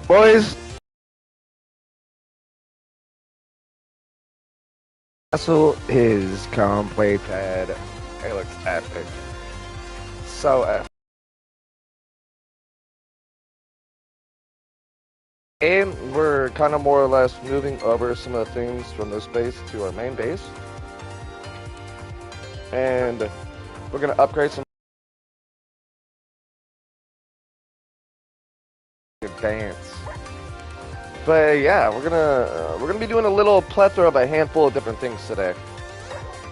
Boys, castle is completed. It looks epic. So epic. And we're kind of more or less moving over some of the things from this base to our main base. And we're going to upgrade some advance. But yeah, we're gonna be doing a little plethora of a handful of different things today.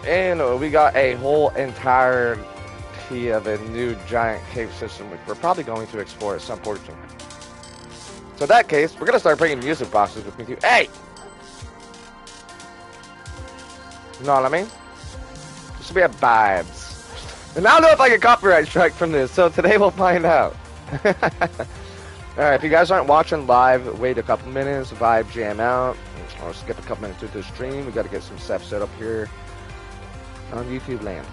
And we got a whole entire of a new giant cave system which we're probably going to explore at some portion. So in that case, we're gonna start bringing music boxes with me too. Hey! You know what I mean? This should be a vibes. And I don't know if I get copyright strike from this, so today we'll find out. Alright, if you guys aren't watching live, wait a couple minutes, vibe jam out, or skip a couple minutes through the stream. We gotta get some stuff set up here on YouTube land.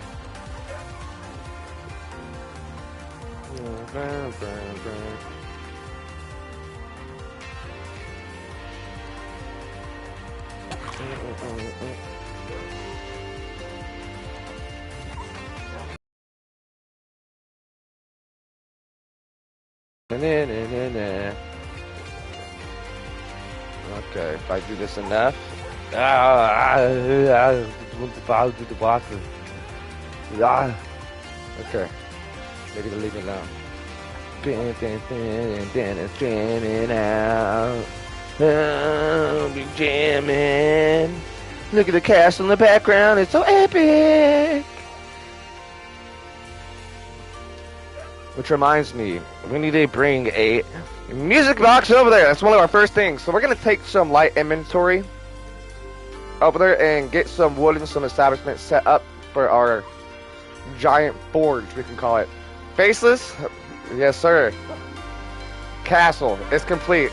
Okay, if I do this enough. Okay, maybe to leave it alone. Jamming out. Be jamming. Look at the castle in the background. It's so epic. Which reminds me, we need to bring a music box over there. That's one of our first things. So we're going to take some light inventory over there and get some wood and some establishments set up for our giant forge, we can call it. Faceless? Yes, sir. Castle. It's complete.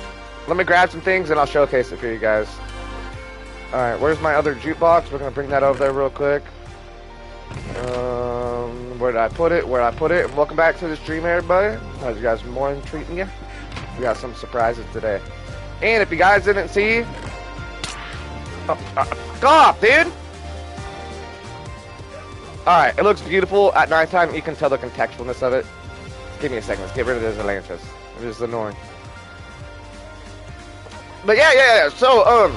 Let me grab some things and I'll showcase it for you guys. Alright, where's my other jukebox? We're going to bring that over there real quick. Where did I put it? Where did I put it? Welcome back to the stream, everybody. How's you guys' morning treating you? We got some surprises today. And if you guys didn't see... go off, dude! Alright, it looks beautiful. At nighttime, you can tell the contextualness of it. Give me a second. Let's get rid of this Atlantis. It is annoying. But yeah. So,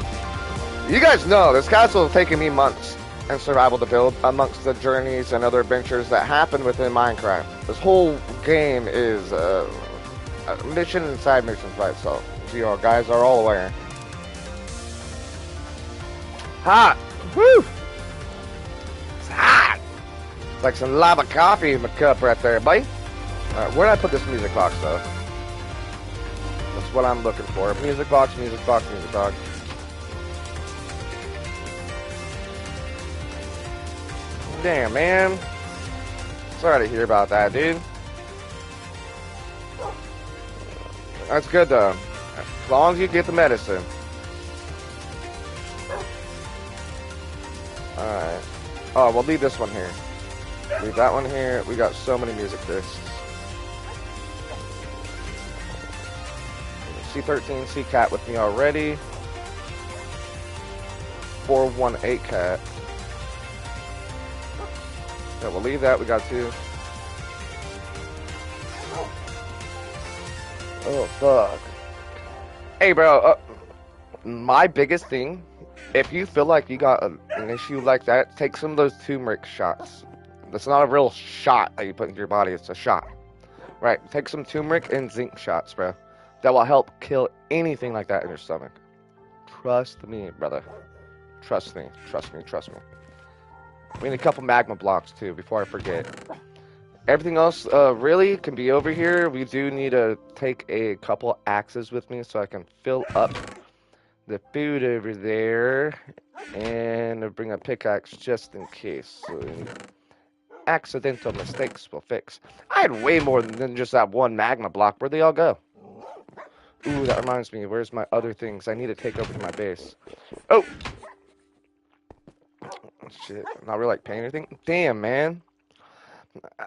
you guys know this castle is taking me months and survival to build amongst the journeys and other adventures that happen within Minecraft. This whole game is a mission inside missions by itself. So you guys are all aware. Hot! Woo! It's hot! It's like some lava coffee in my cup right there, buddy. Alright, where did I put this music box though? That's what I'm looking for. Music box, music box, music box. Damn, man. Sorry to hear about that, dude. That's good, though. As long as you get the medicine. Alright. Oh, we'll leave this one here. Leave that one here. We got so many music discs. C13, C-Cat with me already. 418 Cat. Yeah, we'll leave that. We got two. Oh, fuck. Hey, bro. My biggest thing, if you feel like you got an issue like that, take some of those turmeric shots. That's not a real shot that you put in your body. It's a shot. Right. Take some turmeric and zinc shots, bro. That will help kill anything like that in your stomach. Trust me, brother. Trust me. Trust me. Trust me. We need a couple magma blocks too before I forget. Everything else really can be over here. We do need to take a couple axes with me so I can fill up the food over there and bring a pickaxe just in case. So accidental mistakes will fix. I had way more than just that one magma block. Where'd they all go? Ooh, that reminds me. Where's my other things? I need to take over to my base. Oh! Shit, not really like paint anything. Damn, man.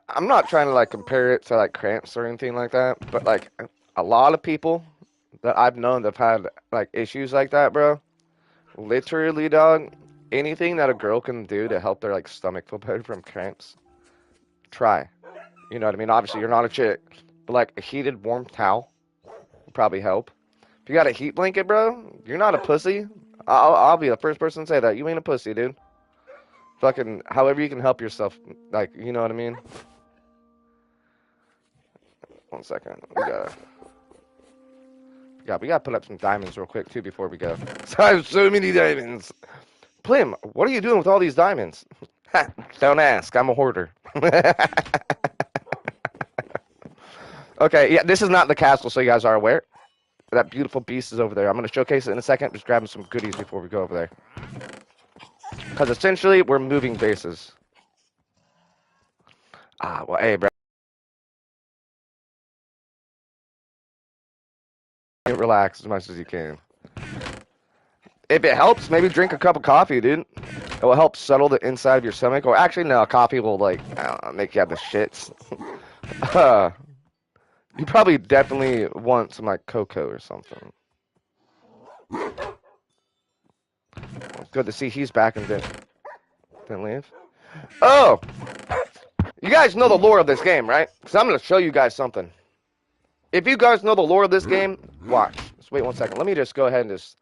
I'm not trying to like compare it to like cramps or anything like that, but like a lot of people that I've known that've had like issues like that, bro. Literally, dog. Anything that a girl can do to help their like stomach feel better from cramps, try. You know what I mean? Obviously, you're not a chick, but like a heated, warm towel would probably help. If you got a heat blanket, bro, you're not a pussy. I'll be the first person to say that. You ain't a pussy, dude. Fucking, however you can help yourself, like, you know what I mean? 1 second. We gotta put up some diamonds real quick too before we go. So I have so many diamonds. Plim, what are you doing with all these diamonds? Don't ask. I'm a hoarder. Okay, yeah, this is not the castle, so you guys are aware. That beautiful beast is over there. I'm gonna showcase it in a second. Just grabbing some goodies before we go over there. Because essentially, we're moving bases. Ah, well, hey, bro. Relax as much as you can. If it helps, maybe drink a cup of coffee, dude. It will help settle the inside of your stomach. Or actually, no, coffee will, like, I don't know, make you have the shits. You probably definitely want some, like, cocoa or something. Good to see he's back and didn't leave. Oh! You guys know the lore of this game, right? Because I'm going to show you guys something. If you guys know the lore of this game, watch. Just wait 1 second. Let me just go ahead and just...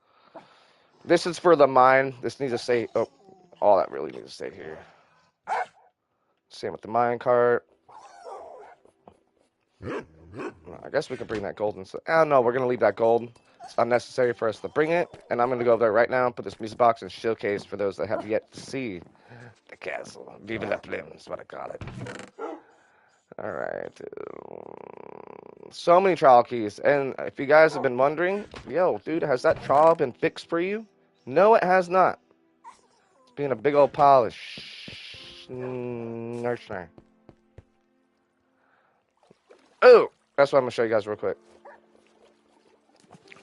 This is for the mine. This needs to stay... Oh, all that really needs to stay here. Same with the mine cart. I guess we can bring that gold. Oh, no, we're going to leave that gold. It's unnecessary for us to bring it. And I'm going to go over there right now and put this music box and showcase for those that have yet to see the castle. Vive la Plim is what I call it. Alright. So many trial keys. And if you guys have been wondering, yo, dude, has that trial been fixed for you? No, it has not. It's being a big old pile of nursery. Oh, that's what I'm going to show you guys real quick.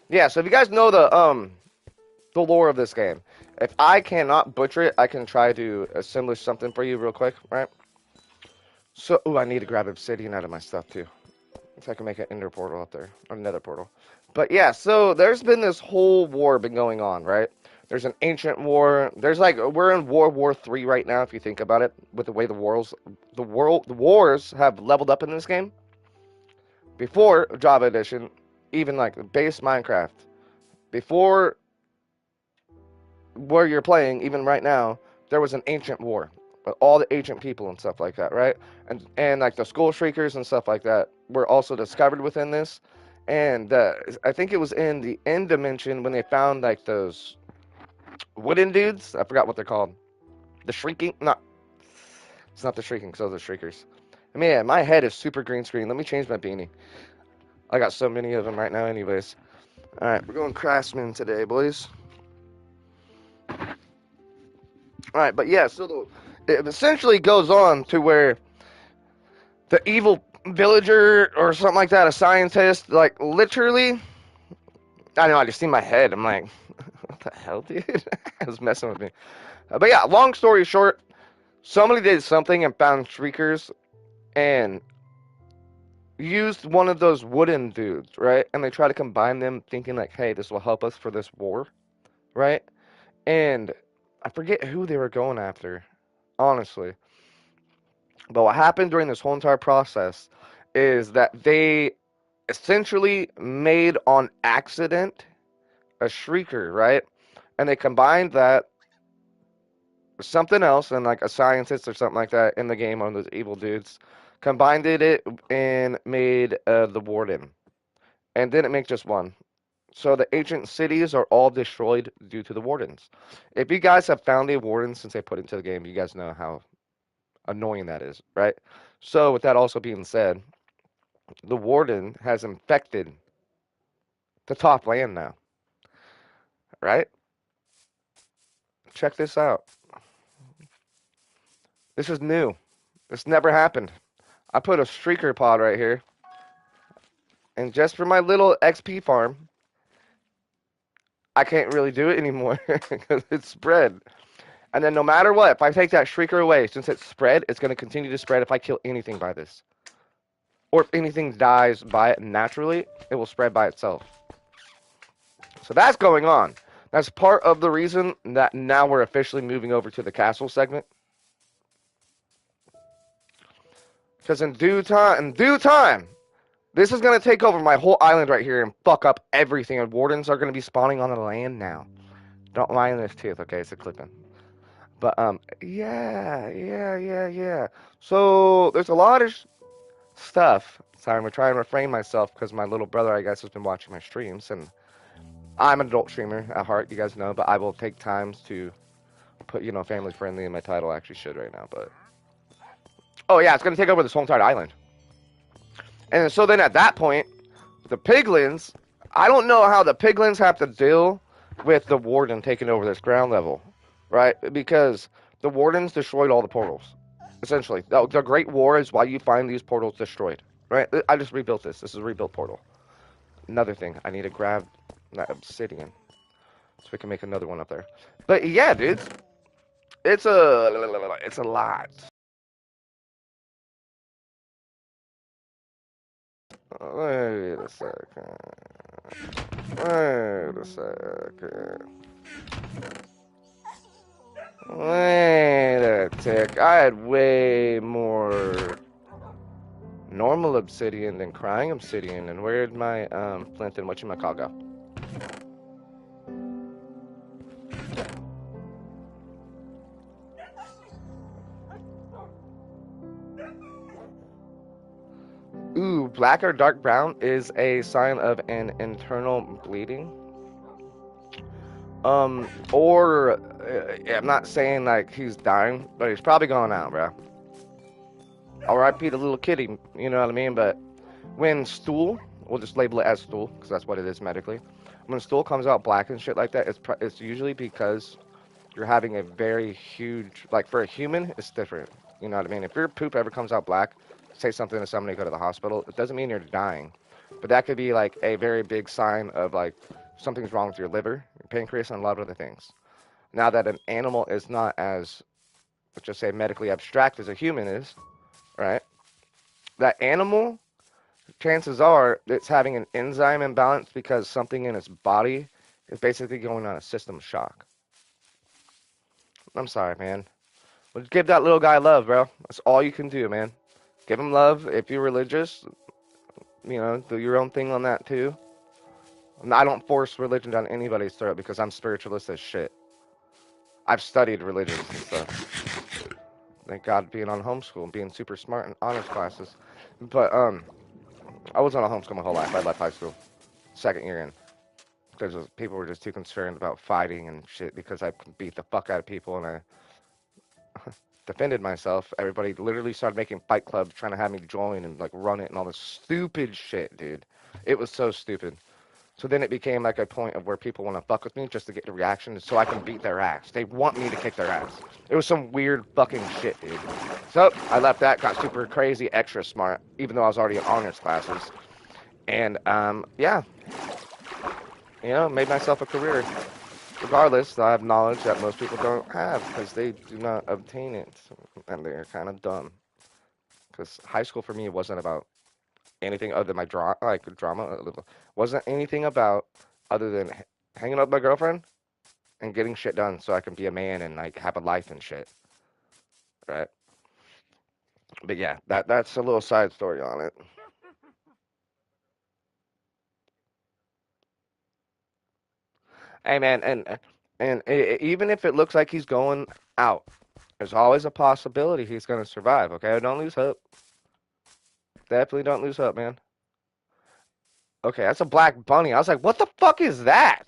Yeah, so if you guys know the lore of this game, if I cannot butcher it, I can try to assemble something for you real quick, right? So, I need to grab obsidian out of my stuff too. If I can make an ender portal up there, or another portal. But yeah, so there's been this whole war been going on, right? There's an ancient war. There's like, we're in World War III right now, if you think about it, with the way the wars have leveled up in this game. Before Java Edition, even like base Minecraft, before where you're playing, even right now, there was an ancient war. All the ancient people and stuff like that, right? And like the skull shriekers and stuff like that were also discovered within this. And I think it was in the end dimension when they found like those wooden dudes. I forgot what they're called. The shrieking? No, it's not the shrieking, because those are shriekers. Man, my head is super green screen. Let me change my beanie. I got so many of them right now anyways. Alright, we're going craftsman today, boys. Alright, but yeah, so it essentially goes on to where the evil villager or something like that, a scientist, like literally, I know, I just see my head. I'm like, what the hell, dude? It was messing with me. But yeah, long story short, somebody did something and found shriekers and used one of those wooden dudes, right? And they try to combine them thinking like, hey, this will help us for this war, right? And I forget who they were going after, honestly. But what happened during this whole entire process is that they essentially made on accident a shrieker, right? And they combined that with something else, and like a scientist or something like that in the game, one of those evil dudes, combined it and made the warden. And didn't make just one. So the ancient cities are all destroyed due to the wardens. If you guys have found a warden since they put it into the game, you guys know how annoying that is, right? So with that also being said, the warden has infected the top land now, right? Check this out. This is new. This never happened. I put a streaker pod right here, and just for my little XP farm, I can't really do it anymore because it's spread. And then no matter what, if I take that shrieker away, since it's spread, it's going to continue to spread if I kill anything by this. Or if anything dies by it naturally, it will spread by itself. So that's going on. That's part of the reason that now we're officially moving over to the castle segment. Because in due time, this is going to take over my whole island right here and fuck up everything. And wardens are going to be spawning on the land now. Don't mind this tooth, okay? It's a clipping. But, yeah. So, there's a lot of stuff. Sorry, I'm trying to refrain myself because my little brother, I guess, has been watching my streams. And I'm an adult streamer at heart, you guys know. But I will take times to put, family friendly in my title. I actually should right now, but... Oh, yeah, it's going to take over this whole entire island. And so then at that point, the piglins, I don't know how the piglins have to deal with the warden taking over this ground level, right? Because the wardens destroyed all the portals, essentially. The Great War is why you find these portals destroyed, right? I just rebuilt this. This is a rebuilt portal. Another thing, I need to grab that obsidian so we can make another one up there. But yeah, dude, it's a lot. Wait a second. Wait a second. Wait a tick. I had way more normal obsidian than crying obsidian. And where'd my flint and whatchamacallit go? Ooh, black or dark brown is a sign of an internal bleeding. Or I'm not saying like he's dying, but he's probably going out, bro. R.I.P. the little kitty, you know what I mean? But when stool, we'll just label it as stool because that's what it is medically. When stool comes out black and shit like that, it's usually because you're having a very huge, like for a human, it's different. You know what I mean? If your poop ever comes out black, say something to somebody, go to the hospital, it doesn't mean you're dying. But that could be like a very big sign of like something's wrong with your liver, your pancreas, and a lot of other things. Now that an animal is not as, let's just say, medically abstract as a human is, right? That animal, chances are it's having an enzyme imbalance because something in its body is basically going on a system shock. I'm sorry, man. But give that little guy love, bro. That's all you can do, man. Give him love. If you're religious, do your own thing on that too. I don't force religion down anybody's throat because I'm spiritualist as shit. I've studied religions and stuff. Thank God being on homeschool and being super smart in honors classes. But I was on a homeschool my whole life. I left high school, second year in. Because people were just too concerned about fighting and shit because I beat the fuck out of people and I defended myself. Everybody literally started making fight clubs trying to have me join and like run it and all this stupid shit, dude. It was so stupid. So then it became like a point of where people want to fuck with me just to get the reaction so I can beat their ass. They want me to kick their ass. It was some weird fucking shit, dude. So I left that, got super crazy, extra smart, even though I was already in honors classes. And, yeah. Made myself a career. Regardless, I have knowledge that most people don't have because they do not obtain it. And they're kind of dumb. Because high school for me wasn't about anything other than my drama. Wasn't anything about other than hanging out with my girlfriend and getting shit done so I can be a man and like have a life and shit. Right? But yeah, that's a little side story on it. Hey man, and even if it looks like he's going out, there's always a possibility he's gonna survive. Okay, don't lose hope. Definitely don't lose hope, man. Okay, that's a black bunny. I was like, what the fuck is that?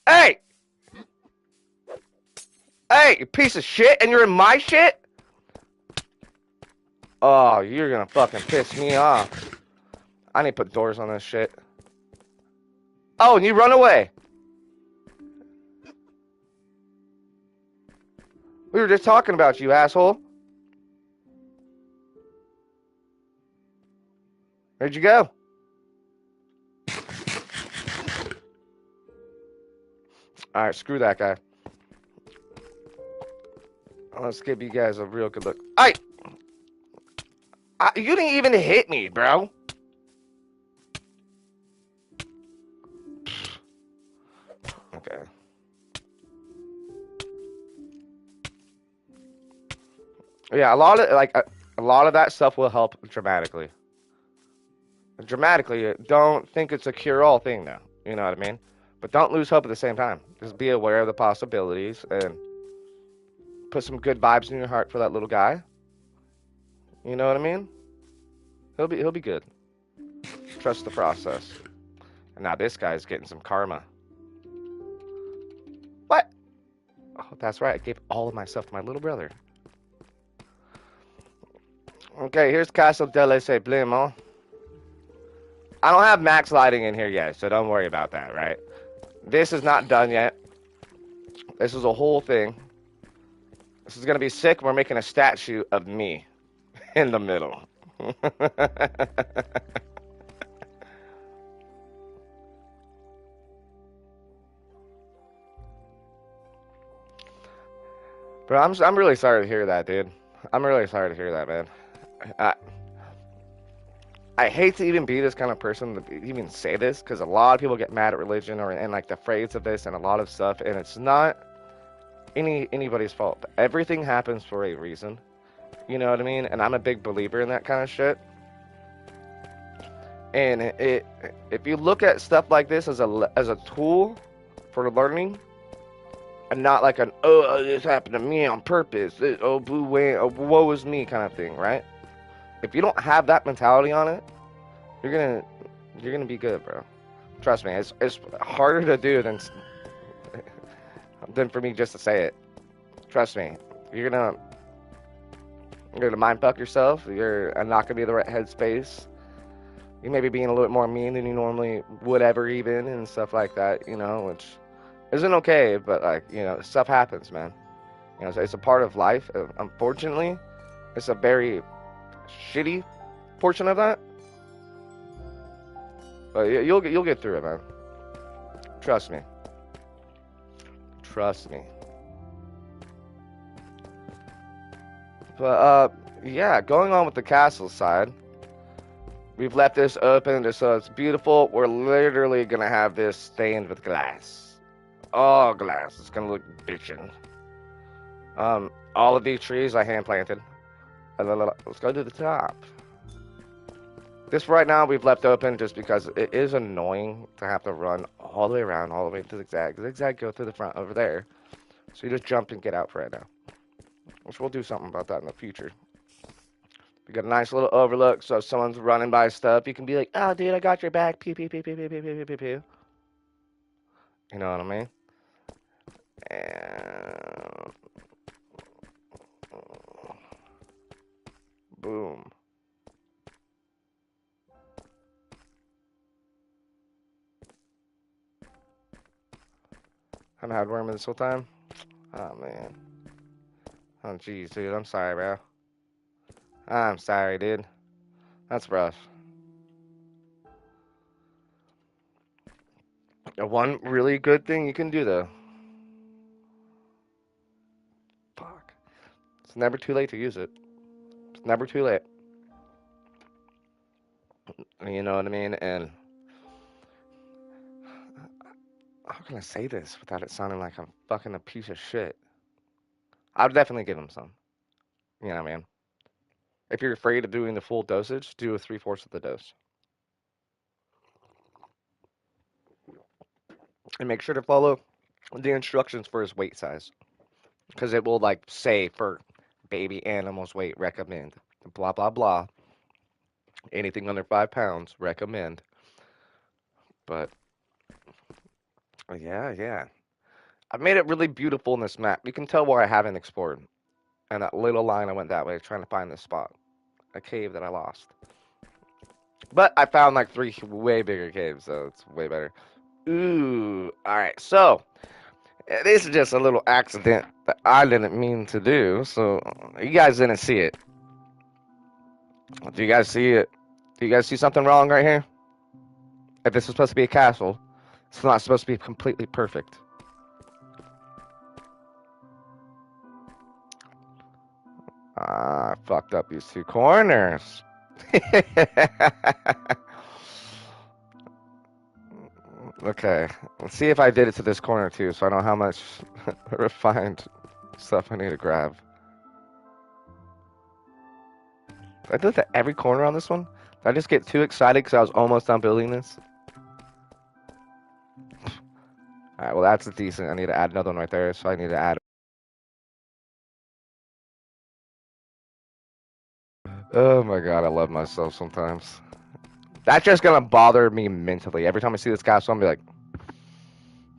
Hey! Hey, you piece of shit, and you're in my shit? Oh, you're gonna fucking piss me off. I need to put doors on this shit. Oh, and you run away. We were just talking about you, asshole. Where'd you go? Alright, screw that guy. Let's give you guys a real good look. Hey! You didn't even hit me, bro. Yeah, a lot of a lot of that stuff will help dramatically. Dramatically, don't think it's a cure-all thing though. You know what I mean? But don't lose hope at the same time. Just be aware of the possibilities and put some good vibes in your heart for that little guy. You know what I mean? He'll be good. Trust the process. And now this guy's getting some karma. What? Oh, that's right. I gave all of my stuff to my little brother. Okay, here's Castle delle Sublimo. I don't have max lighting in here yet, so don't worry about that, right? This is not done yet. This is a whole thing. This is gonna be sick. We're making a statue of me in the middle. Bro, I'm really sorry to hear that, dude. I'm really sorry to hear that, man. I, I hate to even be this kind of person to even say this because a lot of people get mad at religion or and like the phrase of this and a lot of stuff, and it's not anybody's fault. Everything happens for a reason. You know what I mean? And I'm a big believer in that kind of shit. And if you look at stuff like this as a tool for learning, and not like an this happened to me on purpose, oh boo way, oh woe is me kind of thing, right? If you don't have that mentality on it, you're gonna be good, bro. Trust me, it's harder to do than for me just to say it. Trust me, you're gonna mind fuck yourself. You're not gonna be in the right headspace. You may be being a little bit more mean than you normally would ever even and stuff like that, you know, which isn't okay, but like, you know, stuff happens, man. You know, it's a part of life. Unfortunately, it's a very shitty portion of that. But you'll get through it, man. Trust me. Trust me. But yeah, going on with the castle side. We've left this open just so it's beautiful. We're literally gonna have this stained with glass. All glass. It's gonna look bitchin'. All of these trees I hand planted. Let's go to the top. This right now we've left open just because it is annoying to have to run all the way around, all the way to the zigzag. Zigzag go through the front over there. So you just jump and get out for right now. Which we'll do something about that in the future. We got a nice little overlook, so if someone's running by stuff, you can be like, "Oh, dude, I got your back." Pew pew pew pew pew pew pew pew pew. You know what I mean? And boom. Haven't had worm this whole time. Oh man. Oh jeez, dude. I'm sorry, bro. I'm sorry, dude. That's rough. One really good thing you can do though. Fuck. It's never too late to use it. It's never too late. You know what I mean? And how can I say this without it sounding like I'm fucking a piece of shit? I'd definitely give him some. You know what I mean? If you're afraid of doing the full dosage, do a 3/4 of the dose. And make sure to follow the instructions for his weight size. Because it will, like, say for baby animals weight, recommend. Blah, blah, blah. Anything under 5 pounds, recommend. But, yeah, yeah. I made it really beautiful in this map. You can tell where I haven't explored. And that little line I went that way trying to find this spot. A cave that I lost. But I found like 3 way bigger caves, so it's way better. Ooh, alright, so this is just a little accident that I didn't mean to do, so you guys didn't see it. Do you guys see it? Do you guys see something wrong right here? If this is supposed to be a castle, it's not supposed to be completely perfect. I fucked up these 2 corners. Okay, let's see if I did it to this corner too, so I know how much refined stuff I need to grab. I did that every corner on this one. Did I just get too excited because I was almost done building this? Alright, well that's decent. I need to add another one right there, so I need to add. Oh my god, I love myself sometimes. That's just gonna bother me mentally. Every time I see this castle, I'm gonna be like,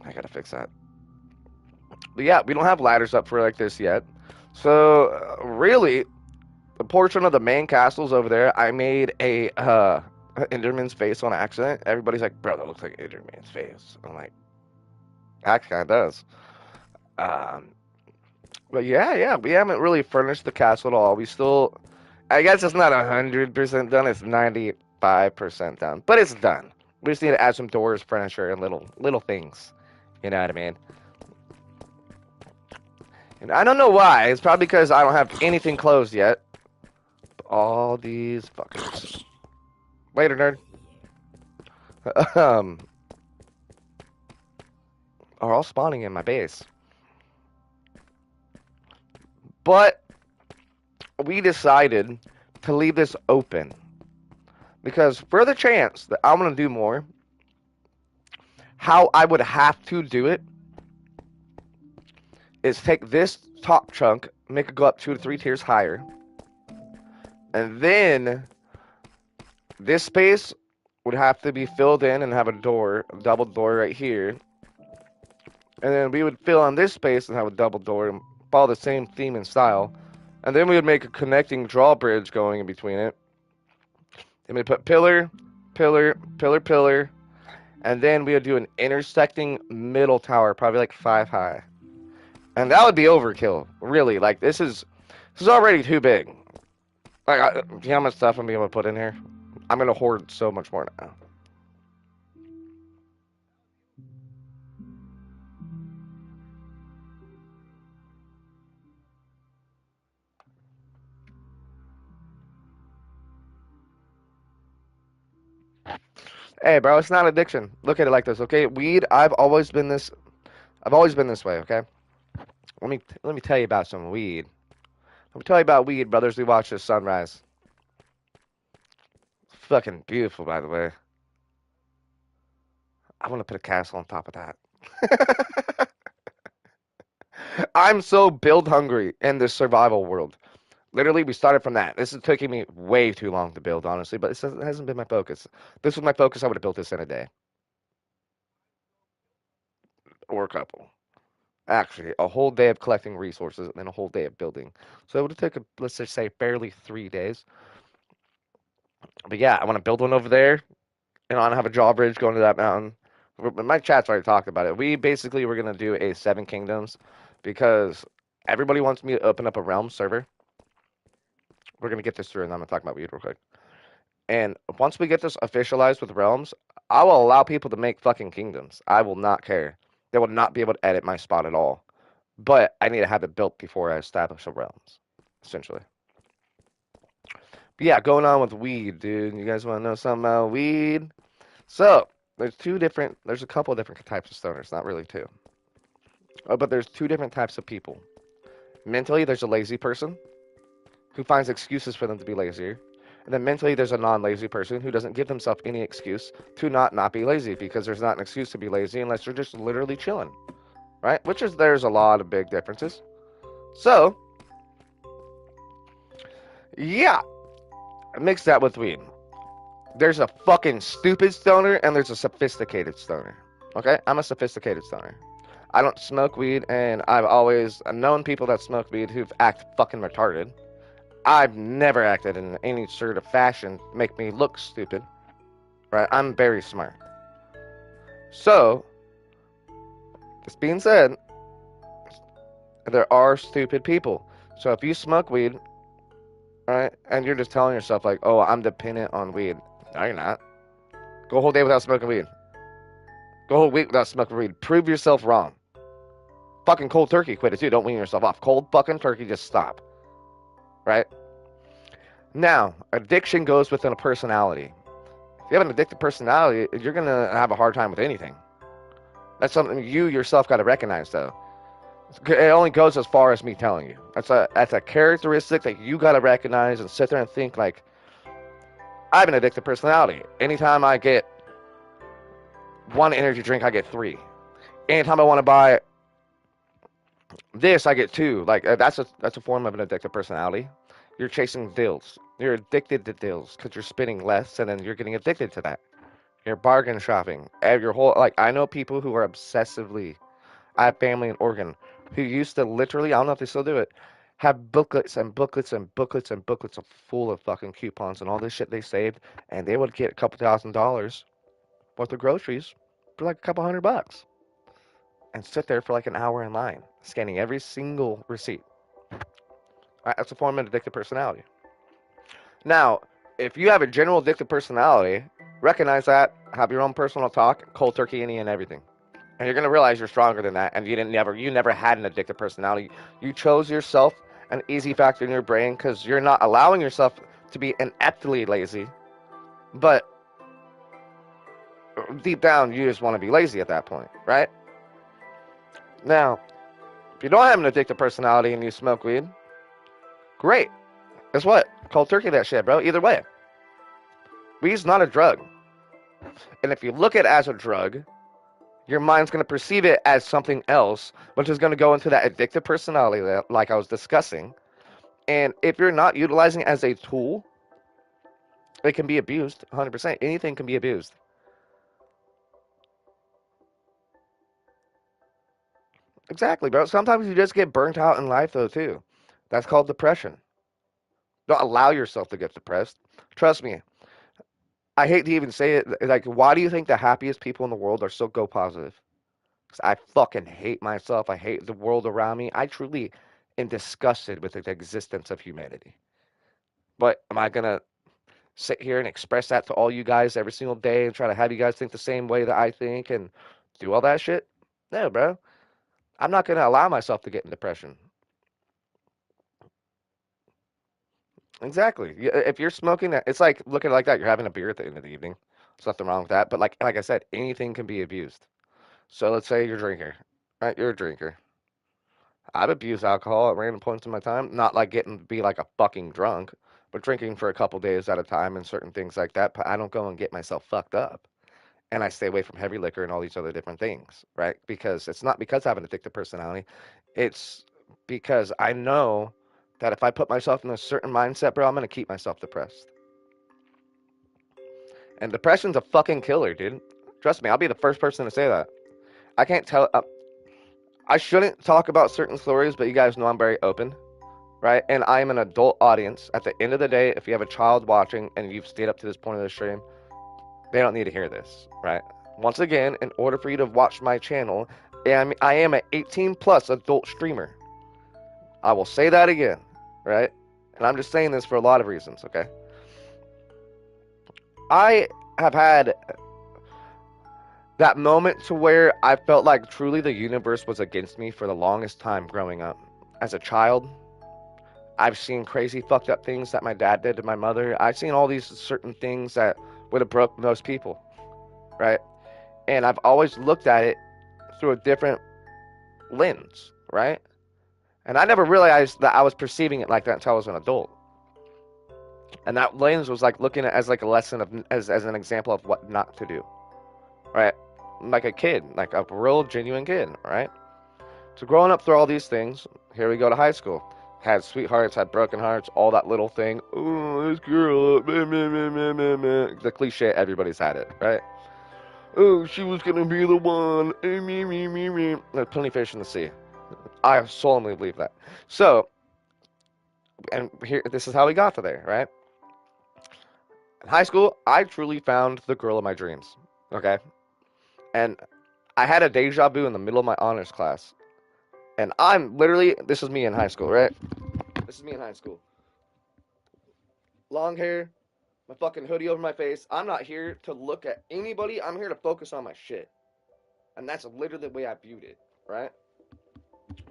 I gotta fix that. But yeah, we don't have ladders up for like this yet. So really, the portion of the main castle's over there. I made a Enderman's face on accident. Everybody's like, bro, that looks like Enderman's face. I'm like, that kind of does. Um, but yeah, we haven't really furnished the castle at all. We still, I guess it's not 100% done. It's 95% done, but it's done. We just need to add some doors, furniture, and little things. You know what I mean? And I don't know why. It's probably because I don't have anything closed yet. All these fuckers. Later, nerd. Are all spawning in my base. But we decided to leave this open. Because for the chance that I'm going to do more, how I would have to do it is take this top chunk, make it go up 2 to 3 tiers higher, and then this space would have to be filled in and have a door, a double door right here, and then we would fill in this space and have a double door and follow the same theme and style, and then we would make a connecting drawbridge going in between it. Then we put pillar, pillar, pillar, pillar, and then we would do an intersecting middle tower, probably like 5 high. And that would be overkill, really. Like, this is already too big. Like, do you know how much stuff I'm being able to put in here? I'm going to hoard so much more now. Hey, bro, it's not addiction. Look at it like this, okay? Weed, I've always been this way, okay? Let me tell you about some weed. Let me tell you about weed, brothers. We watch the sunrise. It's fucking beautiful, by the way. I want to put a castle on top of that. I'm so build hungry in this survival world. Literally, we started from that. This is taking me way too long to build, honestly, but it hasn't been my focus. If this was my focus, I would have built this in a day. Or a couple. Actually, a whole day of collecting resources and then a whole day of building. So it would have taken, let's just say, barely 3 days. But yeah, I want to build one over there. And I want to have a drawbridge going to that mountain. My chat's already talked about it. We basically were going to do a Seven Kingdoms because everybody wants me to open up a realm server. We're going to get this through, and I'm going to talk about weed real quick. And once we get this officialized with realms, I will allow people to make fucking kingdoms. I will not care. They will not be able to edit my spot at all. But I need to have it built before I establish a realms, essentially. But yeah, going on with weed, dude. You guys want to know something about weed? So, there's a couple of different types of stoners, not really two. But there's two different types of people. Mentally, there's a lazy person who finds excuses for them to be lazier. And then mentally, there's a non-lazy person who doesn't give themselves any excuse to not be lazy because there's not an excuse to be lazy unless you're just literally chilling, right? There's a lot of big differences. So, yeah, mix that with weed. There's a fucking stupid stoner and there's a sophisticated stoner. Okay? I'm a sophisticated stoner. I don't smoke weed, and I've always known people that smoke weed who've acted fucking retarded. I've never acted in any sort of fashion to make me look stupid. Right? I'm very smart. So, this being said, there are stupid people. So if you smoke weed, right, and you're just telling yourself like, oh, I'm dependent on weed. No, you're not. Go a whole day without smoking weed. Go a whole week without smoking weed. Prove yourself wrong. Fucking cold turkey, quit it too. Don't wean yourself off. Cold fucking turkey, just stop. Right? Now, addiction goes within a personality. If you have an addicted personality, you're going to have a hard time with anything. That's something you yourself got to recognize, though. It only goes as far as me telling you. That's a characteristic that you gotta recognize and sit there and think like, I have an addictive personality. Anytime I get one energy drink, I get three. Anytime I want to buy this, I get two. Like that's a form of an addictive personality. You're chasing deals. You're addicted to deals because you're spending less, and then you're getting addicted to that. You're bargain shopping. Your whole like I know people who are obsessively. I have family in Oregon who used to literally, I don't know if they still do it, have booklets and booklets and booklets and booklets of full of fucking coupons and all this shit they saved, and they would get a couple $1,000s worth of groceries for like a couple $100 and sit there for like an hour in line, scanning every single receipt. Right, that's a form of addictive personality. Now, if you have a general addictive personality, recognize that, have your own personal talk, cold turkey any and everything. And you're gonna realize you're stronger than that, and you never had an addictive personality. You chose yourself an easy factor in your brain because you're not allowing yourself to be ineptly lazy, but deep down you just want to be lazy at that point, right? Now, if you don't have an addictive personality and you smoke weed, great. Guess what? Cold turkey that shit, bro. Either way, weed's not a drug, and if you look at it as a drug, your mind's going to perceive it as something else, which is going to go into that addictive personality that, like I was discussing. And if you're not utilizing it as a tool, it can be abused 100%. Anything can be abused. Exactly, bro. Sometimes you just get burnt out in life, though, too. That's called depression. Don't allow yourself to get depressed. Trust me. I hate to even say it. Like, why do you think the happiest people in the world are so go positive? 'Cause I fucking hate myself. I hate the world around me. I truly am disgusted with the existence of humanity. But am I gonna sit here and express that to all you guys every single day and try to have you guys think the same way that I think and do all that shit? No, bro. I'm not going to allow myself to get in depression. Exactly. If you're smoking that, it's like looking like that. You're having a beer at the end of the evening. There's nothing wrong with that. But like I said, anything can be abused. So let's say you're a drinker, right? You're a drinker. I've abused alcohol at random points in my time. Not like getting to be like a fucking drunk, but drinking for a couple days at a time and certain things like that. But I don't go and get myself fucked up. And I stay away from heavy liquor and all these other different things, right? Because it's not because I have an addictive personality. It's because I know that if I put myself in a certain mindset, bro, I'm gonna keep myself depressed. And depression's a fucking killer, dude. Trust me, I'll be the first person to say that. I can't tell. I shouldn't talk about certain stories, but you guys know I'm very open, right? And I am an adult audience. At the end of the day, if you have a child watching and you've stayed up to this point of the stream, they don't need to hear this, right? Once again, in order for you to watch my channel, I am an 18 plus adult streamer. I will say that again, right? And I'm just saying this for a lot of reasons, okay? I have had that moment to where I felt like truly the universe was against me for the longest time growing up. As a child, I've seen crazy fucked up things that my dad did to my mother. I've seen all these certain things that would have broke most people, right? And I've always looked at it through a different lens, right? And I never realized that I was perceiving it like that until I was an adult. And that lens was like looking at it as like a lesson of as an example of what not to do, right? Like a kid, like a real genuine kid, right? So growing up through all these things, here we go to high school. Had sweethearts, had broken hearts, all that little thing. Oh, this girl, meh, meh, meh, meh, meh, meh. The cliche, everybody's had it, right? Oh, she was gonna be the one. Me, me, me, me. There's plenty of fish in the sea. I solemnly believe that. So, and here, this is how we got to there, right? In high school, I truly found the girl of my dreams. Okay, and I had a deja vu in the middle of my honors class, and I'm literally, this is me in high school, right? This is me in high school. Long hair, my fucking hoodie over my face. I'm not here to look at anybody. I'm here to focus on my shit, and that's literally the way I viewed it, right?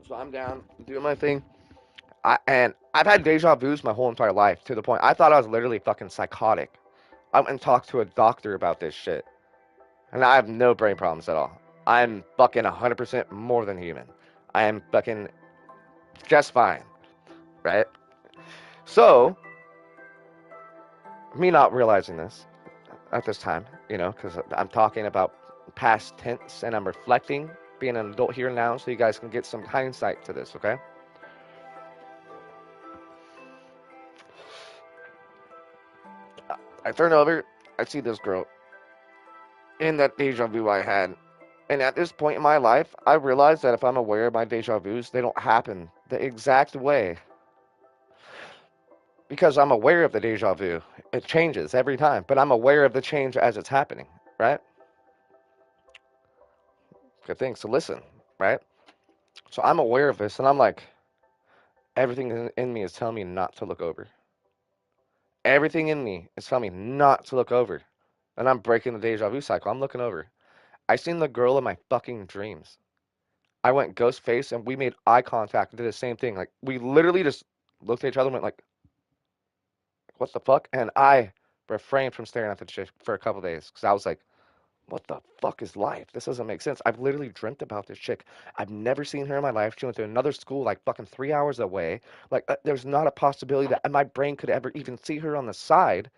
So I'm down doing my thing. And I've had deja vus my whole entire life to the point I thought I was literally fucking psychotic. I went and talked to a doctor about this shit. And I have no brain problems at all. I'm fucking 100% more than human. I am fucking just fine, right? So, me not realizing this at this time, because I'm talking about past tense and I'm reflecting, being an adult here now, so you guys can get some hindsight to this, okay? I turn over, I see this girl in that deja vu I had. And at this point in my life, I realize that if I'm aware of my deja vus, they don't happen the exact way because I'm aware of the deja vu. It changes every time, but I'm aware of the change as it's happening, right? Good thing. So listen, right? So I'm aware of this, and I'm like, everything in me is telling me not to look over. Everything in me is telling me not to look over. And I'm breaking the deja vu cycle. I'm looking over. I seen the girl in my fucking dreams. I went ghost face, and we made eye contact and did the same thing. Like, we literally just looked at each other and went like, what the fuck? And I refrained from staring at the chick for a couple days because I was like, what the fuck is life? This doesn't make sense. I've literally dreamt about this chick. I've never seen her in my life. She went to another school like fucking 3 hours away. Like, there's not a possibility that my brain could ever even see her on the side,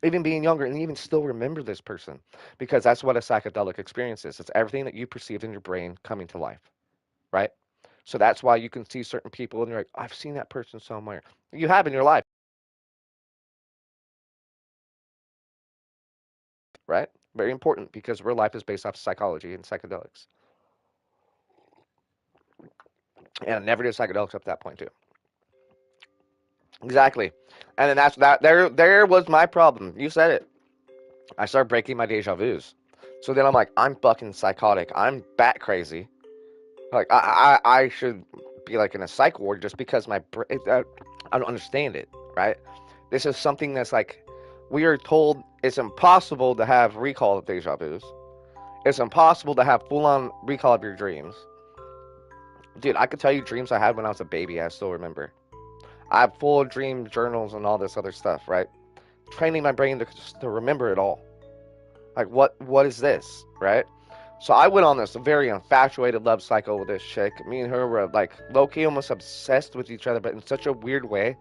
even being younger, and even still remember this person. Because that's what a psychedelic experience is. It's everything that you perceived in your brain coming to life, right? So that's why you can see certain people and you're like, I've seen that person somewhere. You have in your life, right? Very important because real life is based off psychology and psychedelics. And I never did psychedelics up to that point too. Exactly. And then that's that there was my problem. You said it. I started breaking my deja vus. So then I'm like, I'm fucking psychotic. I'm bat crazy. Like I should be like in a psych ward just because I don't understand it, right? This is something that's like we are told it's impossible to have recall of deja vus. It's impossible to have full on recall of your dreams. Dude, I could tell you dreams I had when I was a baby, I still remember. I have full dream journals and all this other stuff, right? Training my brain to remember it all. Like, what is this, right? So I went on this very infatuated love cycle with this chick. Me and her were like low key almost obsessed with each other, but in such a weird way.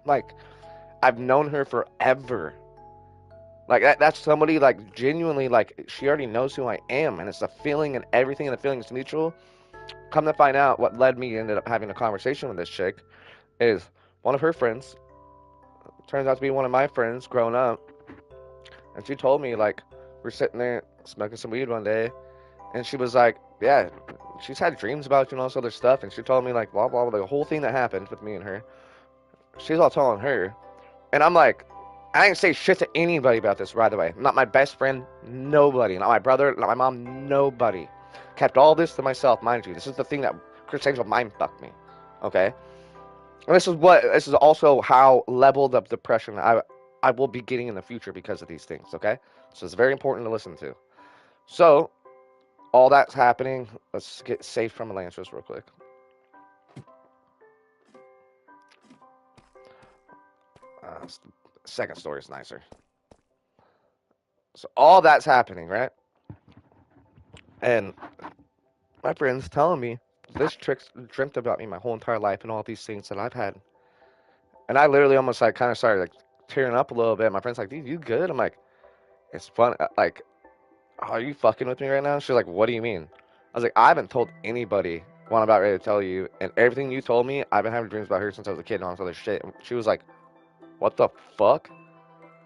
Like, I've known her forever. Like that's somebody like genuinely like she already knows who I am, and it's a feeling and everything, and the feeling is mutual. Come to find out, what led me ended up having a conversation with this chick is one of her friends turns out to be one of my friends growing up, and she told me like we're sitting there smoking some weed one day, and she was like, "Yeah, she's had dreams about you and all this other stuff," and she told me like blah blah blah the whole thing that happened with me and her. She's all telling her, and I'm like, I didn't say shit to anybody about this. By the way, not my best friend, nobody, not my brother, not my mom, nobody. Kept all this to myself, mind you. This is the thing that Chris Angel mind fucked me. Okay. And this is also how leveled of depression I will be getting in the future because of these things, okay? So it's very important to listen to. So all that's happening, let's get safe from Lancers real quick. Uh, second story is nicer. So all that's happening, right? And my friend's telling me this trick's dreamt about me my whole entire life and all these things that I've had. And I literally almost like kind of started like tearing up a little bit. My friend's like, dude, you good? I'm like, it's fun. Like, are you fucking with me right now? She's like, what do you mean? I was like, I haven't told anybody what I'm about ready to tell you, and everything you told me, I've been having dreams about her since I was a kid and all this other shit. And she was like, what the fuck?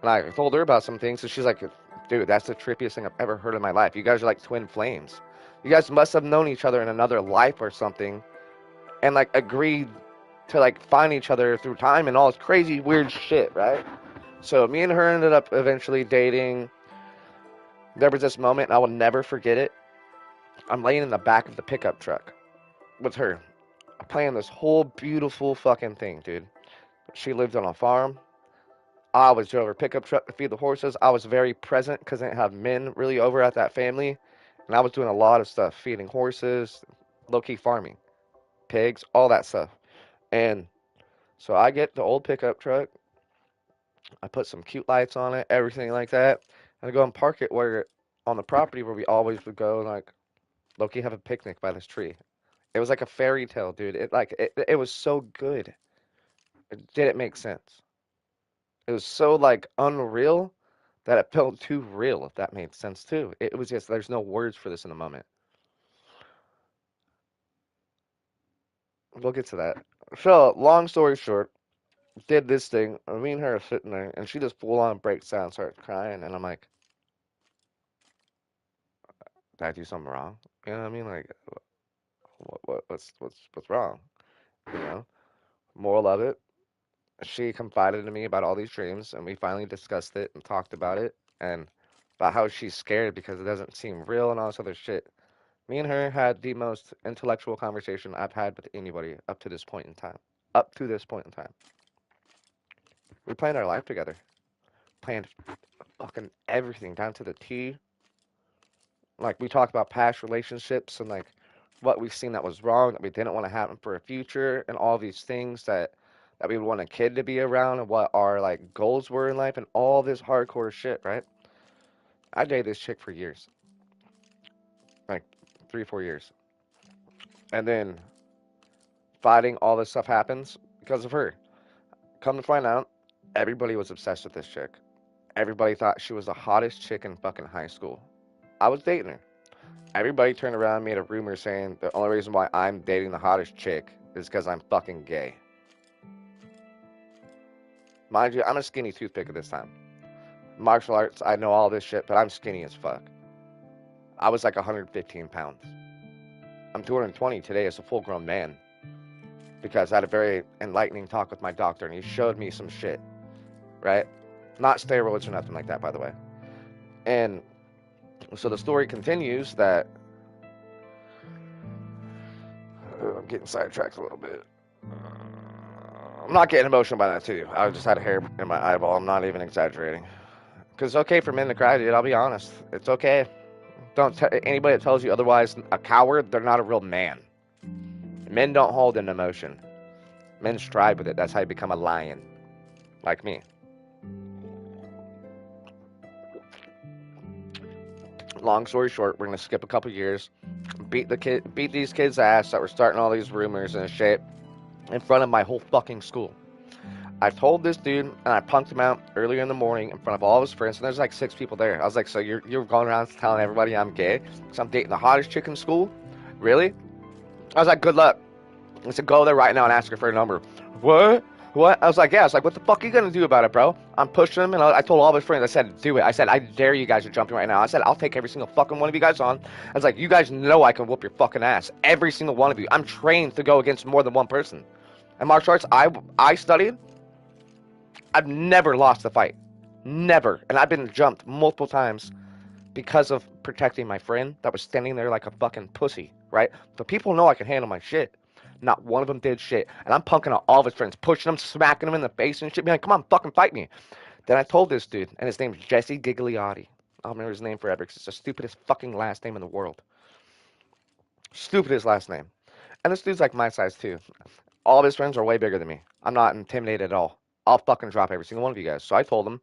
And I told her about some things, and she's like, dude, that's the trippiest thing I've ever heard in my life. You guys are like twin flames. You guys must have known each other in another life or something, and like agreed to like find each other through time and all this crazy weird shit, right? So me and her ended up eventually dating. There was this moment, and I will never forget it. I'm laying in the back of the pickup truck with her, playing this whole beautiful fucking thing, dude. She lived on a farm. I was drove her pickup truck to feed the horses. I was very present because I didn't have men really over at that family. And I was doing a lot of stuff, feeding horses, low-key farming, pigs, all that stuff. And so I get the old pickup truck. I put some cute lights on it, everything like that. And I go and park it where on the property where we always would go and like low-key have a picnic by this tree. It was like a fairy tale, dude. It was so good. It didn't make sense. It was so like unreal that it felt too real, if that made sense too. It was just there's no words for this in the moment. We'll get to that. So, long story short, did this thing. And me and her are sitting there, and she just full on breaks down, starts crying, and I'm like, "Did I do something wrong?" You know what I mean? Like, what's wrong? You know. Moral of it, she confided to me about all these dreams, and we finally discussed it and talked about it, and about how she's scared because it doesn't seem real and all this other shit. Me and her had the most intellectual conversation I've had with anybody up to this point in time. Up to this point in time. We planned our life together. Planned fucking everything down to the T. Like, we talked about past relationships and, like, what we've seen that was wrong, that we didn't want to happen for a future, and all these things that we would want a kid to be around, and what our, like, goals were in life, and all this hardcore shit, right? I dated this chick for years. Like, 3, 4 years. And then fighting, all this stuff happens because of her. Come to find out, everybody was obsessed with this chick. Everybody thought she was the hottest chick in fucking high school. I was dating her. Everybody turned around and made a rumor saying the only reason why I'm dating the hottest chick is because I'm fucking gay. Mind you, I'm a skinny toothpick at this time. Martial arts, I know all this shit, but I'm skinny as fuck. I was like 115 pounds. I'm 220 today as a full grown man because I had a very enlightening talk with my doctor and he showed me some shit, right? Not steroids or nothing like that, by the way. And so the story continues that I'm getting sidetracked a little bit. I'm not getting emotional by that too. I just had a hair in my eyeball. I'm not even exaggerating. Because it's okay for men to cry, dude. I'll be honest. It's okay. Don't anybody that tells you otherwise a coward. They're not a real man. Men don't hold an emotion. Men strive with it. That's how you become a lion, like me. Long story short, we're gonna skip a couple years, beat these kids' ass that were starting all these rumors and shit in front of my whole fucking school. I told this dude, and I punked him out earlier in the morning in front of all of his friends, and there's like 6 people there. I was like, so you're going around telling everybody I'm gay? Because I'm dating the hottest chick in school? Really? I was like, good luck. I said, go there right now and ask her for a number. What? What? I was like, yeah. I was like, what the fuck are you going to do about it, bro? I'm pushing him, and I told all of his friends, I said, do it. I said, I dare you guys to jump in right now. I said, I'll take every single fucking one of you guys on. I was like, you guys know I can whoop your fucking ass. Every single one of you. I'm trained to go against more than one person. And martial arts, I studied. I've never lost a fight. Never. And I've been jumped multiple times because of protecting my friend that was standing there like a fucking pussy, right? But people know I can handle my shit. Not one of them did shit. And I'm punking out all of his friends, pushing them, smacking them in the face and shit. Being like, come on, fucking fight me. Then I told this dude, and his name's Jesse Gigliotti. I'll remember his name forever because it's the stupidest fucking last name in the world. Stupidest last name. And this dude's like my size too. All of his friends are way bigger than me. I'm not intimidated at all. I'll fucking drop every single one of you guys. So I told him,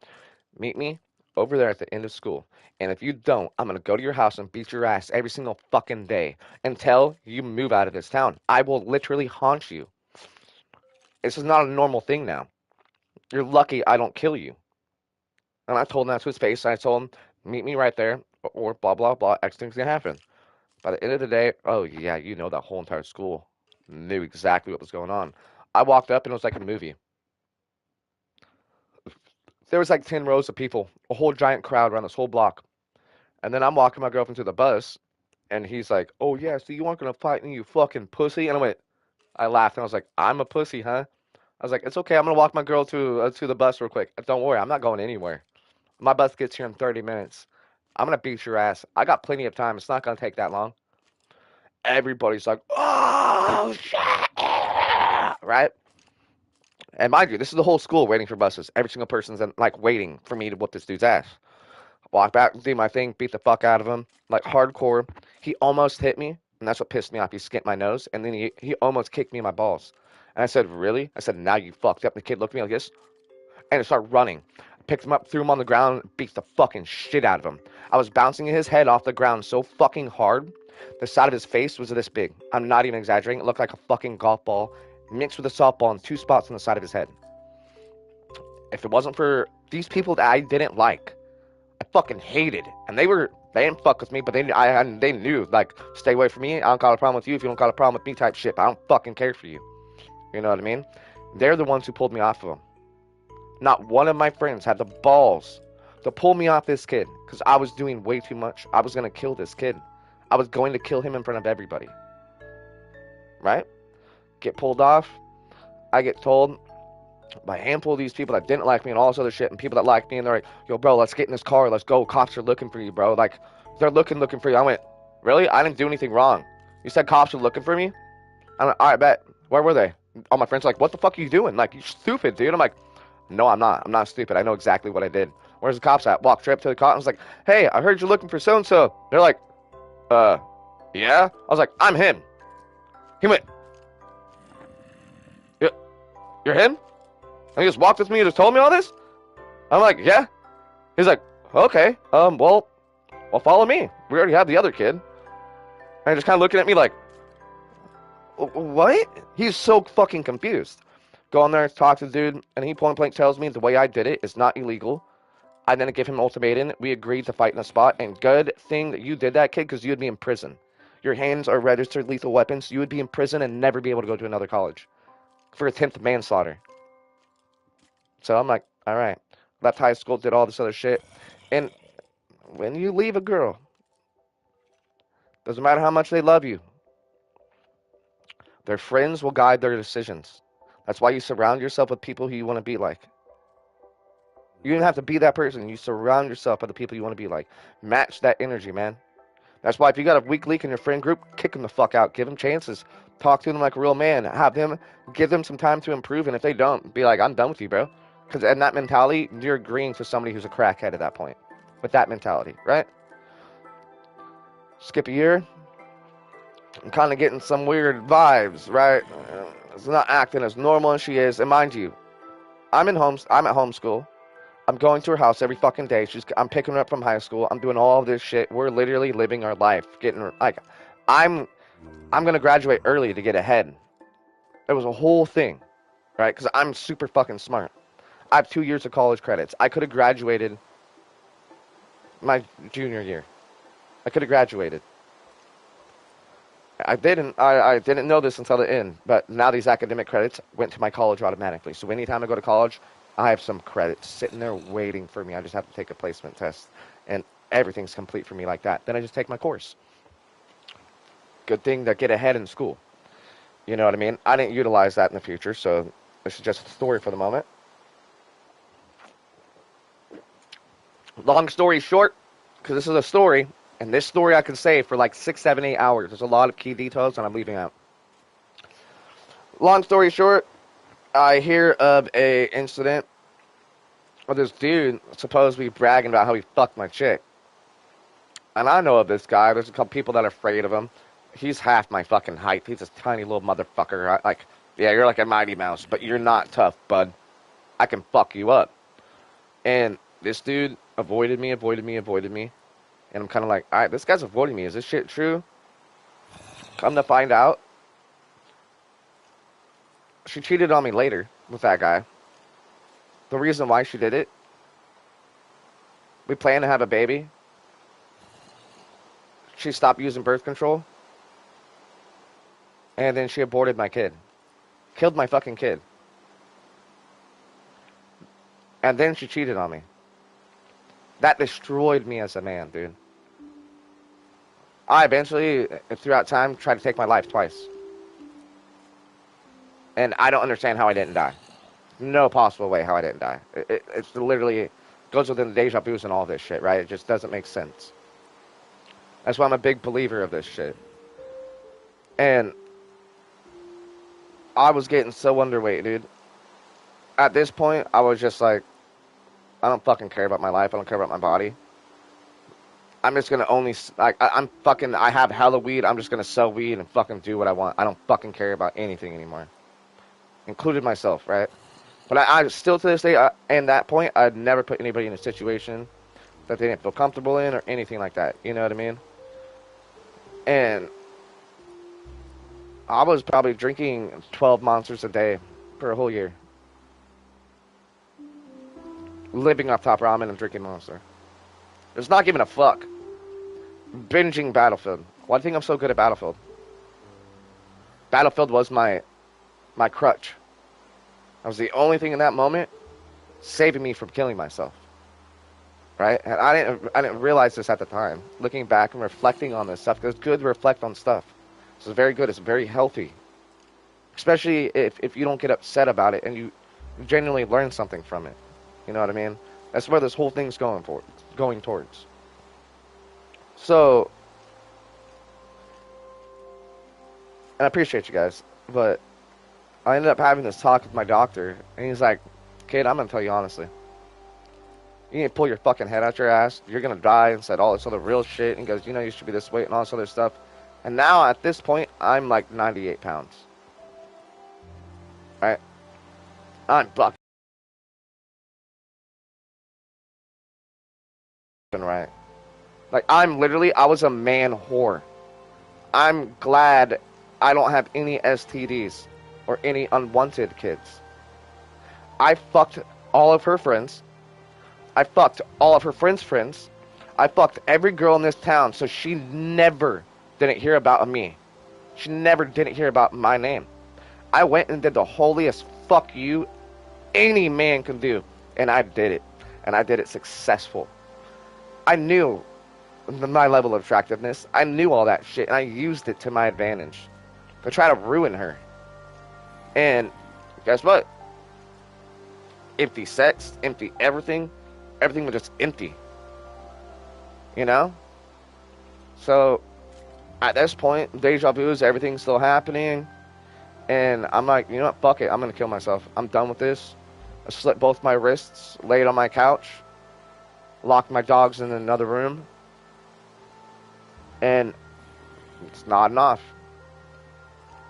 meet me over there at the end of school. And if you don't, I'm going to go to your house and beat your ass every single fucking day until you move out of this town. I will literally haunt you. This is not a normal thing now. You're lucky I don't kill you. And I told him that to his face. I told him, meet me right there or blah, blah, blah. X thing's going to happen. By the end of the day, oh, yeah, you know that whole entire school knew exactly what was going on. I walked up and it was like a movie. There was like 10 rows of people, a whole giant crowd around this whole block. And then I'm walking my girlfriend to the bus, and he's like, oh, yeah, so you aren't going to fight me, you fucking pussy? And I laughed, and I was like, I'm a pussy, huh? I was like, it's okay, I'm going to walk my girl to the bus real quick. Don't worry, I'm not going anywhere. My bus gets here in 30 minutes. I'm going to beat your ass. I got plenty of time. It's not going to take that long. Everybody's like, oh, shit, right? And mind you, this is the whole school waiting for buses. Every single person's like waiting for me to whoop this dude's ass. Walk back, do my thing, beat the fuck out of him, like hardcore. He almost hit me, and that's what pissed me off. He skipped my nose, and then he almost kicked me in my balls. And I said, really? I said, now you fucked up. And the kid looked at me like this, and he started running. I picked him up, threw him on the ground, beat the fucking shit out of him. I was bouncing his head off the ground so fucking hard The side of his face was this big. I'm not even exaggerating. It looked like a fucking golf ball mixed with a softball in two spots on the side of his head. If it wasn't for these people that I didn't like, I fucking hated, and they didn't fuck with me, but they knew, like, stay away from me. I don't got a problem with you if you don't got a problem with me type shit. But I don't fucking care for you. You know what I mean? They're the ones who pulled me off of him. Not one of my friends had the balls to pull me off this kid because I was doing way too much. I was gonna kill this kid. I was going to kill him in front of everybody. Right? Get pulled off. I get told by a handful of these people that didn't like me and all this other shit, and people that liked me, and they're like, yo, bro, let's get in this car. Let's go. Cops are looking for you, bro. Like, they're looking for you. I went, really? I didn't do anything wrong. You said cops are looking for me? I'm like, all right, bet. Where were they? All my friends are like, what the fuck are you doing? Like, you're stupid, dude. I'm like, no, I'm not. I'm not stupid. I know exactly what I did. Where's the cops at? Walked straight up to the cop and was like, hey, I heard you're looking for so-and-so. They're like, yeah? I was like, I'm him. He went, you're him? And he just walked with me and just told me all this? I'm like, yeah. He's like, okay, well, follow me. We already have the other kid. And just kind of looking at me like, what? He's so fucking confused. Go in there and talk to the dude, and he point blank tells me the way I did it is not illegal. I didn't give him an ultimatum. We agreed to fight in a spot, and good thing that you did that, kid, because you'd be in prison. Your hands are registered lethal weapons. You would be in prison and never be able to go to another college for attempted manslaughter. So I'm like, all right. Left high school, did all this other shit. And when you leave a girl, doesn't matter how much they love you, their friends will guide their decisions. That's why you surround yourself with people who you want to be like. You don't have to be that person. You surround yourself with the people you want to be like. Match that energy, man. That's why if you got a weak link in your friend group, kick them the fuck out. Give them chances. Talk to them like a real man. Give them some time to improve. And if they don't, be like, I'm done with you, bro. Because in that mentality, you're agreeing to somebody who's a crackhead at that point. With that mentality, right? Skip a year. I'm kind of getting some weird vibes, right? It's not acting as normal as she is. And mind you, I'm at homeschool. I'm going to her house every fucking day. I'm picking her up from high school. I'm doing all of this shit. We're literally living our life. I'm gonna graduate early to get ahead. It was a whole thing, right? Because I'm super fucking smart. I have 2 years of college credits. I could have graduated my junior year. I could have graduated. I didn't know this until the end, but now these academic credits went to my college automatically. So anytime I go to college, I have some credits sitting there waiting for me. I just have to take a placement test, and everything's complete for me like that. Then I just take my course. Good thing to get ahead in school. You know what I mean? I didn't utilize that in the future, so this is just a story for the moment. Long story short, because this is a story, and this story I can say for like 6, 7, 8 hours. There's a lot of key details, and I'm leaving out. Long story short, I hear of a incident of this dude supposedly bragging about how he fucked my chick. And I know of this guy. There's a couple people that are afraid of him. He's half my fucking height. He's this tiny little motherfucker. Yeah, you're like a Mighty Mouse, but you're not tough, bud. I can fuck you up. And this dude avoided me. And I'm kind of like, all right, this guy's avoiding me. Is this shit true? Come to find out, she cheated on me later with that guy. The reason why she did it, we planned to have a baby. She stopped using birth control. And then she aborted my kid. Killed my fucking kid. And then she cheated on me. That destroyed me as a man, dude. I eventually, throughout time, tried to take my life twice. And I don't understand how I didn't die. No possible way how I didn't die. It's literally goes within the deja vus and all this shit, right? It just doesn't make sense. That's why I'm a big believer of this shit. And I was getting so underweight, dude. At this point, I was just like, I don't fucking care about my life. I don't care about my body. I'm just gonna only, I have hella weed. I'm just gonna sell weed and fucking do what I want. I don't fucking care about anything anymore. Included myself, right? But I still to this day, at that point, I'd never put anybody in a situation that they didn't feel comfortable in or anything like that. You know what I mean? And I was probably drinking 12 monsters a day for a whole year. Living off top ramen and drinking monster. Just not giving a fuck. Binging Battlefield. Why do you think I'm so good at Battlefield? Battlefield was my crutch. That was the only thing in that moment saving me from killing myself. Right? And I didn't realize this at the time. Looking back and reflecting on this stuff, because it's good to reflect on stuff. This is very good. It's very healthy. Especially if you don't get upset about it and you genuinely learn something from it. You know what I mean? That's where this whole thing's going towards. So, and I appreciate you guys, but I ended up having this talk with my doctor, and he's like, "Kid, I'm gonna tell you honestly. You need to pull your fucking head out your ass. You're gonna die," and said all this other real shit. And he goes, "You know, you should be this weight and all this other stuff." And now at this point, I'm like 98 pounds. Right? I'm fucking right. Like, I was a man whore. I'm glad I don't have any STDs or any unwanted kids. I fucked all of her friends. I fucked all of her friends' friends. I fucked every girl in this town, so she never didn't hear about me. She never didn't hear about my name. I went and did the holiest fuck you any man can do, and I did it. And I did it successful. I knew my level of attractiveness. I knew all that shit, and I used it to my advantage to try to ruin her. And guess what? Empty sex, empty everything. Everything was just empty. You know? So, at this point, deja vu, everything's still happening. And I'm like, you know what? Fuck it. I'm going to kill myself. I'm done with this. I slit both my wrists, laid on my couch, locked my dogs in another room. And it's nodding off.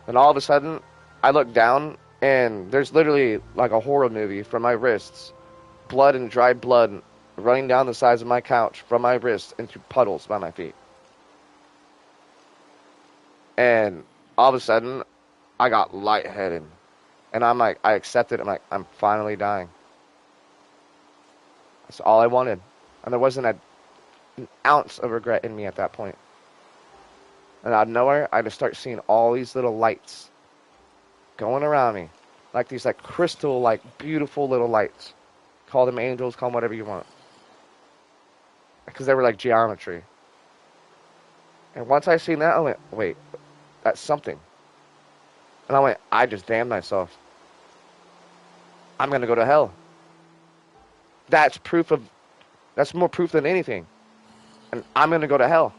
And all of a sudden, I look down, and there's literally like a horror movie from my wrists. Blood and dry blood running down the sides of my couch from my wrists into puddles by my feet. And all of a sudden, I got lightheaded. And I'm like, I accepted it. I'm like, I'm finally dying. That's all I wanted. And there wasn't an ounce of regret in me at that point. And out of nowhere, I just start seeing all these little lights going around me. Like these like crystal, like beautiful little lights. Call them angels, call them whatever you want. Because they were like geometry. And once I seen that, I went, wait, that's something. And I went, I just damned myself. I'm going to go to hell. That's more proof than anything. And I'm going to go to hell.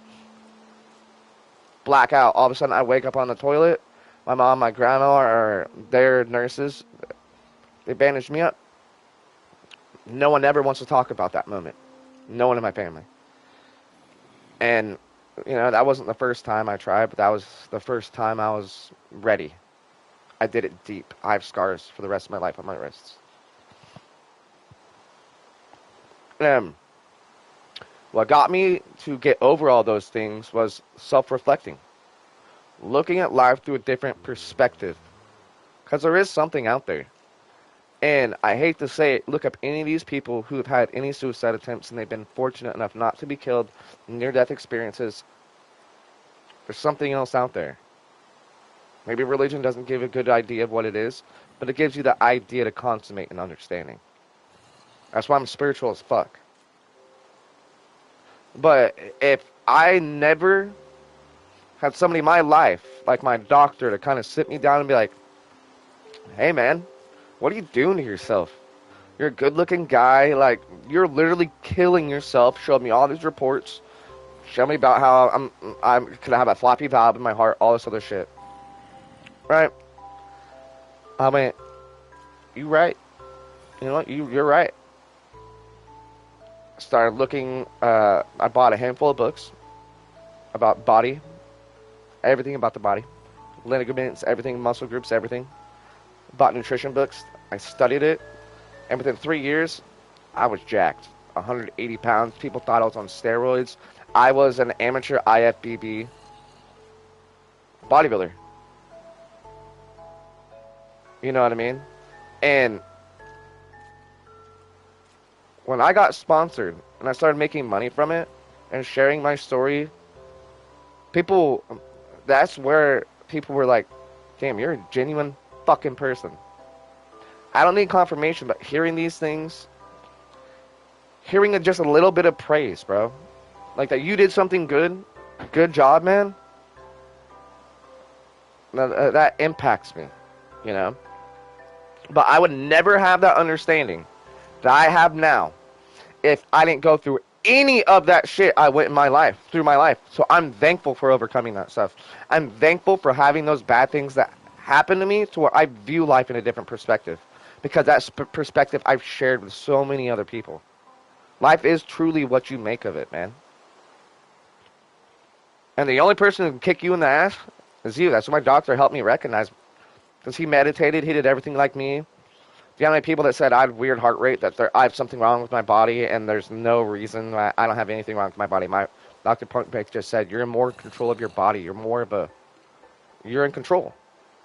Blackout. All of a sudden, I wake up on the toilet. My mom, my grandma are there, nurses. They bandaged me up. No one ever wants to talk about that moment. No one in my family. And, you know, that wasn't the first time I tried, but that was the first time I was ready. I did it deep. I have scars for the rest of my life on my wrists. What got me to get over all those things was self-reflecting. Looking at life through a different perspective. Because there is something out there. And I hate to say it, look up any of these people who have had any suicide attempts and they've been fortunate enough not to be killed, near-death experiences. There's something else out there. Maybe religion doesn't give a good idea of what it is, but it gives you the idea to consummate an understanding. That's why I'm spiritual as fuck. But if I never had somebody in my life, like my doctor, to kind of sit me down and be like, hey man, what are you doing to yourself? You're a good-looking guy. Like, you're literally killing yourself. Showed me all these reports. Showed me about how I'm gonna have a floppy valve in my heart. All this other shit. Right? I went, you right. You know what? You're right. Started looking. I bought a handful of books about body. Everything about the body. Ligaments, everything, muscle groups, everything. Bought nutrition books. I studied it. And within 3 years, I was jacked. 180 pounds. People thought I was on steroids. I was an amateur IFBB. bodybuilder. You know what I mean? And when I got sponsored and I started making money from it and sharing my story, people, that's where people were like, damn, you're a genuine fucking person. I don't need confirmation, but hearing these things, hearing just a little bit of praise, bro. Like that you did something good, good job, man. That impacts me, you know? But I would never have that understanding that I have now if I didn't go through any of that shit I went in my life, through my life. So I'm thankful for overcoming that stuff. I'm thankful for having those bad things that happen to me to where I view life in a different perspective. Because that perspective I've shared with so many other people. Life is truly what you make of it, man. And the only person who can kick you in the ass is you. That's what my doctor helped me recognize. Because he meditated, he did everything like me. Do you know how many people that said I had weird heart rate, that I have something wrong with my body, and there's no reason I don't have anything wrong with my body? My Dr. Punkbeck just said, you're in more control of your body. You're in control.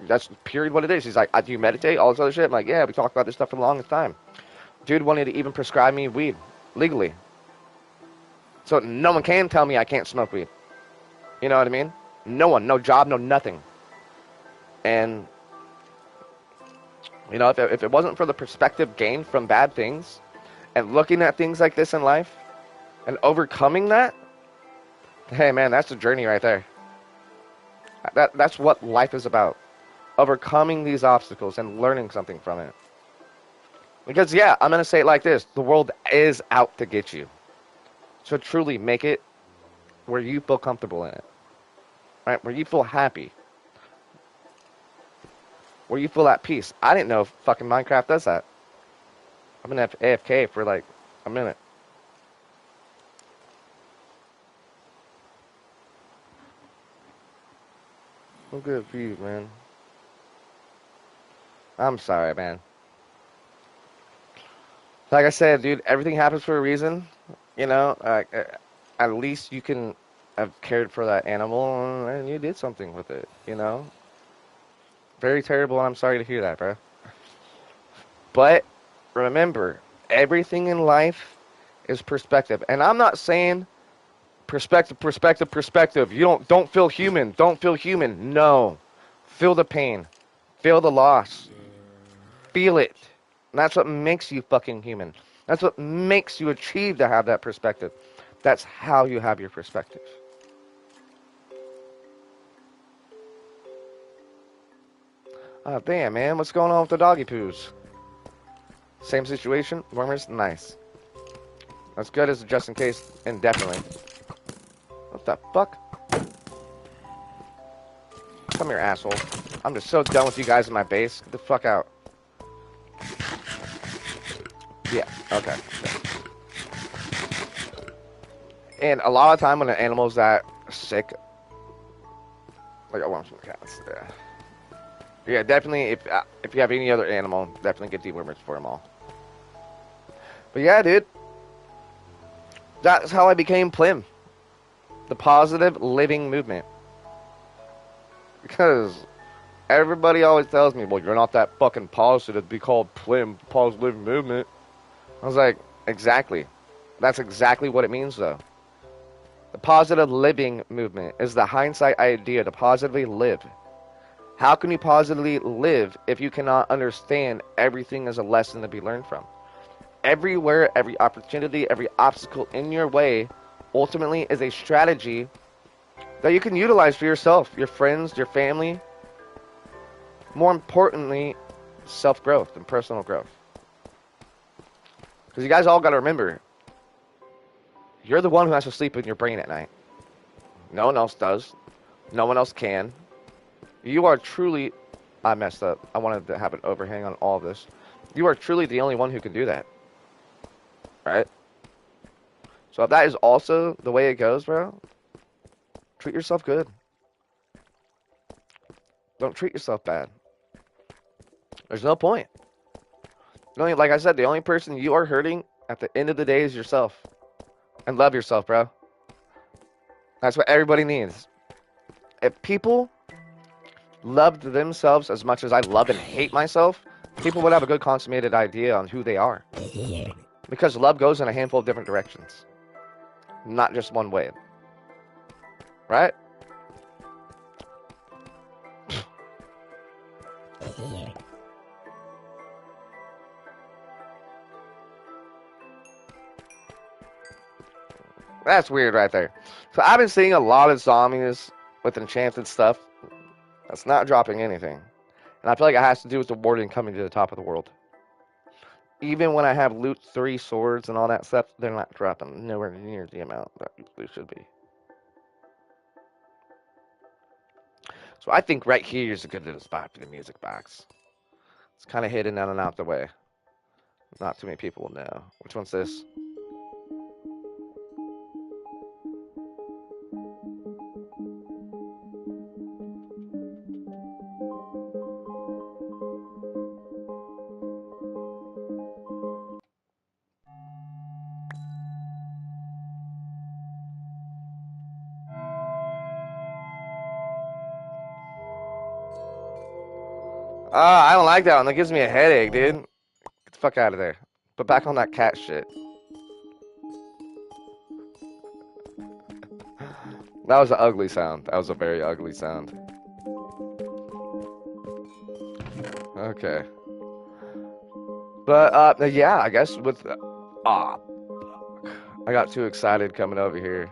That's period what it is. He's like, do you meditate? All this other shit? I'm like, yeah, we talked about this stuff for the longest time. Dude wanted to even prescribe me weed legally. So no one can tell me I can't smoke weed. You know what I mean? No one, no job, no nothing. And you know, if it wasn't for the perspective gained from bad things and looking at things like this in life and overcoming that, hey, man, that's the journey right there. That's what life is about. Overcoming these obstacles and learning something from it. Because, yeah, I'm going to say it like this. The world is out to get you. So truly make it where you feel comfortable in it. Right? Where you feel happy. Where you feel at peace. I didn't know fucking Minecraft does that. I'm gonna have AFK for like a minute. Look at you, man. I'm sorry, man. Like I said, dude, everything happens for a reason. You know, at least you can have cared for that animal and you did something with it, you know? Very terrible, and I'm sorry to hear that, bro. But remember, everything in life is perspective. And I'm not saying perspective. You don't feel human. Don't feel human. No. Feel the pain. Feel the loss. Feel it. And that's what makes you fucking human. That's what makes you achieve to have that perspective. That's how you have your perspective. Oh, damn, man. What's going on with the doggy poos? Same situation? Wormers? Nice. As good as just in case, indefinitely. What the fuck? Come here, asshole. I'm just so done with you guys in my base. Get the fuck out. Yeah, okay. And a lot of time when an animal's that sick, like I want some cats. Yeah, definitely. If you have any other animal, definitely get dewormers for them all. But yeah, dude, that's how I became PLM, the Positive Living Movement. Because everybody always tells me, well, you're not that fucking positive to be called PLM, Positive Living Movement. I was like, exactly. That's exactly what it means, though. The Positive Living Movement is the hindsight idea to positively live. How can you positively live if you cannot understand everything as a lesson to be learned from? Everywhere, every opportunity, every obstacle in your way ultimately is a strategy that you can utilize for yourself, your friends, your family. More importantly, self-growth and personal growth. Because you guys all got to remember, you're the one who has to sleep in your brain at night. No one else does. No one else can. You are truly... I messed up. I wanted to have an overhang on all of this. You are truly the only one who can do that. Right? So if that is also the way it goes, bro, treat yourself good. Don't treat yourself bad. There's no point. Like I said, the only person you are hurting at the end of the day is yourself. And love yourself, bro. That's what everybody needs. If people loved themselves as much as I love and hate myself, people would have a good consummated idea on who they are. Because love goes in a handful of different directions, not just one way. Right? That's weird right there. So I've been seeing a lot of zombies with enchanted stuff. That's not dropping anything. And I feel like it has to do with the warden coming to the top of the world. Even when I have loot 3 swords and all that stuff, they're not dropping nowhere near the amount that they should be. So I think right here is a good little spot for the music box. It's kind of hidden down and out the way. Not too many people will know. Which one's this? Ah, I don't like that one. That gives me a headache, dude. Get the fuck out of there. But back on that cat shit. That was an ugly sound. That was a very ugly sound. Okay. But, yeah, I guess with... Ah, I got too excited coming over here.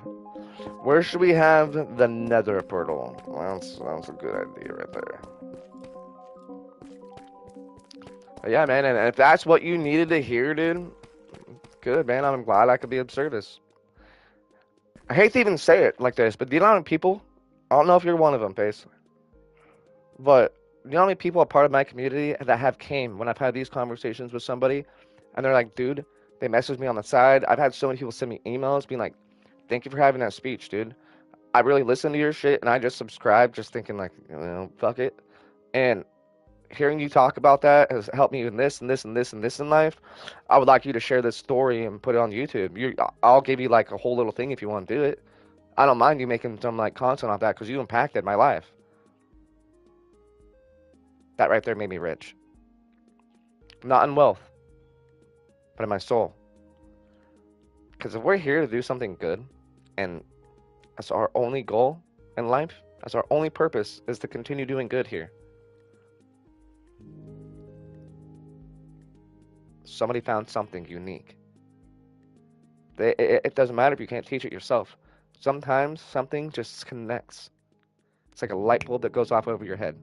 Where should we have the nether portal? Well, that's a good idea right there. But yeah, man, and if that's what you needed to hear, dude, good, man. I'm glad I could be of service. I hate to even say it like this, but do you know how many people? I don't know if you're one of them, Pace. But you know how many people are part of my community that have came when I've had these conversations with somebody, and they're like, dude, they message me on the side. I've had so many people send me emails being like, thank you for having that speech, dude. I really listened to your shit, and I just subscribed, just thinking like, fuck it. And hearing you talk about that has helped me in this and this and this and this in life. I would like you to share this story and put it on YouTube. I'll give you like a whole little thing if you want to do it. I don't mind you making some like content off that because you impacted my life. That right there made me rich. Not in wealth, but in my soul. Because if we're here to do something good, and that's our only goal in life, that's our only purpose, is to continue doing good here. Somebody found something unique. It doesn't matter if you can't teach it yourself. Sometimes something just connects. It's like a light bulb that goes off over your head.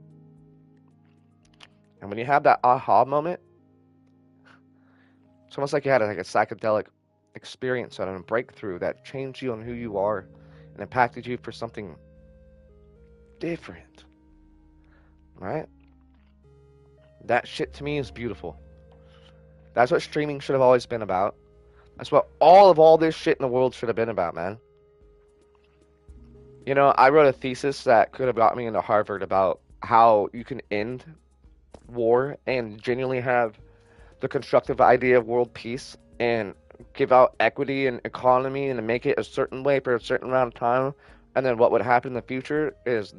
And when you have that aha moment, it's almost like you had like a psychedelic experience and a breakthrough that changed you on who you are and impacted you for something different. Right? That shit to me is beautiful. That's what streaming should have always been about. That's what all this shit in the world should have been about, man. You know, I wrote a thesis that could have got me into Harvard about how you can end war and genuinely have the constructive idea of world peace and give out equity and economy and make it a certain way for a certain amount of time. And then what would happen in the future is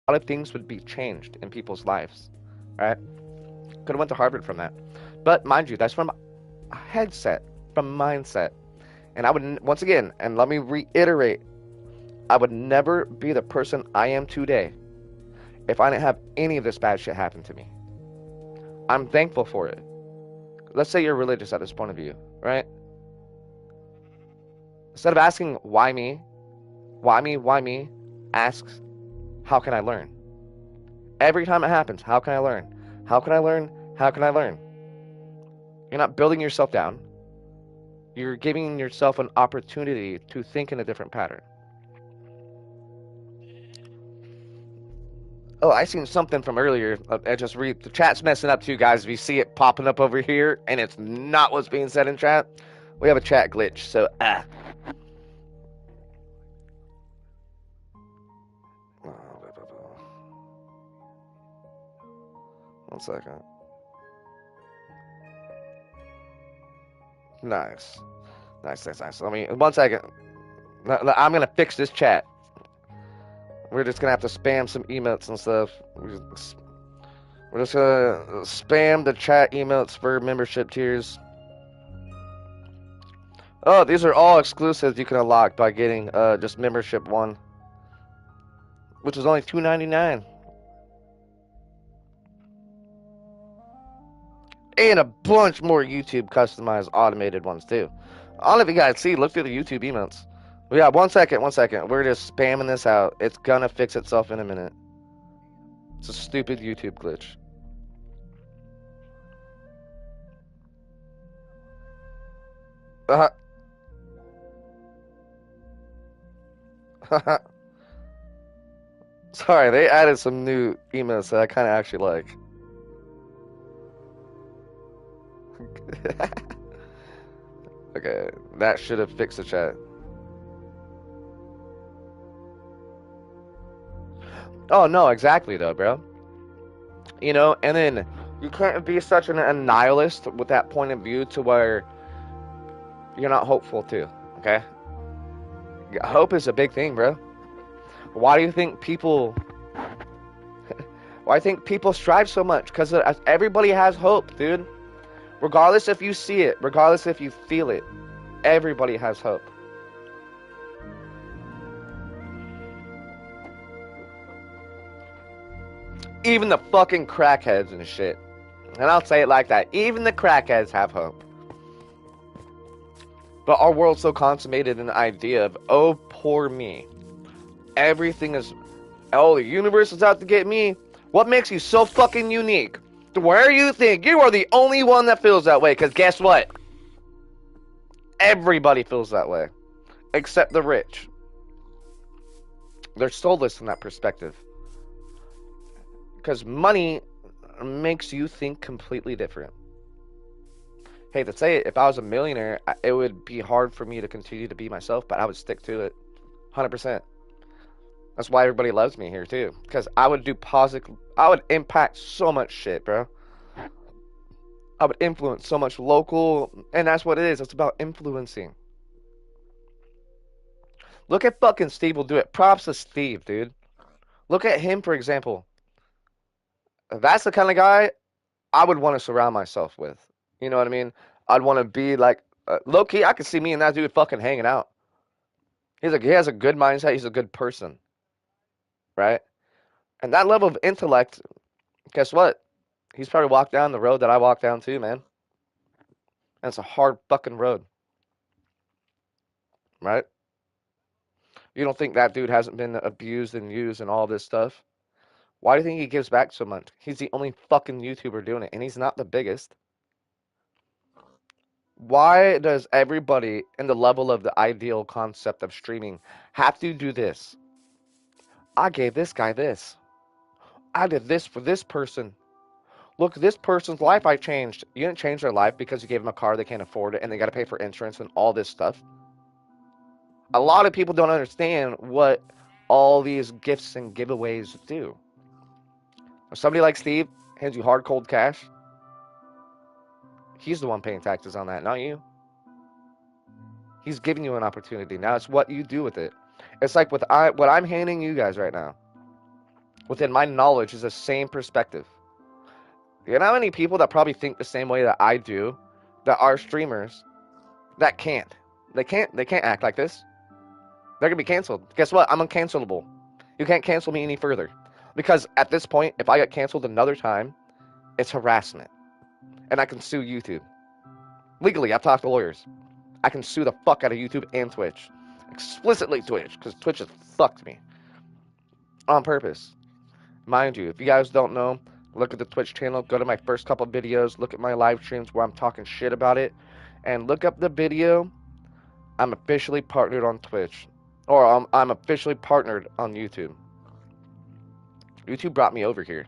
a lot of things would be changed in people's lives. Right? Could have went to Harvard from that. But mind you, that's from a headset, from mindset. And I would, once again, and let me reiterate, I would never be the person I am today if I didn't have any of this bad shit happen to me. I'm thankful for it. Let's say you're religious at this point of view, right? Instead of asking, why me? Why me? Why me? Ask, how can I learn? Every time it happens, how can I learn? How can I learn? How can I learn? You're not building yourself down. You're giving yourself an opportunity to think in a different pattern. Oh, I seen something from earlier. I just read the chat's messing up too, guys. If you see it popping up over here and it's not what's being said in chat, we have a chat glitch. So One second. Nice. Nice. Let me, 1 second. I'm gonna fix this chat. We're just gonna have to spam some emotes and stuff. We're just gonna spam the chat emotes for membership tiers. Oh, these are all exclusives you can unlock by getting just membership one, which is only $2.99, and a bunch more YouTube customized automated ones too. I don't know if you guys see. Look through the YouTube emotes. We got 1 second, 1 second. We're just spamming this out. It's gonna fix itself in a minute. It's a stupid YouTube glitch. Uh, Sorry, they added some new emotes that I kind of actually like. Okay, that should have fixed the chat. Oh no, exactly though, bro. You know, and then you can't be such a nihilist with that point of view to where you're not hopeful too. Okay, hope is a big thing, bro. Why do you think people? Why do you think people strive so much? Because everybody has hope, dude. Regardless if you see it, regardless if you feel it, everybody has hope. Even the fucking crackheads and shit. And I'll say it like that. Even the crackheads have hope. But our world's so consummated in the idea of, oh, poor me. Everything is, oh, the universe is out to get me. What makes you so fucking unique? To where you think you are the only one that feels that way? Because guess what? Everybody feels that way. Except the rich. They're soulless from that perspective. Because money makes you think completely different. Hey, to say it, if I was a millionaire, it would be hard for me to continue to be myself, but I would stick to it 100%. That's why everybody loves me here, too. Because I would do positive, I would impact so much shit, bro. I would influence so much local, and that's what it is. It's about influencing. Look at fucking Steve will do it. Props to Steve, dude. Look at him, for example. That's the kind of guy I would want to surround myself with. You know what I mean? I'd want to be like, low key, I could see me and that dude fucking hanging out. He has a good mindset. He's a good person, right? And that level of intellect, guess what? He's probably walked down the road that I walked down too, man. And it's a hard fucking road, right? You don't think that dude hasn't been abused and used and all this stuff? Why do you think he gives back so much? He's the only fucking YouTuber doing it, and he's not the biggest. Why does everybody in the level of the ideal concept of streaming have to do this? I gave this guy this. I did this for this person. Look, this person's life I changed. You didn't change their life because you gave them a car they can't afford it and they got to pay for insurance and all this stuff. A lot of people don't understand what all these gifts and giveaways do. If somebody like Steve hands you hard cold cash, he's the one paying taxes on that, not you. He's giving you an opportunity. Now it's what you do with it. It's like what I'm handing you guys right now. Within my knowledge is the same perspective. You know how many people that probably think the same way that I do, that are streamers, that can't. They can't act like this. They're gonna be canceled. Guess what? I'm uncancelable. You can't cancel me any further. Because at this point, if I get canceled another time, it's harassment. And I can sue YouTube. Legally, I've talked to lawyers. I can sue the fuck out of YouTube and Twitch. Explicitly Twitch, because Twitch has fucked me. On purpose. Mind you, if you guys don't know, look at the Twitch channel, go to my first couple videos, look at my live streams where I'm talking shit about it, and look up the video. I'm officially partnered on Twitch. Or I'm officially partnered on YouTube. YouTube brought me over here.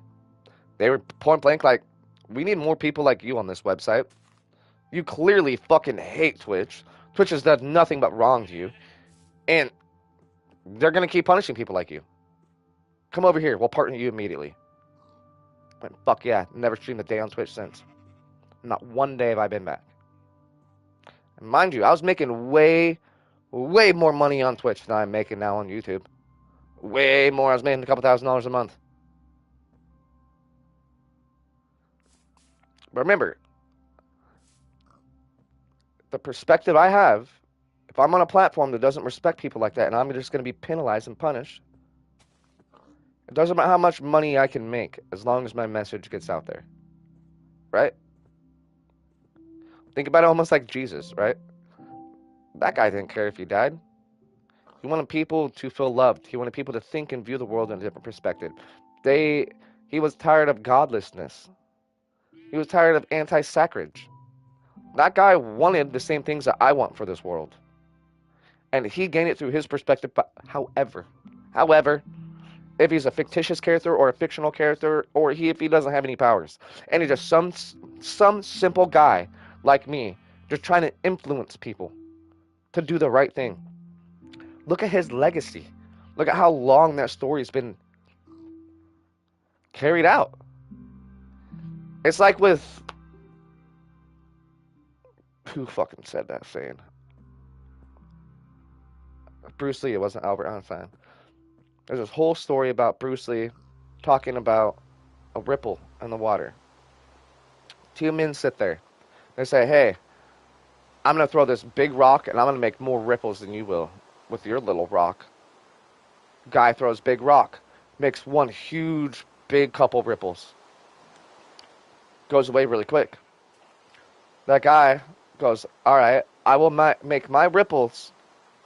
They were point blank like, we need more people like you on this website. You clearly fucking hate Twitch. Twitch has done nothing but wrong to you. And they're going to keep punishing people like you. Come over here. We'll partner you immediately. And fuck yeah. Never streamed a day on Twitch since. Not one day have I been back. And mind you, I was making way Way more money on Twitch than I'm making now on YouTube. Way more. I was making a couple $1,000s a month. But remember, the perspective I have, if I'm on a platform that doesn't respect people like that and I'm just going to be penalized and punished, it doesn't matter how much money I can make as long as my message gets out there. Right? Think about it almost like Jesus, right? That guy didn't care if he died. He wanted people to feel loved. He wanted people to think and view the world in a different perspective. He was tired of godlessness. He was tired of anti-sacrilege. That guy wanted the same things that I want for this world. And he gained it through his perspective. But however, if he's a fictitious character or a fictional character, or if he doesn't have any powers, and he's just some simple guy like me, just trying to influence people to do the right thing. Look at his legacy. Look at how long that story's been carried out. It's like with... Who fucking said that saying? Bruce Lee, it wasn't Albert Einstein. There's this whole story about Bruce Lee talking about a ripple in the water. Two men sit there. They say, hey, I'm going to throw this big rock and I'm going to make more ripples than you will with your little rock. Guy throws big rock. Makes one huge, big couple ripples. Goes away really quick. That guy goes, all right, I will make my ripples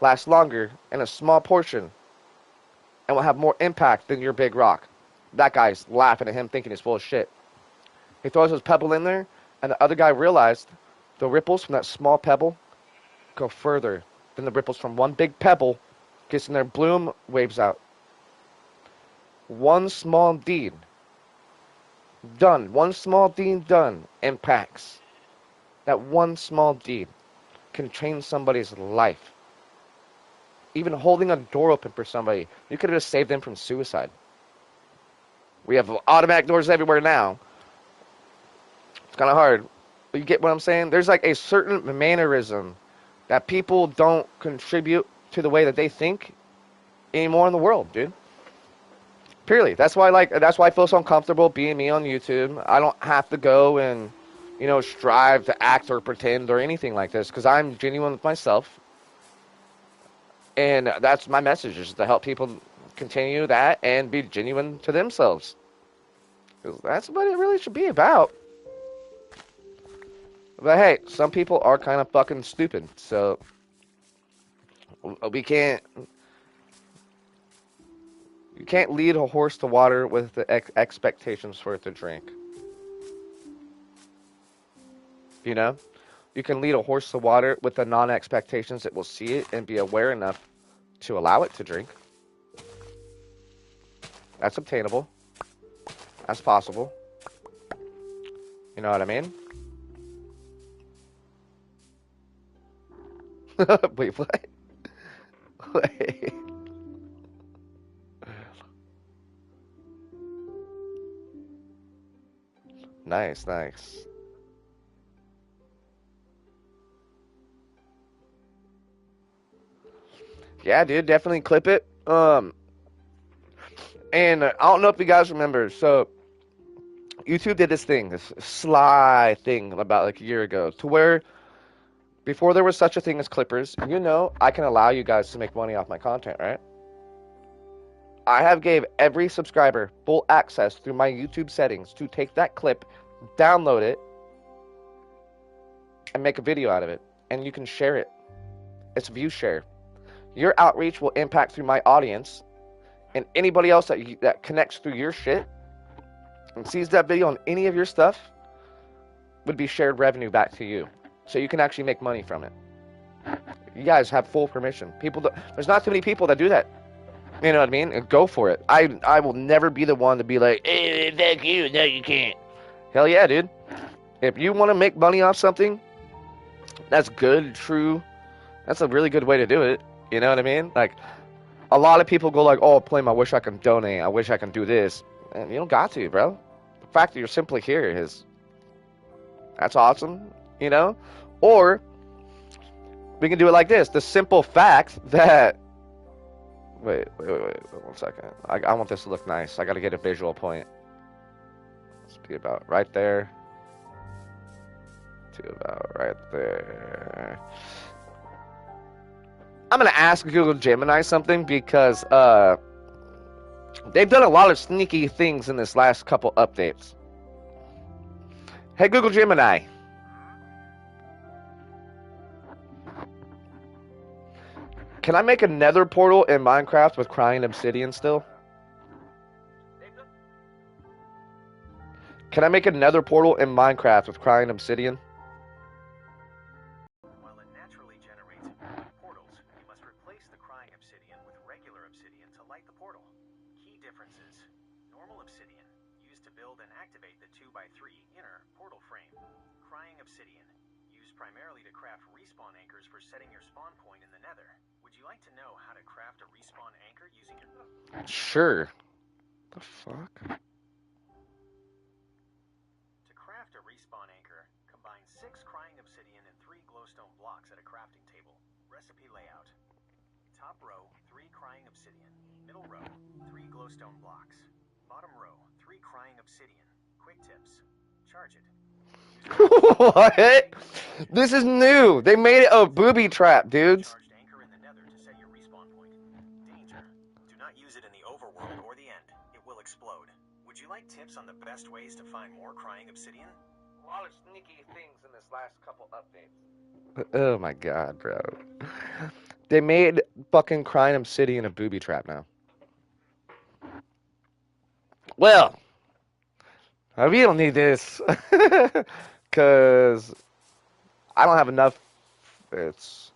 last longer in a small portion and will have more impact than your big rock. That guy's laughing at him, thinking he's full of shit. He throws his pebble in there, and the other guy realized the ripples from that small pebble go further than the ripples from one big pebble. Gets in there, bloom, waves out. One small deed done. One small deed done impacts. That one small deed can change somebody's life. Even holding a door open for somebody, you could have just saved them from suicide. We have automatic doors everywhere now. It's kind of hard. But you get what I'm saying? There's like a certain mannerism that people don't contribute to the way that they think anymore in the world, dude. Purely. That's why I feel so uncomfortable being me on YouTube. I don't have to go and, strive to act or pretend or anything like this because I'm genuine with myself. And that's my message, is to help people continue that and be genuine to themselves. That's what it really should be about. But hey, some people are kind of fucking stupid, so you can't lead a horse to water with the expectations for it to drink. You can lead a horse to water with the non-expectations it will see it and be aware enough to allow it to drink. That's obtainable. That's possible. You know what I mean? Wait, what? Wait. Nice. Yeah, dude, definitely clip it. And I don't know if you guys remember, so YouTube did this sly thing about like a year ago, to where before there was such a thing as clippers, I can allow you guys to make money off my content, right? I have gave every subscriber full access through my YouTube settings to take that clip, download it, and make a video out of it. And you can share it. It's view share. Your outreach will impact through my audience, and anybody else that connects through your shit and sees that video on any of your stuff would be shared revenue back to you. So you can actually make money from it. You guys have full permission. There's not too many people that do that. You know what I mean? Go for it. I will never be the one to be like, hey, fuck you. No, you can't. Hell yeah, dude. If you want to make money off something, that's good, true. That's a really good way to do it. You know what I mean? Like, a lot of people go like, oh, Plame, I wish I can donate. I wish I can do this. And you don't got to, bro. The fact that you're simply here that's awesome, Or We can do it like this. The simple fact that... Wait, 1 second. I want this to look nice. I gotta get a visual point. Let's be about right there. To about right there. I'm gonna ask Google Gemini something because they've done a lot of sneaky things in this last couple updates. Hey Google Gemini. Can I make a nether portal in Minecraft with crying obsidian still? Can I make a nether portal in Minecraft with crying obsidian? While it naturally generates portals, you must replace the crying obsidian with regular obsidian to light the portal. Key differences. Normal obsidian, used to build and activate the 2x3 inner portal frame. Crying obsidian, used primarily to craft respawn anchors for setting your spawn point in the nether. Would you like to know how to craft a respawn anchor using your... Sure. The fuck? To craft a respawn anchor, combine 6 crying obsidian and 3 glowstone blocks at a crafting table. Recipe layout. Top row, 3 crying obsidian. Middle row, 3 glowstone blocks. Bottom row, 3 crying obsidian. Quick tips. Charge it. What? This is new. They made it a booby trap, dudes. Charged anchor in the nether to set your respawn point. Danger. Do not use it in the overworld or the end. It will explode. Would you like tips on the best ways to find more crying obsidian? A lot of sneaky things in this last couple updates. Oh my god, bro. They made fucking crying obsidian a booby trap now. Well, we don't need this. Because I don't have enough. It's...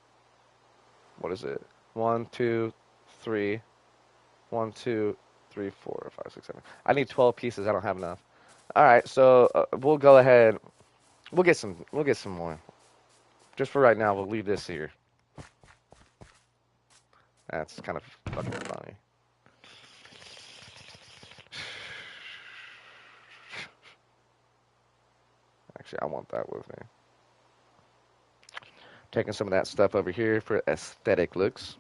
What is it? 1, 2, 3. 1, 2, 3, 4, 5, 6, 7. I need 12 pieces. I don't have enough. All right, so we'll go ahead. We'll get some more. Just for right now, we'll leave this here. That's kind of fucking funny. Actually, I want that with me. Taking some of that stuff over here for aesthetic looks.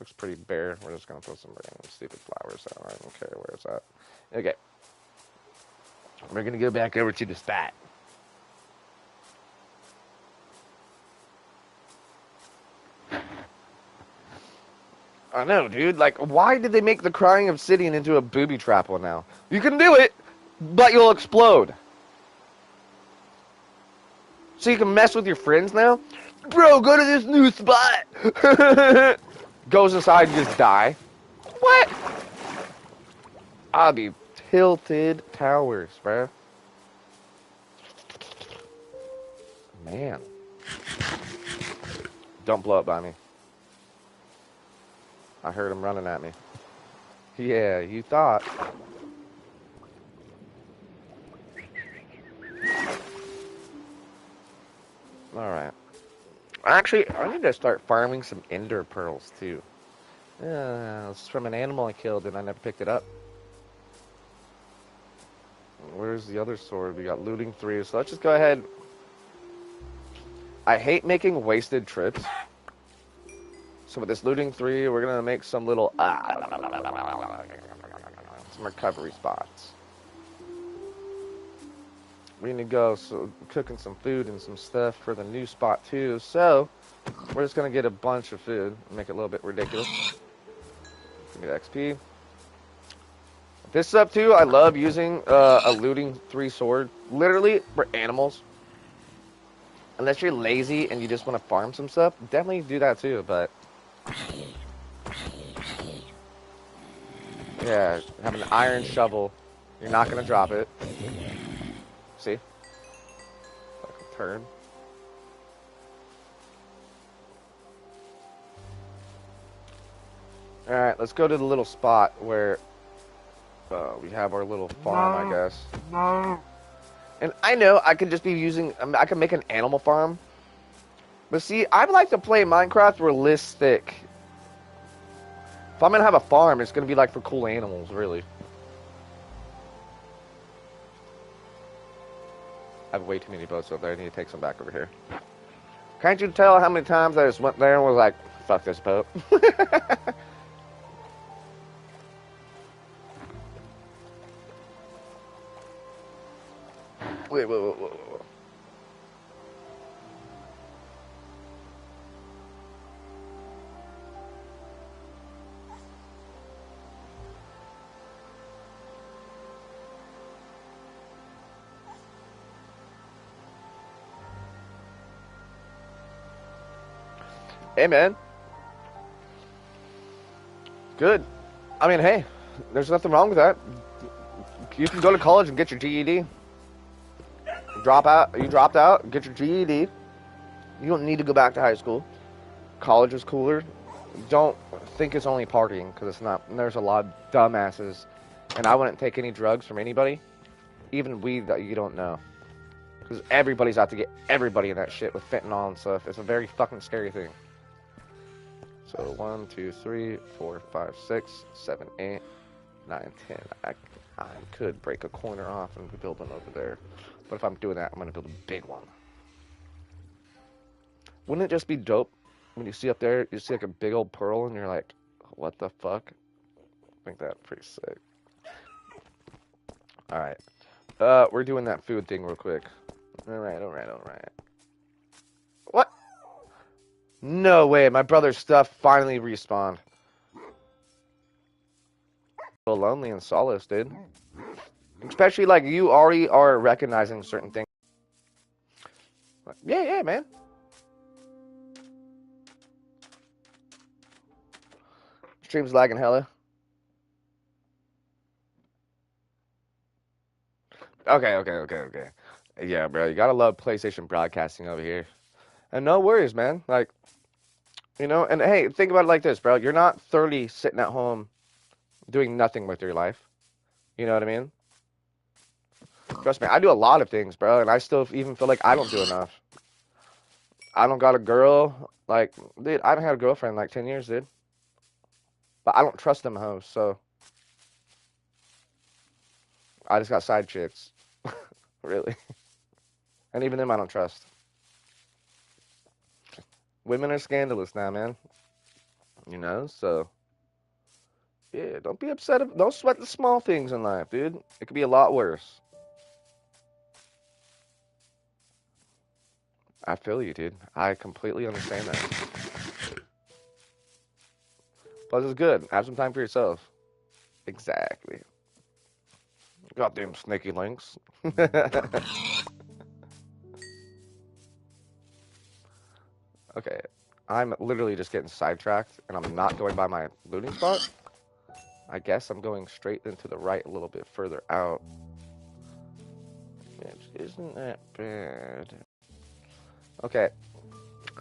Looks pretty bare. We're just gonna put some random stupid flowers out. I don't care where it's at. Okay. We're gonna go back over to the stat. I know, dude. Like, why did they make the crying obsidian into a booby trap one now? You can do it, but you'll explode. So you can mess with your friends now? Bro, go to this new spot. Goes inside and just die. What? I'll be tilted towers, bro. Man. Don't blow up by me. I heard him running at me. Yeah, you thought. Alright. Actually, I need to start farming some ender pearls, too. It's from an animal I killed and I never picked it up. Where's the other sword? We got looting 3, so let's just go ahead. I hate making wasted trips. So with this looting 3, we're gonna make some little some recovery spots. We need to go cooking some food and some stuff for the new spot too. So we're just gonna get a bunch of food and make it a little bit ridiculous. Give me the XP. This up too. I love using a looting 3 sword, literally for animals. Unless you're lazy and you just want to farm some stuff, definitely do that too. But yeah, have an iron shovel. You're not gonna drop it. See? Fucking turn. Alright, let's go to the little spot where we have our little farm, I guess. No. And I know I could just be using, I could make an animal farm. But see, I'd like to play Minecraft realistic. If I'm going to have a farm, it's going to be like for cool animals, really. I have way too many boats up there. I need to take some back over here. Can't you tell how many times I just went there and was like, fuck this boat? Wait. Hey, man. Good. I mean, hey, there's nothing wrong with that. You can go to college and get your GED. Drop out. You dropped out, get your GED. You don't need to go back to high school. College is cooler. Don't think it's only partying, because it's not. There's a lot of dumbasses. And I wouldn't take any drugs from anybody, even weed that you don't know. Because everybody's out to get everybody in that shit with fentanyl and stuff. It's a very fucking scary thing. So 1, 2, 3, 4, 5, 6, 7, 8, 9, 10. I could break a corner off and build one over there. But if I'm doing that, I'm going to build a big one. Wouldn't it just be dope when you see up there, you see like a big old pearl and you're like, what the fuck? I think that's pretty sick. Alright. We're doing that food thing real quick. Alright. What? No way, my brother's stuff finally respawned. So lonely and solace, dude. Especially like you already are recognizing certain things. Yeah, man. Stream's lagging hella. Okay. Yeah, bro, you gotta love PlayStation broadcasting over here. And no worries, man. Like, you know, and hey, think about it like this, bro. You're not 30 sitting at home doing nothing with your life. You know what I mean? Trust me, I do a lot of things, bro, and I still even feel like I don't do enough. I don't got a girl. Like, dude, I haven't had a girlfriend in like 10 years, dude. But I don't trust them hoes, so I just got side chicks. Really. And even them I don't trust. Women are scandalous now, man. You know, so yeah, don't be upset. Don't sweat the small things in life, dude. It could be a lot worse. I feel you, dude. I completely understand that. Plus, it's good. Have some time for yourself. Exactly. Goddamn snaky links. Okay. I'm literally just getting sidetracked, and I'm not going by my looting spot. I guess I'm going straight into the right a little bit further out. Which isn't that bad. Okay.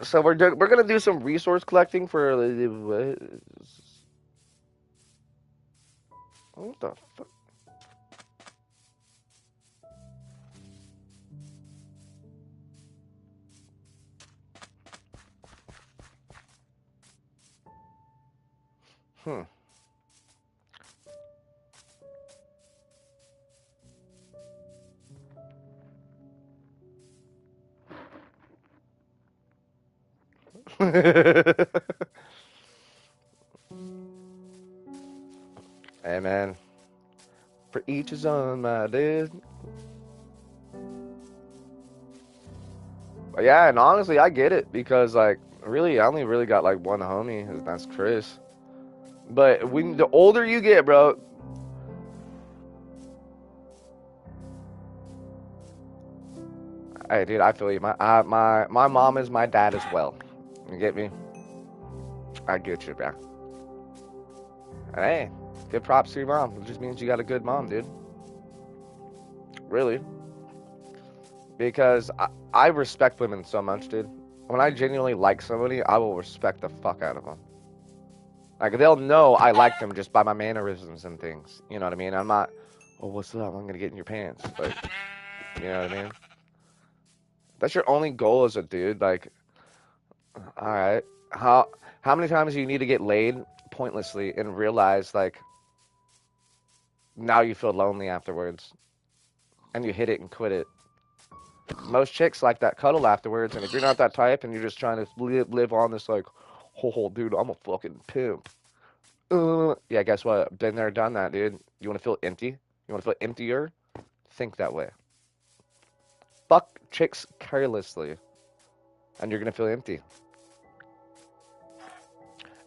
So we're gonna do some resource collecting for what the fuck? Hmm. Hey man, for each his own, my dude. But yeah, and honestly, I get it because like really, I only really got like one homie, and that's Chris. But when the older you get, bro. Hey, dude, I feel you. My mom is my dad as well. You get me? I get you, bro. And hey, good props to your mom. It just means you got a good mom, dude. Really. Because I respect women so much, dude. When I genuinely like somebody, I will respect the fuck out of them. Like, they'll know I like them just by my mannerisms and things. You know what I mean? I'm not, oh, what's up? I'm gonna get in your pants. Like, you know what I mean? That's your only goal as a dude. Like, all right, how many times do you need to get laid pointlessly and realize, like, now you feel lonely afterwards and you hit it and quit it? most chicks like that cuddle afterwards, and if you're not that type and you're just trying to live on this like, oh, dude, I'm a fucking pimp. Yeah, guess what? Been there, done that, dude. You want to feel empty? You want to feel emptier? Think that way. Fuck chicks carelessly, and you're gonna feel empty.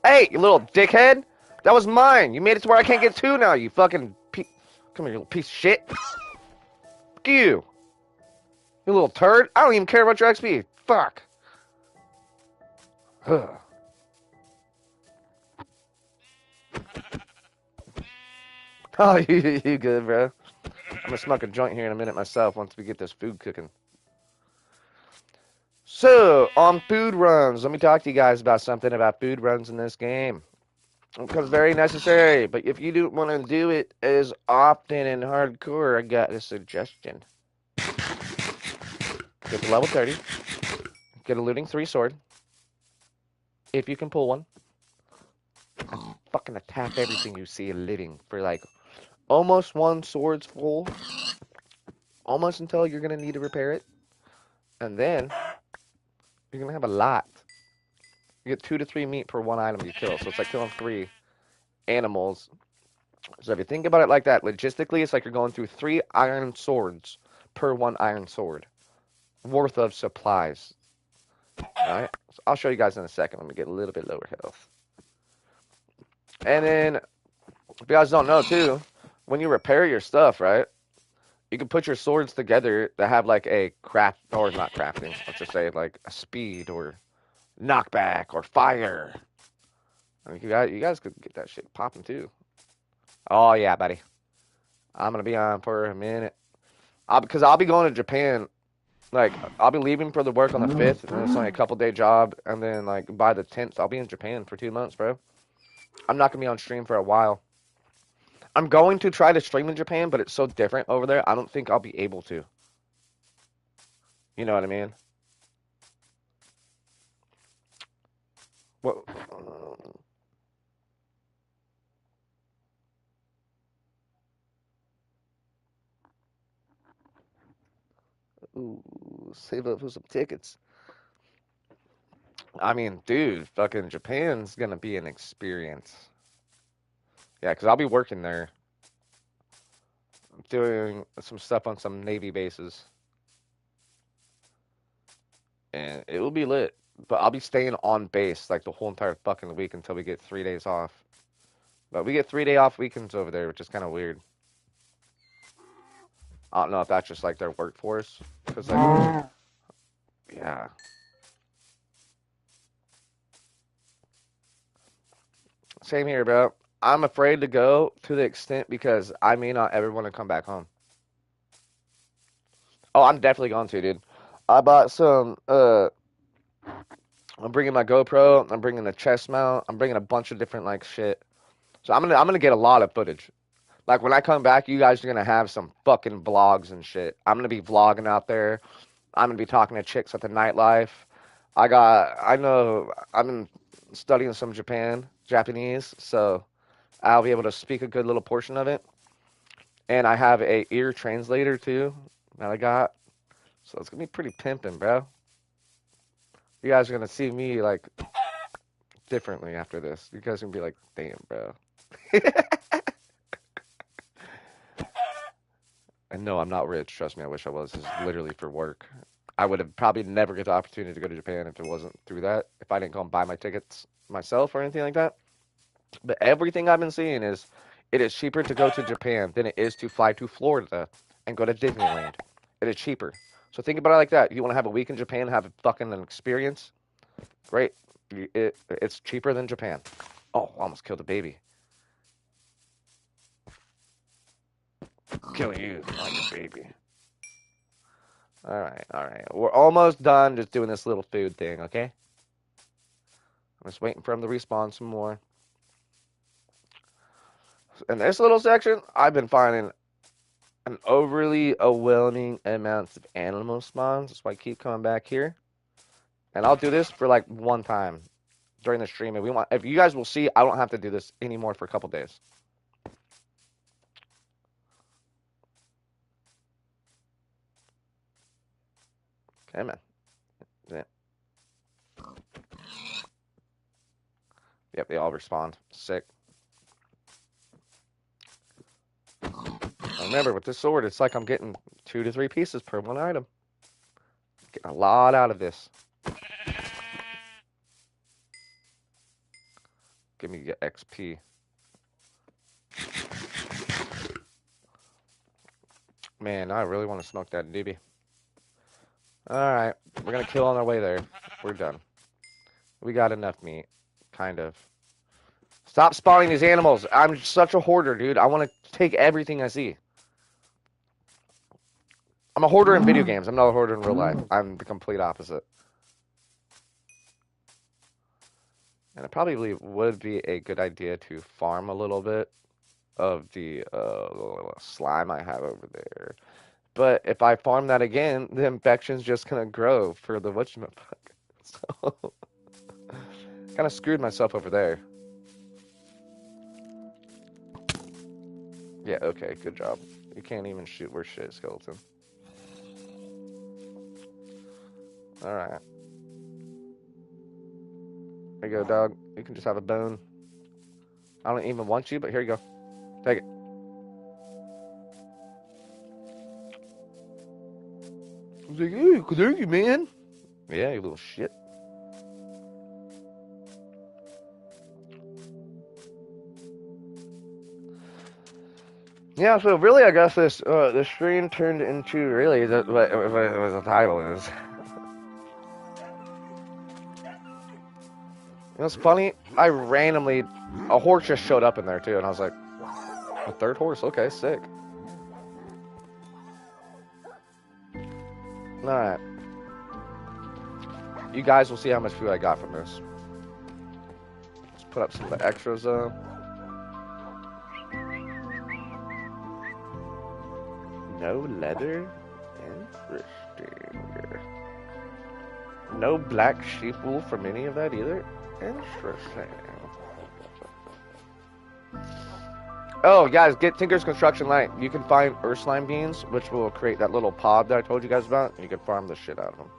Hey, you little dickhead! That was mine. You made it to where I can't get two now. You fucking come here, you little piece of shit. Fuck you, you little turd. I don't even care about your XP. Fuck. Oh, you good, bro? I'm gonna smoke a joint here in a minute myself once we get this food cooking. So, on food runs, let me talk to you guys about something about food runs in this game. Because very necessary, but if you don't want to do it as often and hardcore, I got a suggestion. Get to level 30, get a looting 3 sword, if you can pull one, and fucking attack everything you see living for like almost 1 sword's full, almost until you're going to need to repair it, and then you're going to have a lot. You get 2 to 3 meat per 1 item you kill, so it's like killing 3 animals. So if you think about it like that, logistically, it's like you're going through 3 iron swords per 1 iron sword worth of supplies. Alright, so I'll show you guys in a second. Let me get a little bit lower health. And then, if you guys don't know too, when you repair your stuff, right, you can put your swords together that have like a craft, or not crafting, let's just say like a speed or knockback or fire. I mean, you guys could get that shit popping too. Oh yeah, buddy. I'm gonna be on for a minute. Because I'll be going to Japan. Like, I'll be leaving for the work on the 5th, and then it's only a couple day job, and then, like, by the 10th, I'll be in Japan for 2 months, bro. I'm not gonna be on stream for a while. I'm going to try to stream in Japan, but it's so different over there, I don't think I'll be able to. You know what I mean? What? Ooh, save up for some tickets. I mean, dude, fucking Japan's gonna be an experience. Yeah, because I'll be working there, doing some stuff on some Navy bases. And it will be lit. But I'll be staying on base like the whole entire fucking week until we get 3 days off. But we get 3 day off weekends over there, which is kind of weird. I don't know if that's just like their workforce. Cause like, yeah. Same here, bro. I'm afraid to go to the extent because I may not ever want to come back home. Oh, I'm definitely going to, dude. I bought some. I'm bringing my GoPro. I'm bringing the chest mount. I'm bringing a bunch of different like shit. So I'm gonna get a lot of footage. Like when I come back, you guys are gonna have some fucking vlogs and shit. I'm gonna be vlogging out there. I'm gonna be talking to chicks at the nightlife. I know I've been studying some Japanese, so I'll be able to speak a good little portion of it. And I have a ear translator too that I got. So it's gonna be pretty pimping, bro. You guys are gonna see me like differently after this. You guys are gonna be like, damn, bro. And no, I'm not rich. Trust me, I wish I was. This is literally for work. I would have probably never get the opportunity to go to Japan if it wasn't through that. If I didn't go and buy my tickets myself or anything like that. But everything I've been seeing is it is cheaper to go to Japan than it is to fly to Florida and go to Disneyland. It is cheaper. So think about it like that. You want to have a week in Japan, have a fucking an experience? Great. It's cheaper than Japan. Oh, almost killed a baby. Kill you like a baby. Alright, alright. We're almost done just doing this little food thing, okay? I'm just waiting for him to respawn some more. In this little section, I've been finding an overly overwhelming amounts of animal spawns. That's why I keep coming back here. And I'll do this for like one time during the stream. If you guys will see, I don't have to do this anymore for a couple days. Hey, man. Yeah. Yep, they all respond. Sick. Remember, with this sword, it's like I'm getting 2 to 3 pieces per one item. Getting a lot out of this. Give me XP. Man, I really want to smoke that doobie. Alright, we're gonna kill on our way there. We're done. We got enough meat. Kind of. Stop spawning these animals. I'm such a hoarder, dude. I want to take everything I see. I'm a hoarder in video games. I'm not a hoarder in real life. I'm the complete opposite. And it probably would be a good idea to farm a little bit of the slime I have over there. But if I farm that again, the infection's just gonna grow for the whatchamacallit. So, kind of screwed myself over there. Yeah, okay, good job. You can't even shoot worth shit, skeleton. Alright. There you go, dog. You can just have a bone. I don't even want you, but here you go. Take it. I was like, hey, thank you, man. Yeah, you little shit. Yeah, so really, I guess this stream turned into really what the title is. You know what's funny? I randomly, a horse just showed up in there too, and I was like, a third horse? Okay, sick. Alright. You guys will see how much food I got from this. Let's put up some of the extras though. No leather? Interesting. No black sheep wool from any of that either? Interesting. Oh, guys, get Tinker's Construction Light. You can find Earth Slime Beans, which will create that little pod that I told you guys about, and you can farm the shit out of them.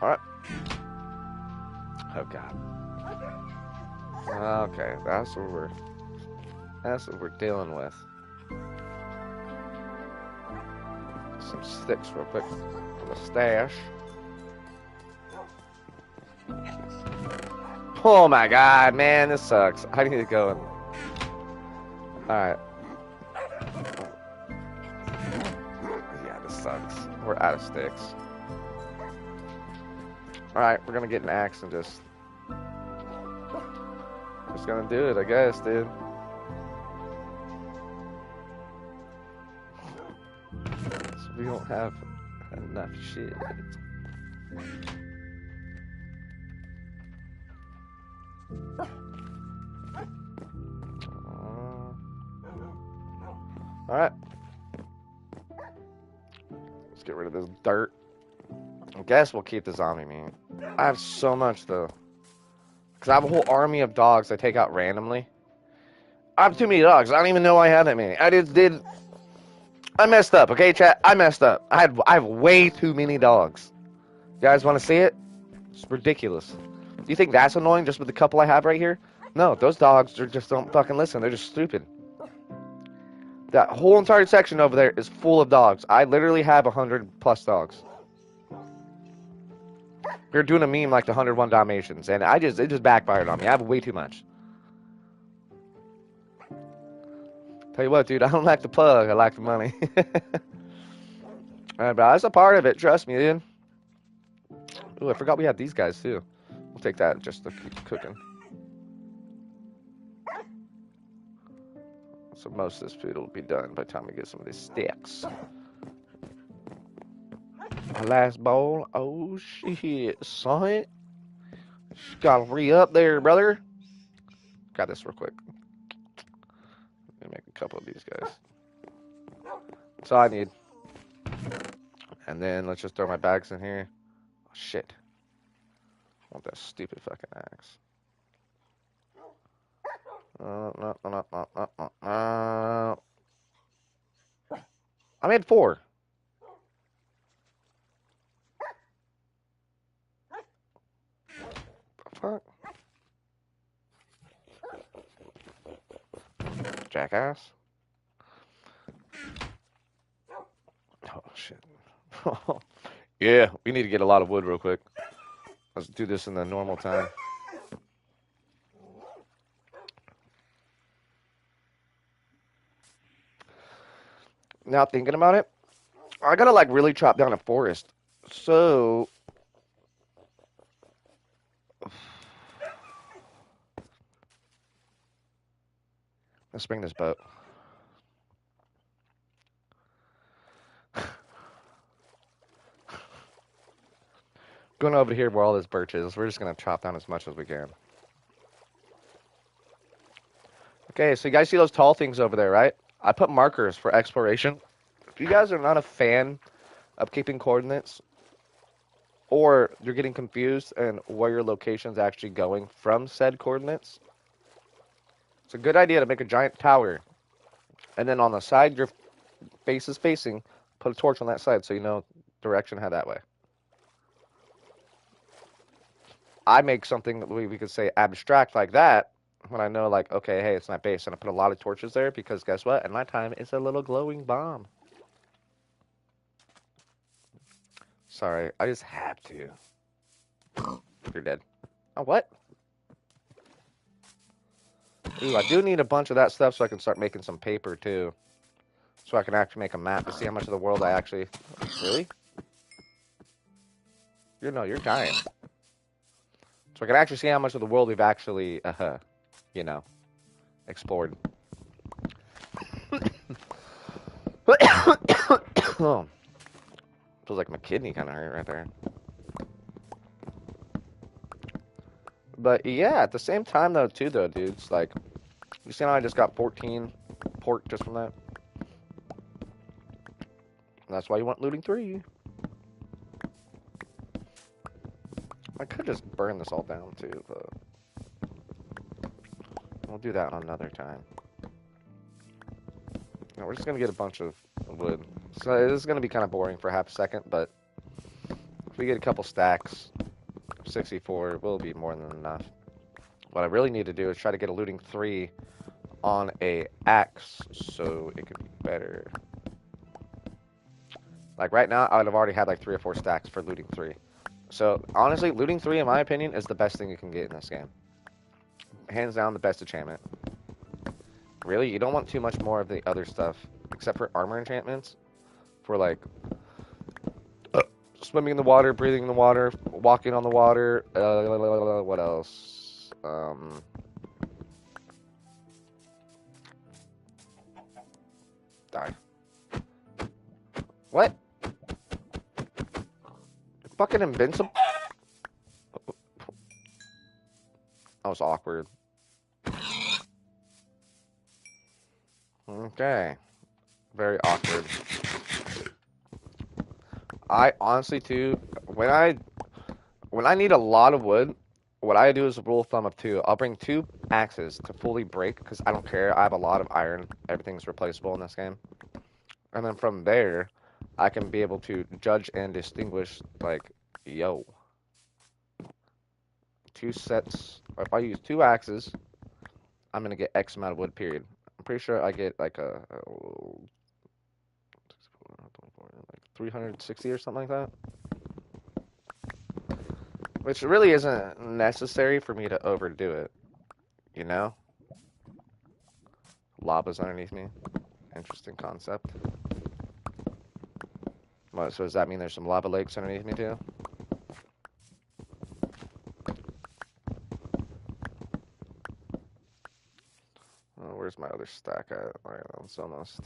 Alright. Oh, God. Okay, that's what we're dealing with. Some sticks real quick from the stash. Oh my god, man, this sucks. I need to go and... Alright. Yeah, this sucks. We're out of sticks. Alright, we're gonna get an axe and just gonna do it, I guess, dude. So we don't have enough shit. Alright. Let's get rid of this dirt. I guess we'll keep the zombie meat. I have so much, though. Because I have a whole army of dogs I take out randomly. I have too many dogs. I don't even know I have that many. I messed up, okay, chat? I messed up. I have way too many dogs. You guys want to see it? It's ridiculous. Do you think that's annoying just with the couple I have right here? No, those dogs just don't fucking listen. They're just stupid. That whole entire section over there is full of dogs. I literally have 100+ dogs. We were doing a meme like the 101 Dalmatians, and it just backfired on me. I have way too much. Tell you what, dude, I don't like the pug. I like the money. Alright, bro, that's a part of it. Trust me, dude. Ooh, I forgot we had these guys, too. We'll take that just to keep cooking. So most of this food will be done by the time we get some of these sticks. Our last bowl. Oh, shit, son. Just gotta re-up there, brother. Got this real quick. Let me make a couple of these guys. That's all I need. And then let's just throw my bags in here. Oh, shit. I want that stupid fucking axe. I made 4. Fuck. Jackass. Oh, shit. Yeah, we need to get a lot of wood real quick. Let's do this in the normal time. Now thinking about it, I gotta like really chop down a forest. So let's bring this boat. Going over here where all this birch is, we're just gonna chop down as much as we can. Okay, so you guys see those tall things over there, right? I put markers for exploration. If you guys are not a fan of keeping coordinates, or you're getting confused and where your location's actually going from said coordinates, it's a good idea to make a giant tower. And then on the side your face is facing, put a torch on that side so you know direction head that way. I make something that we could say abstract like that when I know, like, okay, hey, it's my base. And I put a lot of torches there because guess what? At nighttime, it's a little glowing bomb. Sorry, I just have to. You're dead. Oh, what? Ooh, I do need a bunch of that stuff so I can start making some paper, too. So I can actually make a map to see how much of the world I actually... Really? You're dying. So I can actually see how much of the world we've actually, you know, explored. Oh, feels like my kidney kind of hurt right there. But yeah, at the same time though, dudes, like, you see how I just got 14 pork just from that? That's why you want looting 3. I could just burn this all down too, but we'll do that another time. No, we're just gonna get a bunch of wood. So this is gonna be kind of boring for half a second, but if we get a couple stacks, 64 will be more than enough. What I really need to do is try to get a looting 3 on a axe so it could be better. Like right now, I would have already had like 3 or 4 stacks for looting 3. So honestly, looting 3, in my opinion, is the best thing you can get in this game. Hands down, the best enchantment. Really, you don't want too much more of the other stuff, except for armor enchantments. For like swimming in the water, breathing in the water, walking on the water. What else? Die. What? Fucking invincible? That was awkward. Okay. Very awkward. I honestly too, when I need a lot of wood, what I do is a rule of thumb of 2. I'll bring 2 axes to fully break because I don't care. I have a lot of iron. Everything's replaceable in this game. And then from there, I can be able to judge and distinguish, like, yo, 2 sets. If I use 2 axes, I'm gonna get X amount of wood. Period. I'm pretty sure I get like like 360 or something like that. Which really isn't necessary for me to overdo it, you know? Lava's underneath me. Interesting concept. What, so does that mean there's some lava lakes underneath me too? Oh, where's my other stack at? Alright, it's almost...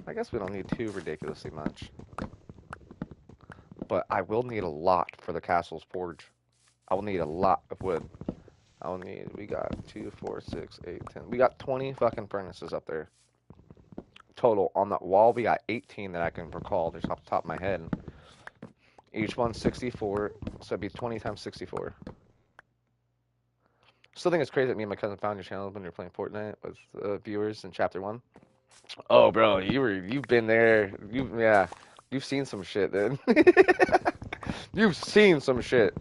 I guess we don't need too ridiculously much. But I will need a lot for the castle's forge. I will need a lot of wood. We got 2, 4, 6, 8, 10. We got 20 fucking furnaces up there. Total. On that wall, we got 18 that I can recall just off the top of my head. Each one's 64, so it'd be 20 times 64. Still think it's crazy that me and my cousin found your channel when we were playing Fortnite with viewers in Chapter 1. Oh, bro, you've been there. You've seen some shit, then. You've seen some shit.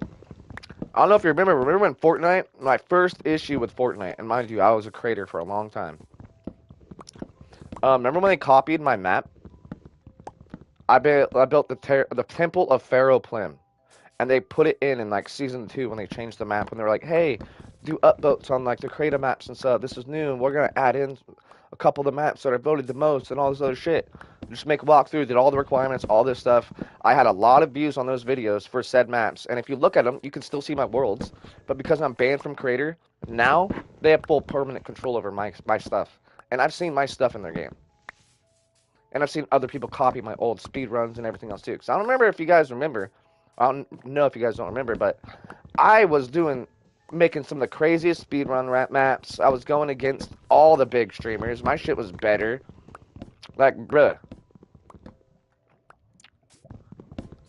I don't know if you remember. Remember when Fortnite? My first issue with Fortnite, and mind you, I was a creator for a long time. Remember when they copied my map? I built the Temple of Pharaoh Plim, and they put it in like season 2 when they changed the map, and they were like, "Hey, do upvotes on like the creator maps and stuff. This is new, and we're gonna add in a couple of the maps that are voted the most and all this other shit. Just make a walkthrough, did all the requirements, all this stuff. I had a lot of views on those videos for said maps, and if you look at them, you can still see my worlds. But because I'm banned from creator, now they have full permanent control over my stuff, and I've seen my stuff in their game. And I've seen other people copy my old speed runs and everything else too. Because I don't remember if you guys remember. I don't know if you guys don't remember, but I was making some of the craziest speedrun maps. I was going against all the big streamers. My shit was better. Like, bruh.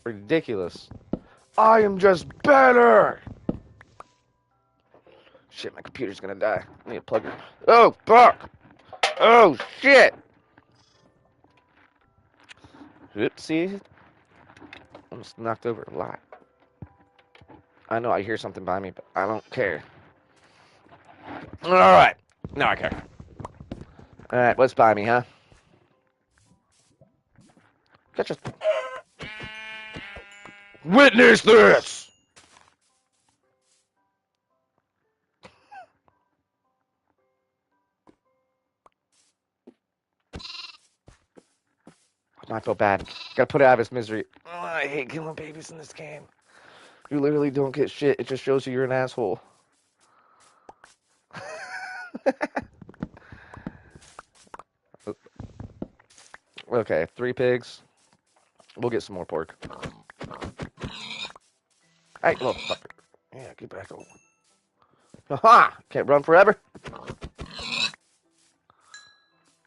Ridiculous. I am just better! Shit, my computer's gonna die. I need to plug it. Oh, fuck! Oh, shit! Oopsie. Almost knocked over a lot. I know I hear something by me, but I don't care. Alright. Now I care. Alright, what's by me, huh? Catch us. Witness this! I feel bad. Gotta put it out of his misery. Oh, I hate killing babies in this game. You literally don't get shit. It just shows you you're an asshole. Okay, 3 pigs. We'll get some more pork. Hey, little fucker. Yeah, get back over. Aha! Can't run forever.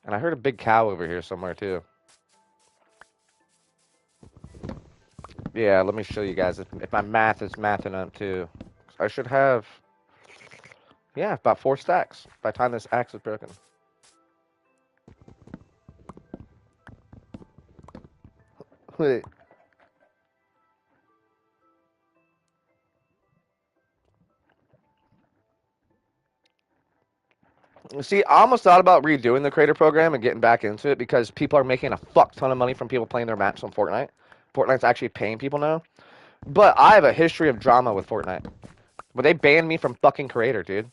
And I heard a big cow over here somewhere, too. Yeah, let me show you guys if my math is mathing up, too. I should have... Yeah, about 4 stacks by the time this axe is broken. Wait. See, I almost thought about redoing the creator program and getting back into it because people are making a fuck ton of money from people playing their maps on Fortnite. Fortnite's actually paying people now. But I have a history of drama with Fortnite. But they banned me from fucking creator, dude.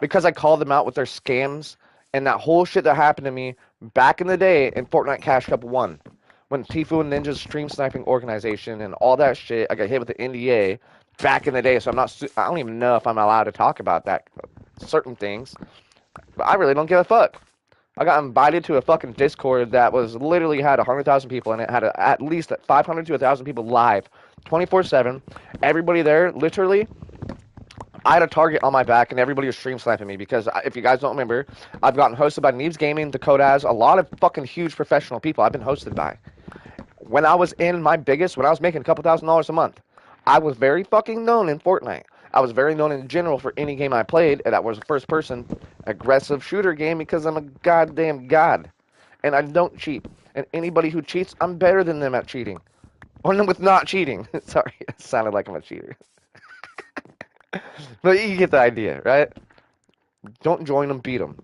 Because I called them out with their scams and that whole shit that happened to me back in the day in Fortnite Cash Cup 1. When Tifu and Ninja's stream sniping organization and all that shit, I got hit with the NDA back in the day. So I don't even know if I'm allowed to talk about that, certain things. But I really don't give a fuck. I got invited to a fucking Discord that was literally had 100,000 people in it, had at least 500 to 1,000 people live, 24/7. Everybody there, literally, I had a target on my back, and everybody was stream sniping me because if you guys don't remember, I've gotten hosted by Neves Gaming, Dakotas, a lot of fucking huge professional people I've been hosted by. When I was in my biggest, when I was making a couple $1,000s a month, I was very fucking known in Fortnite. I was very known in general for any game I played, and that was a first-person aggressive shooter game because I'm a goddamn god. And I don't cheat. And anybody who cheats, I'm better than them at cheating. Or with not cheating. Sorry, it sounded like I'm a cheater. But you get the idea, right? Don't join them, beat them.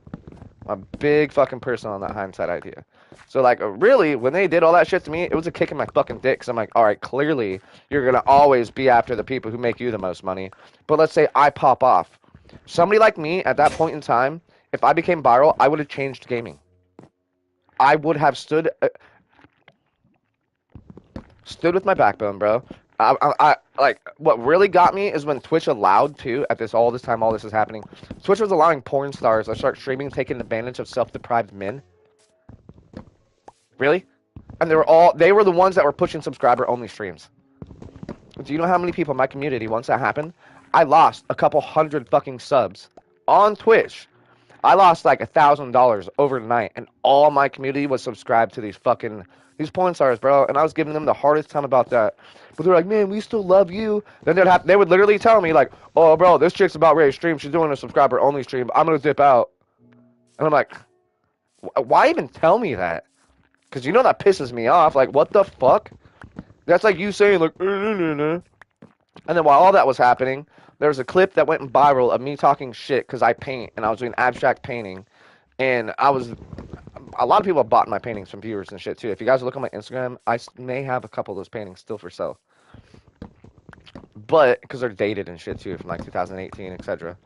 I'm a big fucking person on that hindsight idea. So, like, really, when they did all that shit to me, it was a kick in my fucking dick. Because I'm like, all right, clearly, you're going to always be after the people who make you the most money. But let's say I pop off. Somebody like me, at that point in time, if I became viral, I would have changed gaming. I would have stood with my backbone, bro. I like, what really got me is when Twitch allowed to, all this time all this is happening, Twitch was allowing porn stars to start streaming, taking advantage of self-deprived men. Really? And they were the ones that were pushing subscriber-only streams. Do you know how many people in my community, once that happened, I lost a couple hundred fucking subs on Twitch. I lost like $1,000 overnight, and all my community was subscribed to these porn stars, bro. And I was giving them the hardest time about that. But they're like, man, we still love you. Then they would literally tell me like, oh, bro, this chick's about ready to stream. She's doing a subscriber-only stream. I'm gonna dip out. And I'm like, Why even tell me that? Because you know that pisses me off. Like, what the fuck? That's like you saying, like, and then while all that was happening, there was a clip that went viral of me talking shit because I paint and I was doing abstract painting. And a lot of people have bought my paintings from viewers and shit too. If you guys look on my Instagram, may have a couple of those paintings still for sale. But, because they're dated and shit too, from like 2018, etc.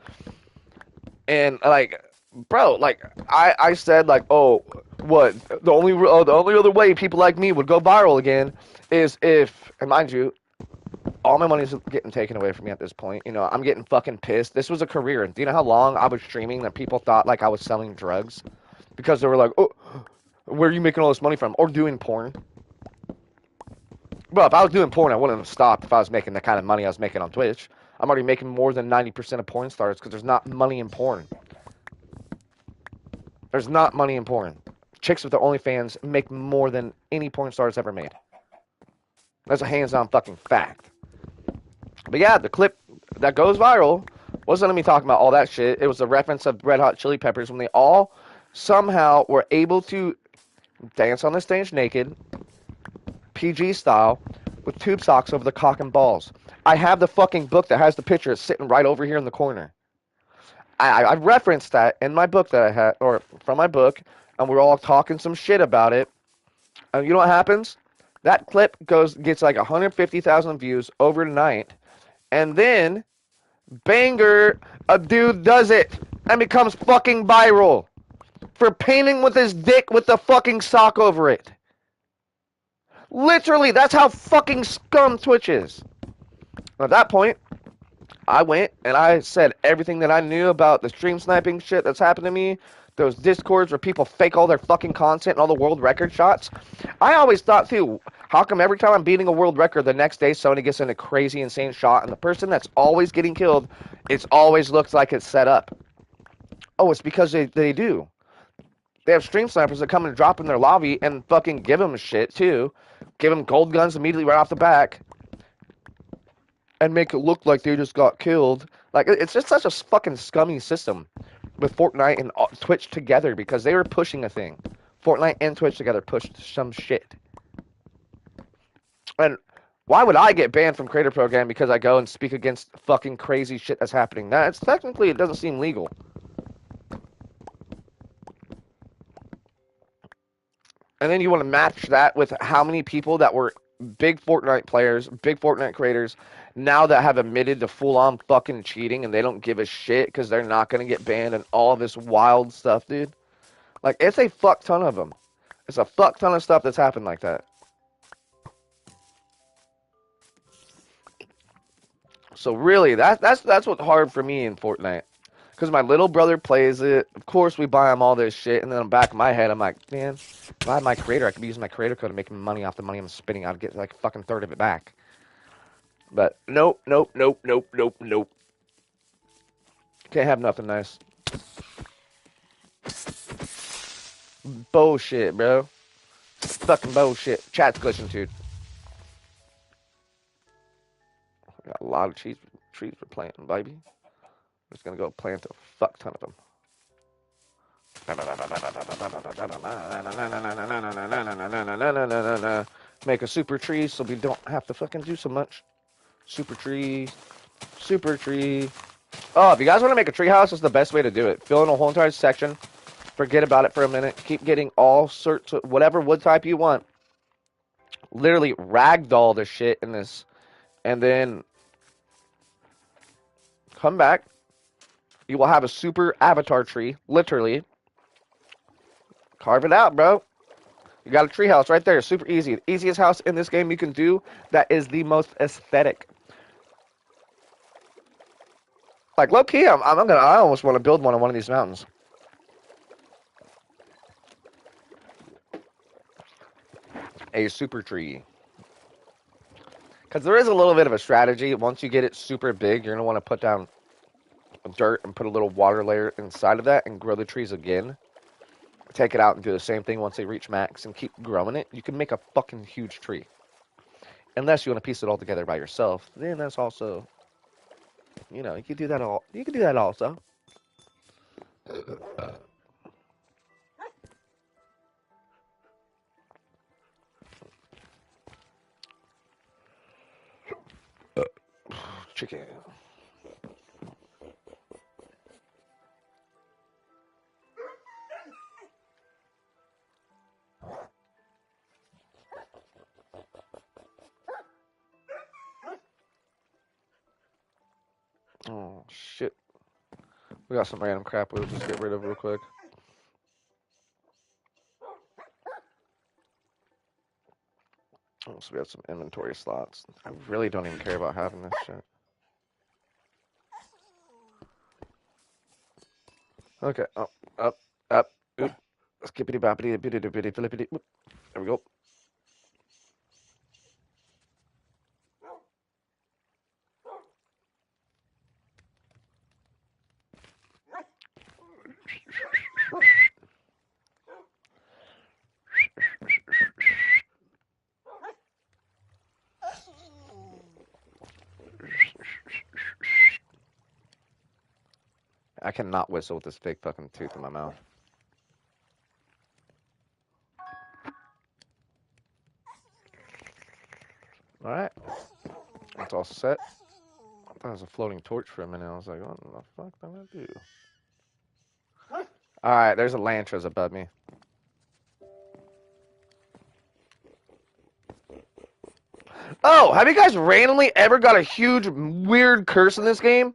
And like, bro, like I said, like, oh, what the only other way people like me would go viral again is if, and mind you, all my money's getting taken away from me at this point. You know, I'm getting fucking pissed. This was a career. Do you know how long I was streaming that people thought like I was selling drugs because they were like, oh, where are you making all this money from? Or doing porn. Bro, if I was doing porn, I wouldn't have stopped if I was making the kind of money I was making on Twitch. I'm already making more than 90% of porn stars because there's not money in porn. There's not money in porn. Chicks with their OnlyFans make more than any porn stars ever made. That's a hands-on fucking fact. But yeah, the clip that goes viral wasn't me talking about all that shit. It was a reference of Red Hot Chili Peppers when they all somehow were able to dance on the stage naked, PG style, with tube socks over the cock and balls. I have the fucking book that has the picture. It's sitting right over here in the corner. I referenced that in my book that I had, or from my book, and we're all talking some shit about it. And you know what happens? That clip gets like 150,000 views overnight, and then banger, a dude does it and becomes fucking viral for painting with his dick with the fucking sock over it. Literally, that's how fucking scum Twitch is. At that point, I went and I said everything that I knew about the stream sniping shit that's happened to me, those discords where people fake all their fucking content and all the world record shots. I always thought too, how come every time I'm beating a world record, the next day somebody gets in a crazy insane shot and the person that's always getting killed, it always looks like it's set up. Oh, it's because they do. They have stream snipers that come and drop in their lobby and fucking give them shit too. Give them gold guns immediately right off the back. And make it look like they just got killed. Like, it's just such a fucking scummy system with Fortnite and Twitch together because they were pushing a thing. Fortnite and Twitch together pushed some shit. And why would I get banned from Creator Program because I go and speak against fucking crazy shit that's happening? Now, it's technically, it doesn't seem legal. And then you want to match that with how many people that were big Fortnite players, big Fortnite creators, now that have admitted to full-on fucking cheating and they don't give a shit because they're not going to get banned and all this wild stuff, dude. Like, it's a fuck ton of them. It's a fuck ton of stuff that's happened like that. So really, that's what's hard for me in Fortnite. Because my little brother plays it. Of course, we buy him all this shit. And then in the back of my head, I'm like, man, if I had my creator, I could be using my creator code to make money off the money I'm spending. I'd get like a fucking third of it back. But nope, nope, nope, nope, nope, nope. Can't have nothing nice. Bullshit, bro. Fucking bullshit. Chat's glitching, dude. Got a lot of trees for planting, baby. I'm just gonna go plant a fuck ton of them. Make a super tree so we don't have to fucking do so much. Super tree. Super tree. Oh, if you guys want to make a tree house, it's the best way to do it. Fill in a whole entire section. Forget about it for a minute. Keep getting all sorts of whatever wood type you want. Literally ragdoll the shit in this. And then come back. You will have a super avatar tree. Literally. Carve it out, bro. You got a tree house right there. Super easy. The easiest house in this game you can do that is the most aesthetic. Like, low key, I almost want to build one on one of these mountains. A super tree. Because there is a little bit of a strategy. Once you get it super big, you're going to want to put down dirt and put a little water layer inside of that and grow the trees again. Take it out and do the same thing once they reach max and keep growing it. You can make a fucking huge tree. Unless you want to piece it all together by yourself. Then that's also, you know, you can do that all. You can do that also. chicken. Oh, shit. We got some random crap we'll just get rid of real quick. Oh, so we have some inventory slots. I really don't even care about having this shit. Okay, oh, up, oop. Skippity boppity, bippity bippity flippity. Whoop. There we go. I cannot whistle with this fake fucking tooth in my mouth. Alright. That's all set. I thought it was a floating torch for a minute. I was like, what the fuck did I do? Alright, there's a Lantras above me. Oh, have you guys randomly ever got a huge, weird curse in this game?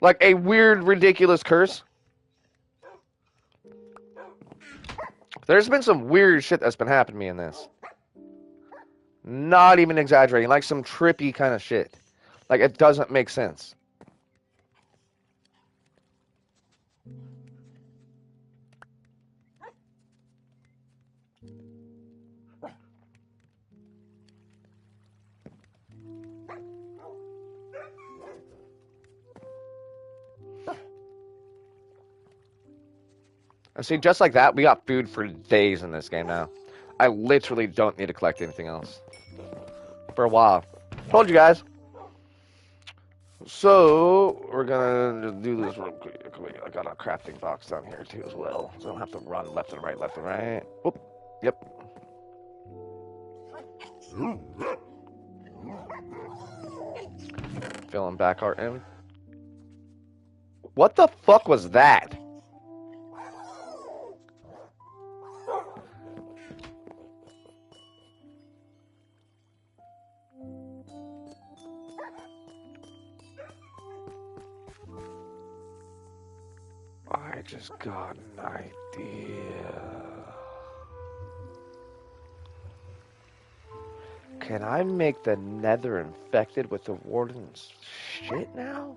Like a weird, ridiculous curse? There's been some weird shit that's been happening to me in this. Not even exaggerating. Like some trippy kind of shit. Like it doesn't make sense. And see, just like that, we got food for days in this game now. I literally don't need to collect anything else. For a while. Told you guys. So, we're gonna do this real quick. I got a crafting box down here too as well. So I don't have to run left and right, left and right. Oop. Yep. Filling back our in. What the fuck was that? I just got an idea. Can I make the nether infected with the warden's shit now?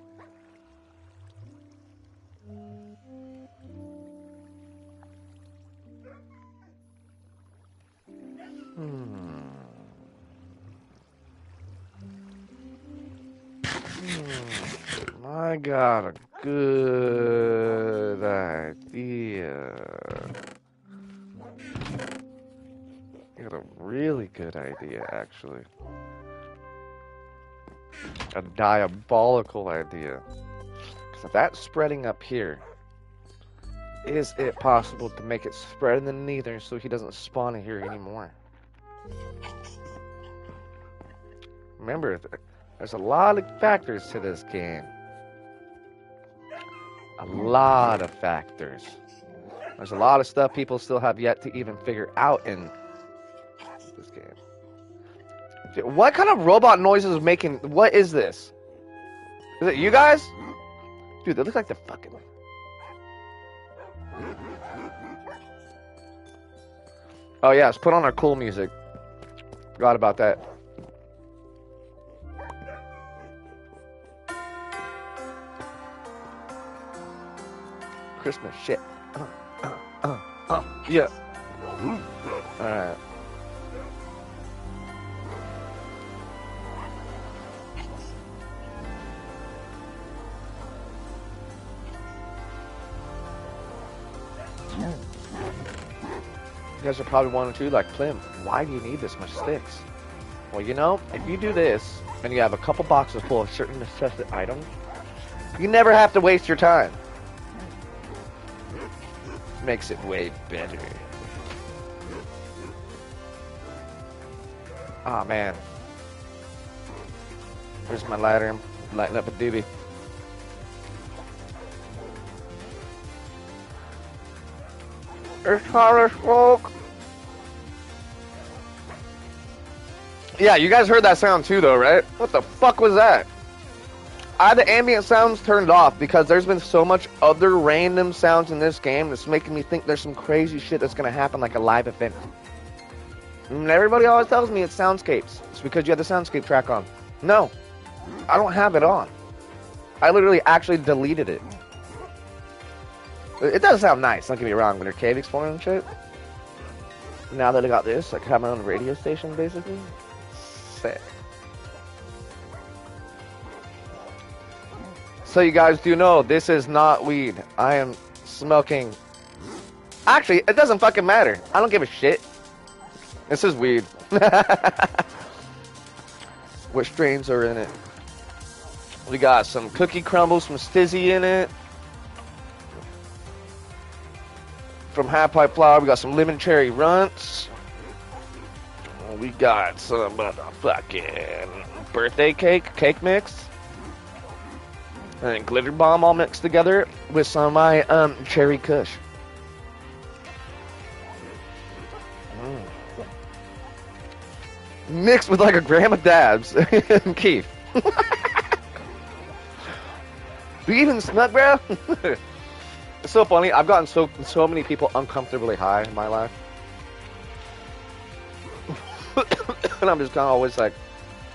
I got a good idea. I got a really good idea, actually. A diabolical idea. Because if that's spreading up here, is it possible to make it spread in the nether so he doesn't spawn in here anymore? Remember, there's a lot of factors to this game. A lot of factors. There's a lot of stuff people still have yet to even figure out in this game. Dude, what kind of robot noises is making? What is this? Is it you guys? Dude, they look like they're fucking. Oh yeah, let's put on our cool music. Forgot about that. Christmas shit. Yeah. Alright. You guys are probably wondering too, like, Plim, why do you need this much sticks? Well, you know, if you do this, and you have a couple boxes full of certain necessity items, you never have to waste your time. Makes it way better. Ah, man. Here's my lighter. I'm lighting up a doobie. It's hot as smoke. Yeah, you guys heard that sound too, though, right? What the fuck was that? I had the ambient sounds turned off because there's been so much other random sounds in this game that's making me think there's some crazy shit that's gonna happen, like a live event. And everybody always tells me it's soundscapes. It's because you have the soundscape track on. No, I don't have it on. I literally actually deleted it. It does sound nice, don't get me wrong, when you're cave exploring and shit. Now that I got this, I can have my own radio station, basically. Sick. So you guys do know, this is not weed. I am smoking. Actually, it doesn't fucking matter. I don't give a shit. This is weed. What strains are in it? We got some cookie crumbles from Stizzy in it. From Half Pipe Flower, we got some lemon cherry runts. We got some fucking birthday cake mix. And glitter bomb all mixed together with some of my cherry kush. Mixed with like a gram of dabs. Keith. Do you even smoke, bro? It's so funny. I've gotten so many people uncomfortably high in my life. And I'm just kind of always like,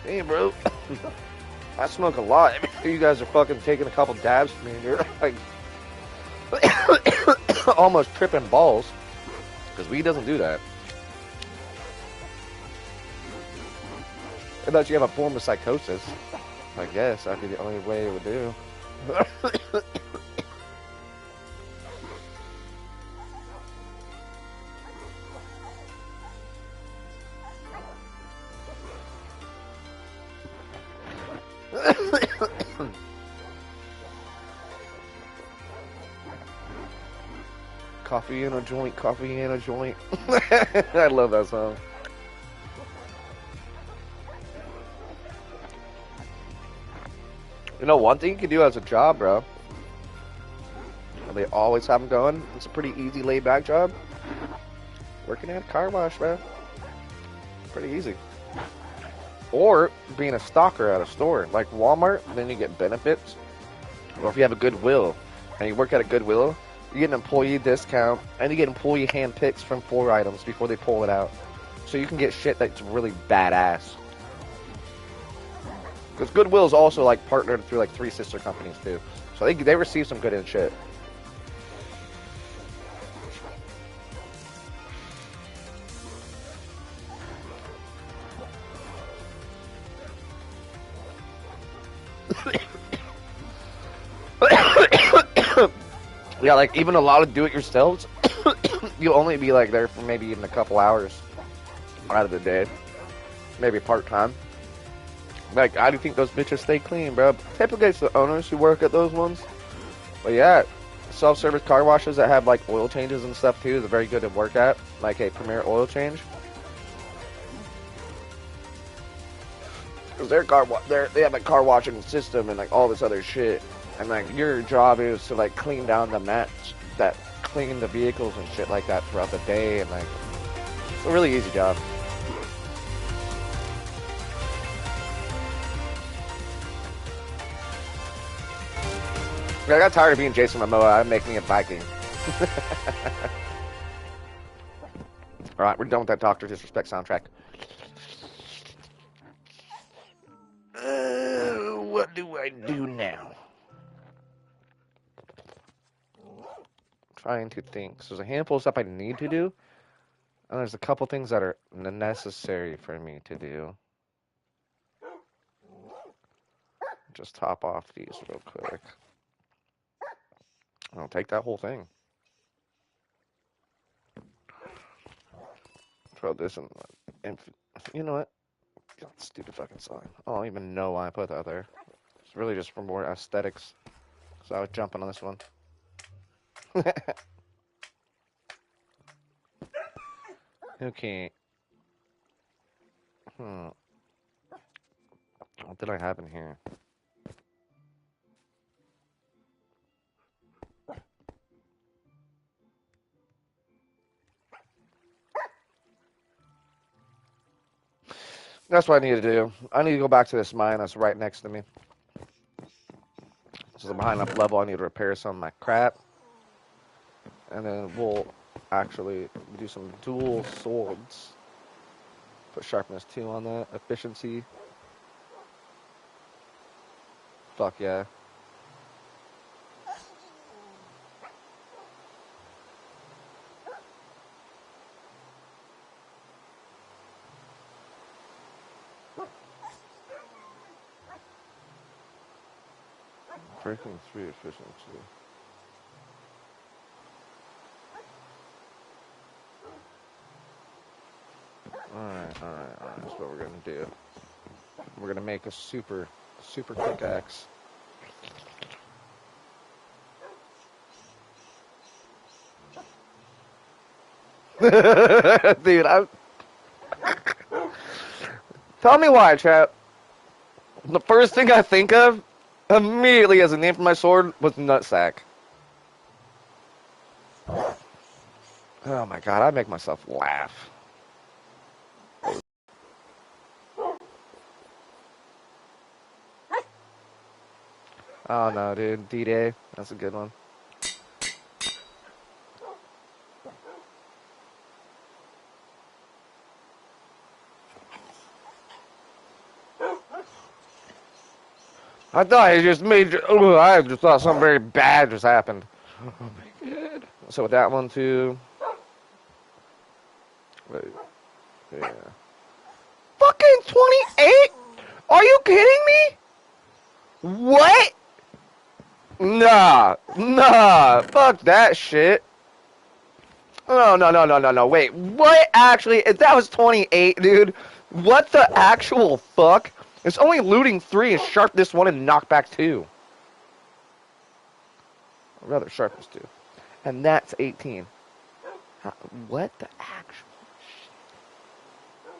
hey, bro. I smoke a lot. You guys are fucking taking a couple dabs from me, and you're like almost tripping balls. Because weed doesn't do that. Unless you have a form of psychosis. I guess that'd be the only way it would do. Coffee in a joint, coffee in a joint. I love that song. You know, one thing you can do as a job, bro. They always have them going. It's a pretty easy, laid-back job. Working at a car wash, bro. Pretty easy. Or being a stalker at a store, like Walmart. Then you get benefits. Or if you have a Goodwill and you work at a Goodwill, you get an employee discount and you get employee hand picks from 4 items before they pull it out. So you can get shit that's really badass. Because Goodwill is also like partnered through like 3 sister companies too, so they receive some good in shit. Yeah, like even a lot of do-it-yourselves, you'll only be like there for maybe even a couple hours out of the day, maybe part-time. Like, I do think those bitches stay clean, bro. Typically, it's the owners who work at those ones. But yeah, self-service car washes that have like oil changes and stuff too is very good to work at, like a Premier oil change. Because they have a car washing system and like all this other shit, and like your job is to like clean down the mats that clean the vehicles and shit like that throughout the day, and like it's a really easy job. I got tired of being Jason Momoa. I'm making it Viking. Alright, we're done with that Dr. Disrespect soundtrack. What do I do now? Trying to think. So there's a handful of stuff I need to do, and there's a couple things that are necessary for me to do. Just top off these real quick. I'll take that whole thing. Throw this in. You know what? God, stupid fucking song. I don't even know why I put that there. It's really just for more aesthetics. So I was jumping on this one. Okay. What did I have in here? That's what I need to do. I need to go back to this mine that's right next to me. This is a high enough level. I need to repair some of my crap. And then we'll actually do some dual swords. Put sharpness 2 on that. Efficiency. Fuck yeah. Breaking 3 efficiency. Alright. That's what we're gonna do. We're gonna make a super pickaxe. Dude, tell me why, chat. The first thing I think of immediately as a name for my sword was Nutsack. Oh my god, I make myself laugh. Oh no, dude. D-Day. That's a good one. I thought it just made. I just thought something very bad just happened. Oh my god. So with that one too. Wait. Yeah. Fucking 28? Are you kidding me? What? Nah. Fuck that shit. No. Wait. What actually? If that was 28, dude. What the actual fuck? It's only looting 3 and sharp this 1 and knock back 2. Or rather, sharpness 2. And that's 18. What the actual shit?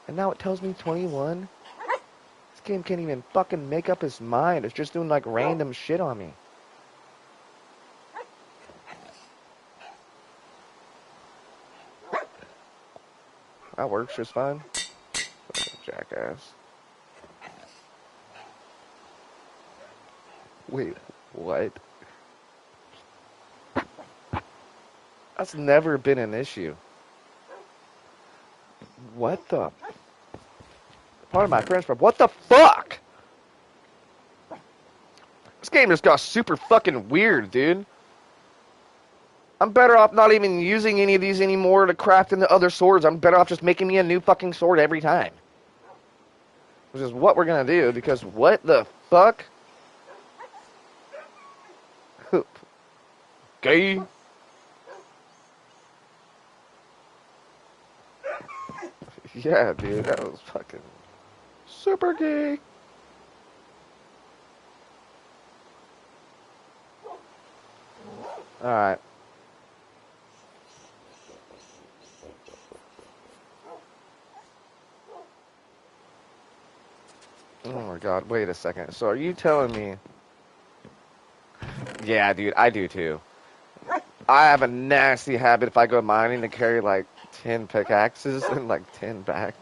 And now it tells me 21? This game can't even fucking make up his mind. It's just doing like random shit on me. That works just fine. Fucking jackass. Wait, what? That's never been an issue. What the? Part of my friends, but what the fuck? This game just got super fucking weird, dude. I'm better off not even using any of these anymore to craft into other swords. I'm better off just making me a new fucking sword every time. Which is what we're gonna do, because what the fuck? Gay. Yeah, dude, that was fucking super gay. Alright. Oh my god, wait a second. So are you telling me... Yeah, dude, I do too. I have a nasty habit if I go mining to carry like 10 pickaxes and like 10 bags.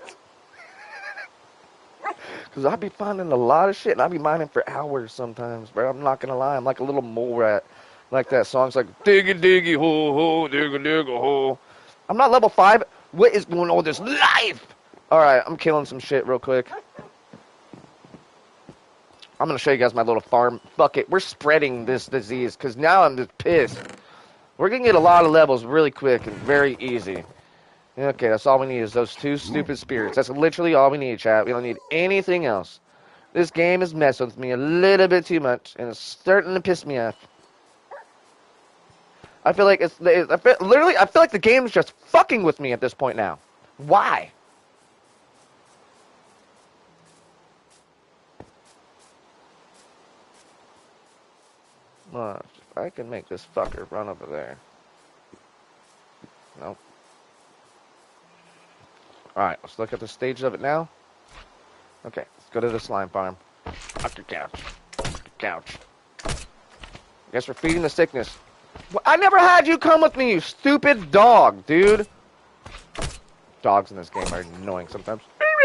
Because I'd be finding a lot of shit and I'd be mining for hours sometimes, bro. I'm not going to lie. I'm like a little mole rat. Like that song's like, diggy diggy ho ho, digga digga ho. I'm not level 5. What is going on with this life? Alright, I'm killing some shit real quick. I'm going to show you guys my little farm. Fuck it. We're spreading this disease because now I'm just pissed. We're going to get a lot of levels really quick and very easy. Okay, that's all we need is those 2 stupid spirits. That's literally all we need, chat. We don't need anything else. This game is messing with me a little bit too much, and it's starting to piss me off. I feel like I feel like the game's just fucking with me at this point now. Why? If I can make this fucker run over there. Nope. Alright, let's look at the stage of it now. Okay, Go to the slime farm. Off your couch. Off your couch. Guess we're feeding the sickness. I never had you come with me, you stupid dog, dude. Dogs in this game are annoying sometimes.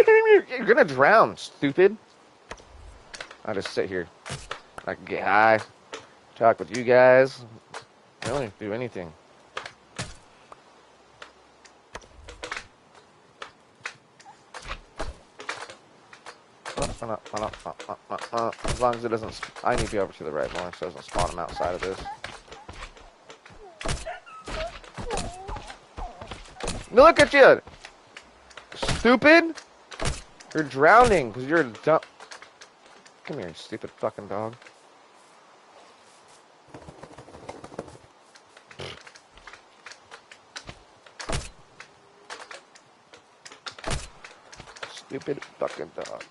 You're gonna drown, stupid. I just sit here. I can get high, talk with you guys. Really, do anything. As long as it doesn't, I need to be over to the right more so it doesn't spawn them outside of this. Look at you! Stupid! You're drowning because you're a dumb. Come here, you stupid fucking dog. Stupid fucking dog.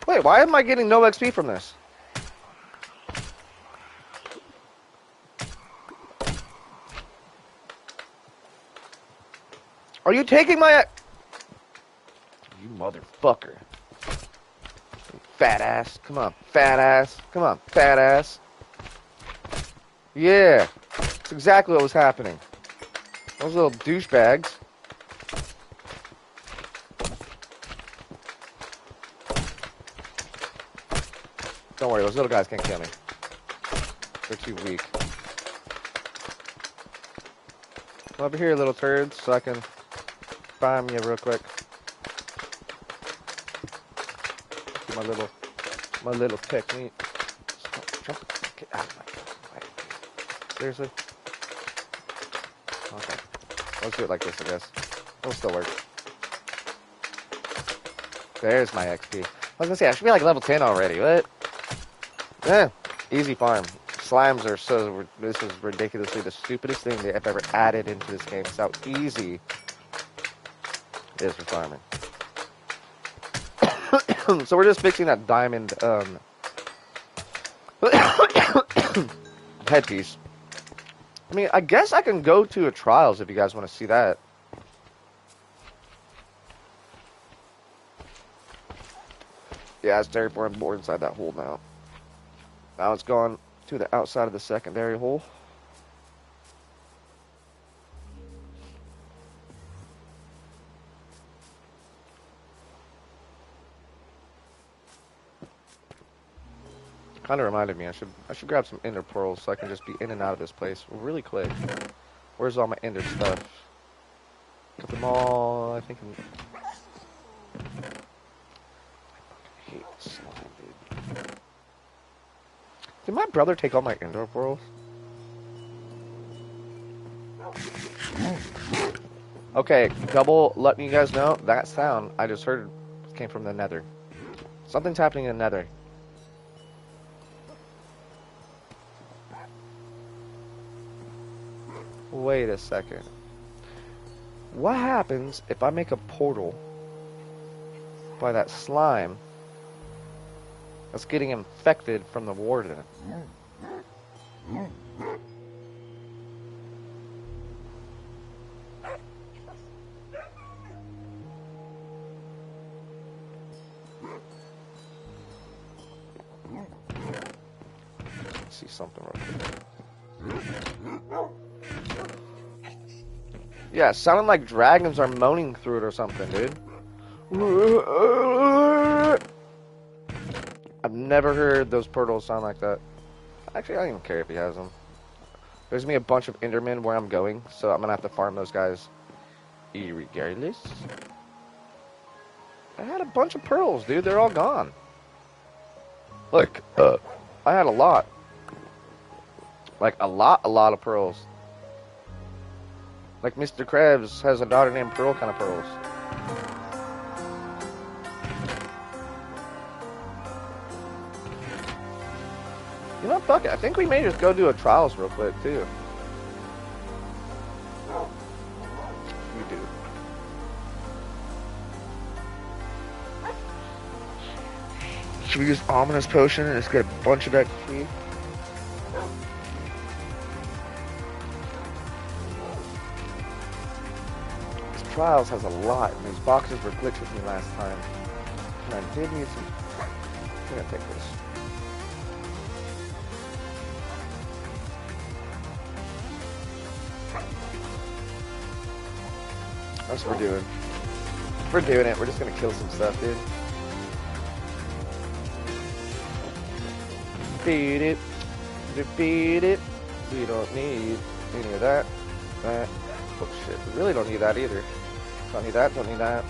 Wait, why am I getting no XP from this? Are you taking my... You motherfucker. Fat ass. Come on, fat ass. Come on, fat ass. Yeah. That's exactly what was happening. Those little douchebags. Don't worry, those little guys can't kill me. They're too weak. Come over here, little turds, so I can farm you real quick. Do my little technique. Jump, get out of my way. Seriously? Okay. Let's do it like this, I guess. It'll still work. There's my XP. I was gonna say, I should be like level 10 already. What? Eh, easy farm. Slimes are so... This is ridiculously the stupidest thing they've ever added into this game. It's how easy it is for farming. So we're just fixing that diamond headpiece. I mean, I guess I can go to a trials if you guys want to see that. Yeah, it's terraforming board inside that hole now. Now it's gone to the outside of the secondary hole. Kind of reminded me I should grab some ender pearls so I can just be in and out of this place really quick. Where's all my ender stuff? Got them all, I think. I hate slime, dude. Did my brother take all my ender pearls? Okay, double letting you guys know that sound I just heard came from the nether. Something's happening in the nether. Wait a second. What happens if I make a portal by that slime that's getting infected from the warden? Let's see something real quick. Yeah, it sounded like dragons are moaning through it or something, dude. I've never heard those portals sound like that. Actually, I don't even care if he has them. There's gonna be a bunch of endermen where I'm going, so I'm gonna have to farm those guys irregardless. I had a bunch of pearls, dude. They're all gone. Look, I had a lot. Like, a lot of pearls. Like Mr. Krabs has a daughter named Pearl kind of pearls. You know, fuck it. I think we may just go do a trials real quick, too. You do. Should we use Ominous Potion and just get a bunch of XP? trials has a lot, and these boxes were glitched with me last time. And I did need some. I'm gonna take this. That's what we're doing. We're doing it. We're just gonna kill some stuff, dude. Beat it. Beat it. We don't need any of that. That. Oh shit. We really don't need that either. Don't need that. Don't need that.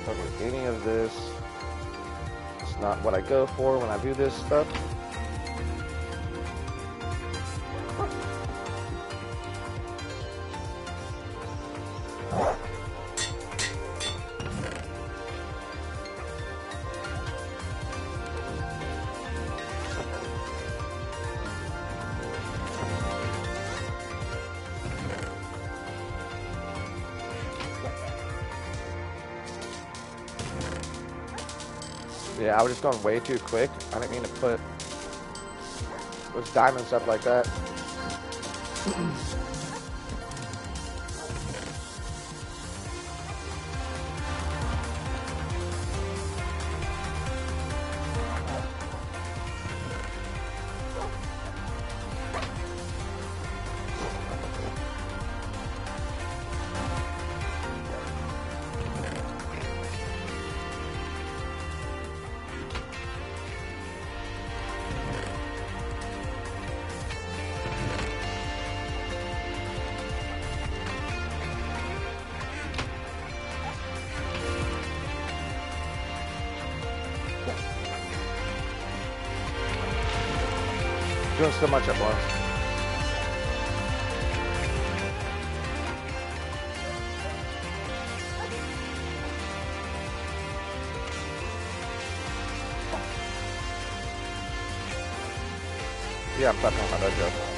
Don't need any of this. It's not what I go for when I do this stuff. Yeah, I was just going way too quick. I didn't mean to put those diamonds up like that. Doing so much at once. Yeah, I'm clapping on my dojo.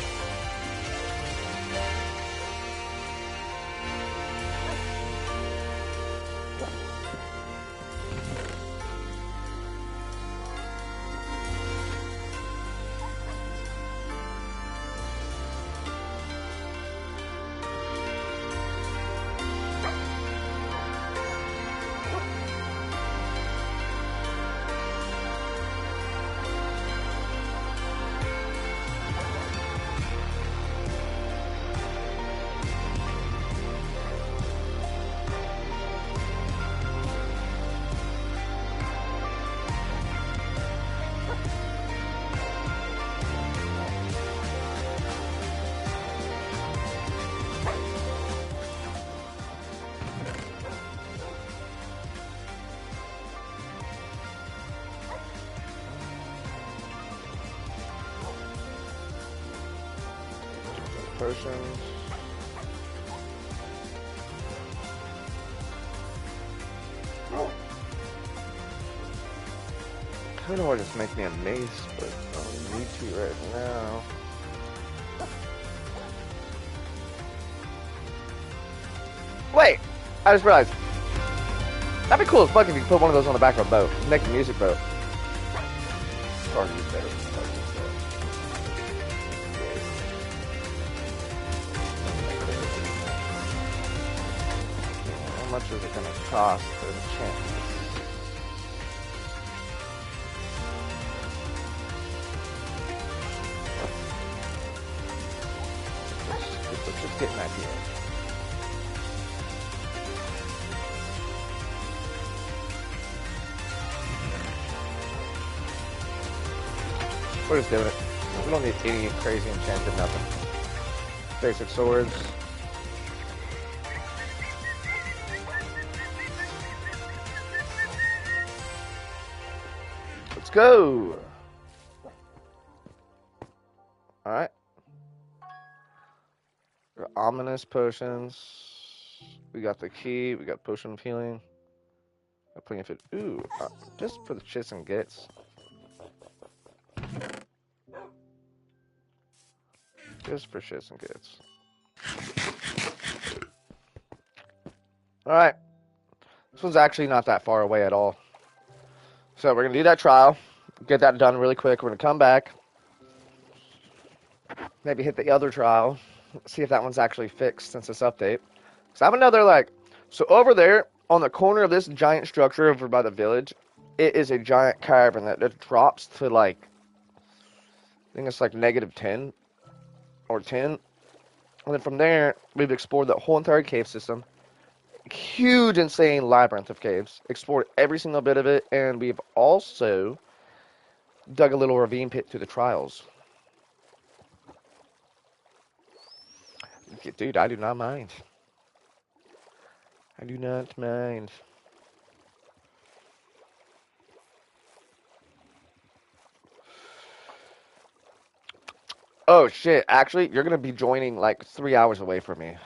Potions. I don't know why just make me a mace, but I don't need to right now. Wait! I just realized. That'd be cool as fuck if you could put one of those on the back of a boat. Make a music boat. Or use better. How much is it going to cost to enchant this? Let's just get an idea. We're just doing it. We don't need any crazy enchanted nothing. Basic swords. Let's go. Alright. Ominous potions. We got the key. We got potion of healing. Got plenty of it. Ooh, just for the shits and gets. Just for shits and gets. Alright. This one's actually not that far away at all. So we're going to do that trial. Get that done really quick. We're going to come back. Maybe hit the other trial. See if that one's actually fixed since this update. So I have another like, so over there on the corner of this giant structure over by the village, it is a giant cavern that drops to like, I think it's like -10 or 10. And then from there, we've explored the whole entire cave system. Huge, insane labyrinth of caves. Explored every single bit of it, and we've also dug a little ravine pit through the trials. Dude, I do not mind. I do not mind. Oh shit, actually, you're gonna be joining like 3 hours away from me,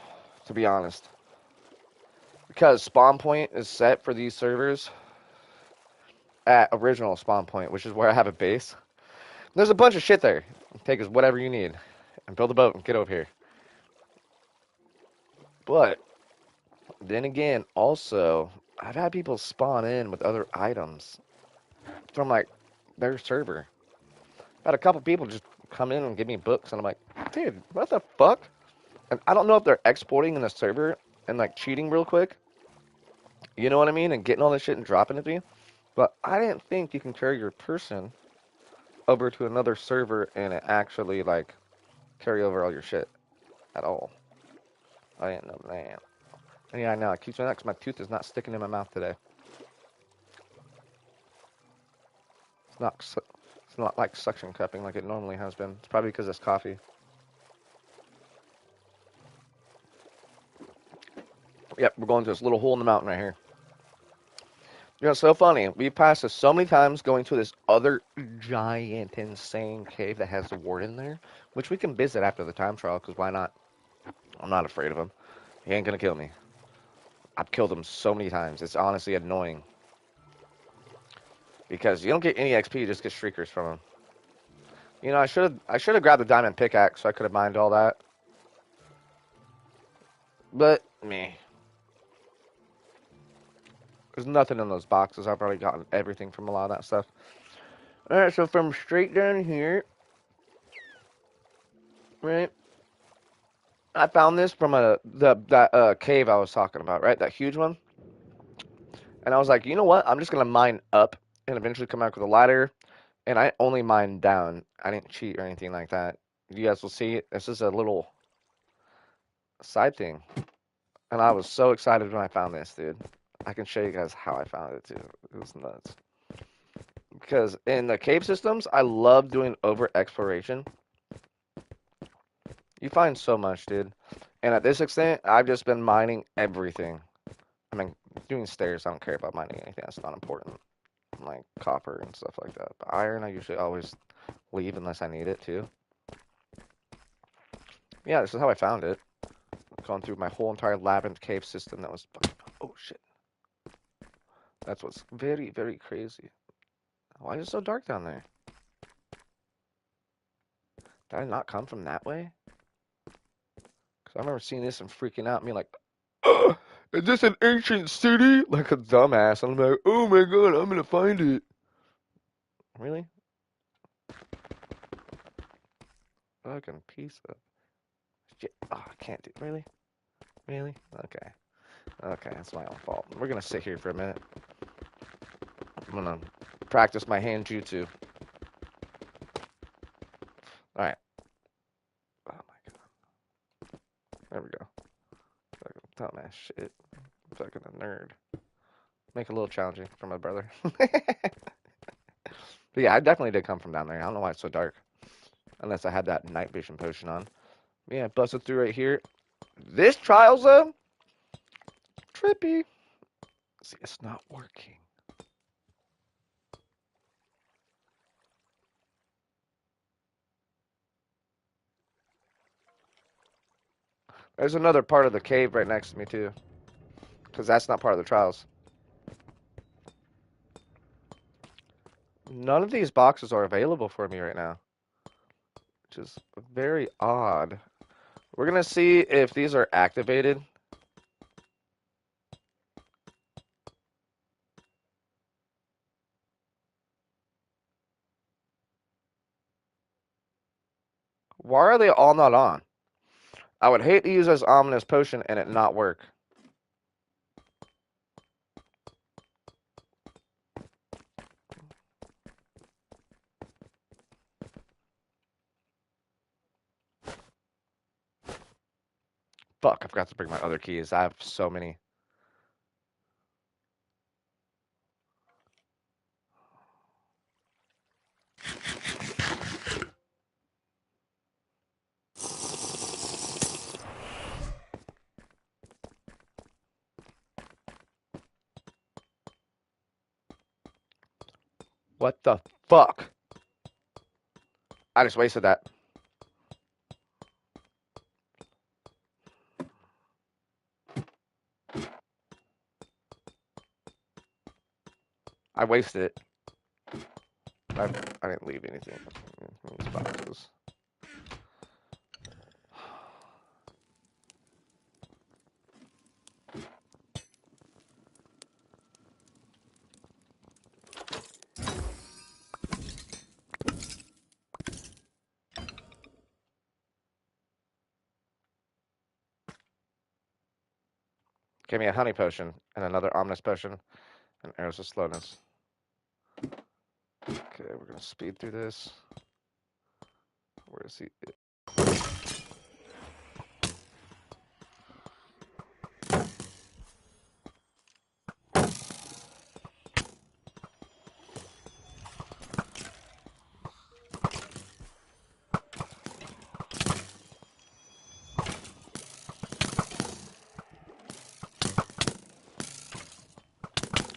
to be honest. Because spawn point is set for these servers at original spawn point, which is where I have a base. There's a bunch of shit there. Take us whatever you need and build a boat and get over here. But then again, also, I've had people spawn in with other items from like their server. I've had a couple people just come in and give me books, and I'm like, dude, what the fuck? And I don't know if they're exporting in the server and like cheating real quick. You know what I mean? And getting all this shit and dropping it to you. But I didn't think you can carry your person over to another server and it actually like carry over all your shit at all. I didn't know that. And yeah, I know. I keep saying that because my tooth is not sticking in my mouth today. It's not. It's not like suction cupping like it normally has been. It's probably because it's coffee. Yep, we're going to this little hole in the mountain right here. You know, it's so funny. We passed this so many times going to this other giant, insane cave that has the warden there, which we can visit after the time trial, because why not? I'm not afraid of him. He ain't gonna kill me. I've killed him so many times. It's honestly annoying. Because you don't get any XP, you just get shriekers from him. You know, I should have grabbed the diamond pickaxe so I could have mined all that. But me. There's nothing in those boxes. I've already gotten everything from a lot of that stuff. Alright, so from straight down here, right? I found this from that cave I was talking about, right? That huge one. And I was like, you know what? I'm just gonna mine up and eventually come back with a ladder. And I only mined down. I didn't cheat or anything like that. You guys will see. This is a little side thing. And I was so excited when I found this, dude. I can show you guys how I found it too. It was nuts. Because in the cave systems, I love doing over exploration. You find so much, dude. And at this extent, I've just been mining everything. I mean, doing stairs, I don't care about mining anything that's not important. Like copper and stuff like that. But iron, I usually always leave unless I need it too. Yeah, this is how I found it. Going through my whole entire labyrinth cave system that was... Oh, shit. That's what's very, very crazy. Why is it so dark down there? Did I not come from that way? Because I remember seeing this and freaking out, and being like, is this an ancient city? Like a dumbass. And I'm like, oh my god, I'm gonna find it. Really? Fucking piece of shit. Oh, I can't do... Really? Really? Okay. Okay, that's my own fault. We're gonna sit here for a minute. I'm gonna practice my hand jutsu. Alright. Oh my god. There we go. Fucking dumbass shit. Fucking a nerd. Make it a little challenging for my brother. But yeah, I definitely did come from down there. I don't know why it's so dark. Unless I had that night vision potion on. Yeah, busted through right here. This trial zone? Trippy. See, it's not working. There's another part of the cave right next to me, too. Because that's not part of the trials. None of these boxes are available for me right now. Which is very odd. We're going to see if these are activated. Why are they all not on? I would hate to use this ominous potion and it not work. Fuck, I forgot to bring my other keys. I have so many. What the fuck? I just wasted that. I wasted it. I didn't leave anything in these boxes. Gave me a honey potion and another ominous potion and arrows of slowness. Okay, we're gonna speed through this. Where is he?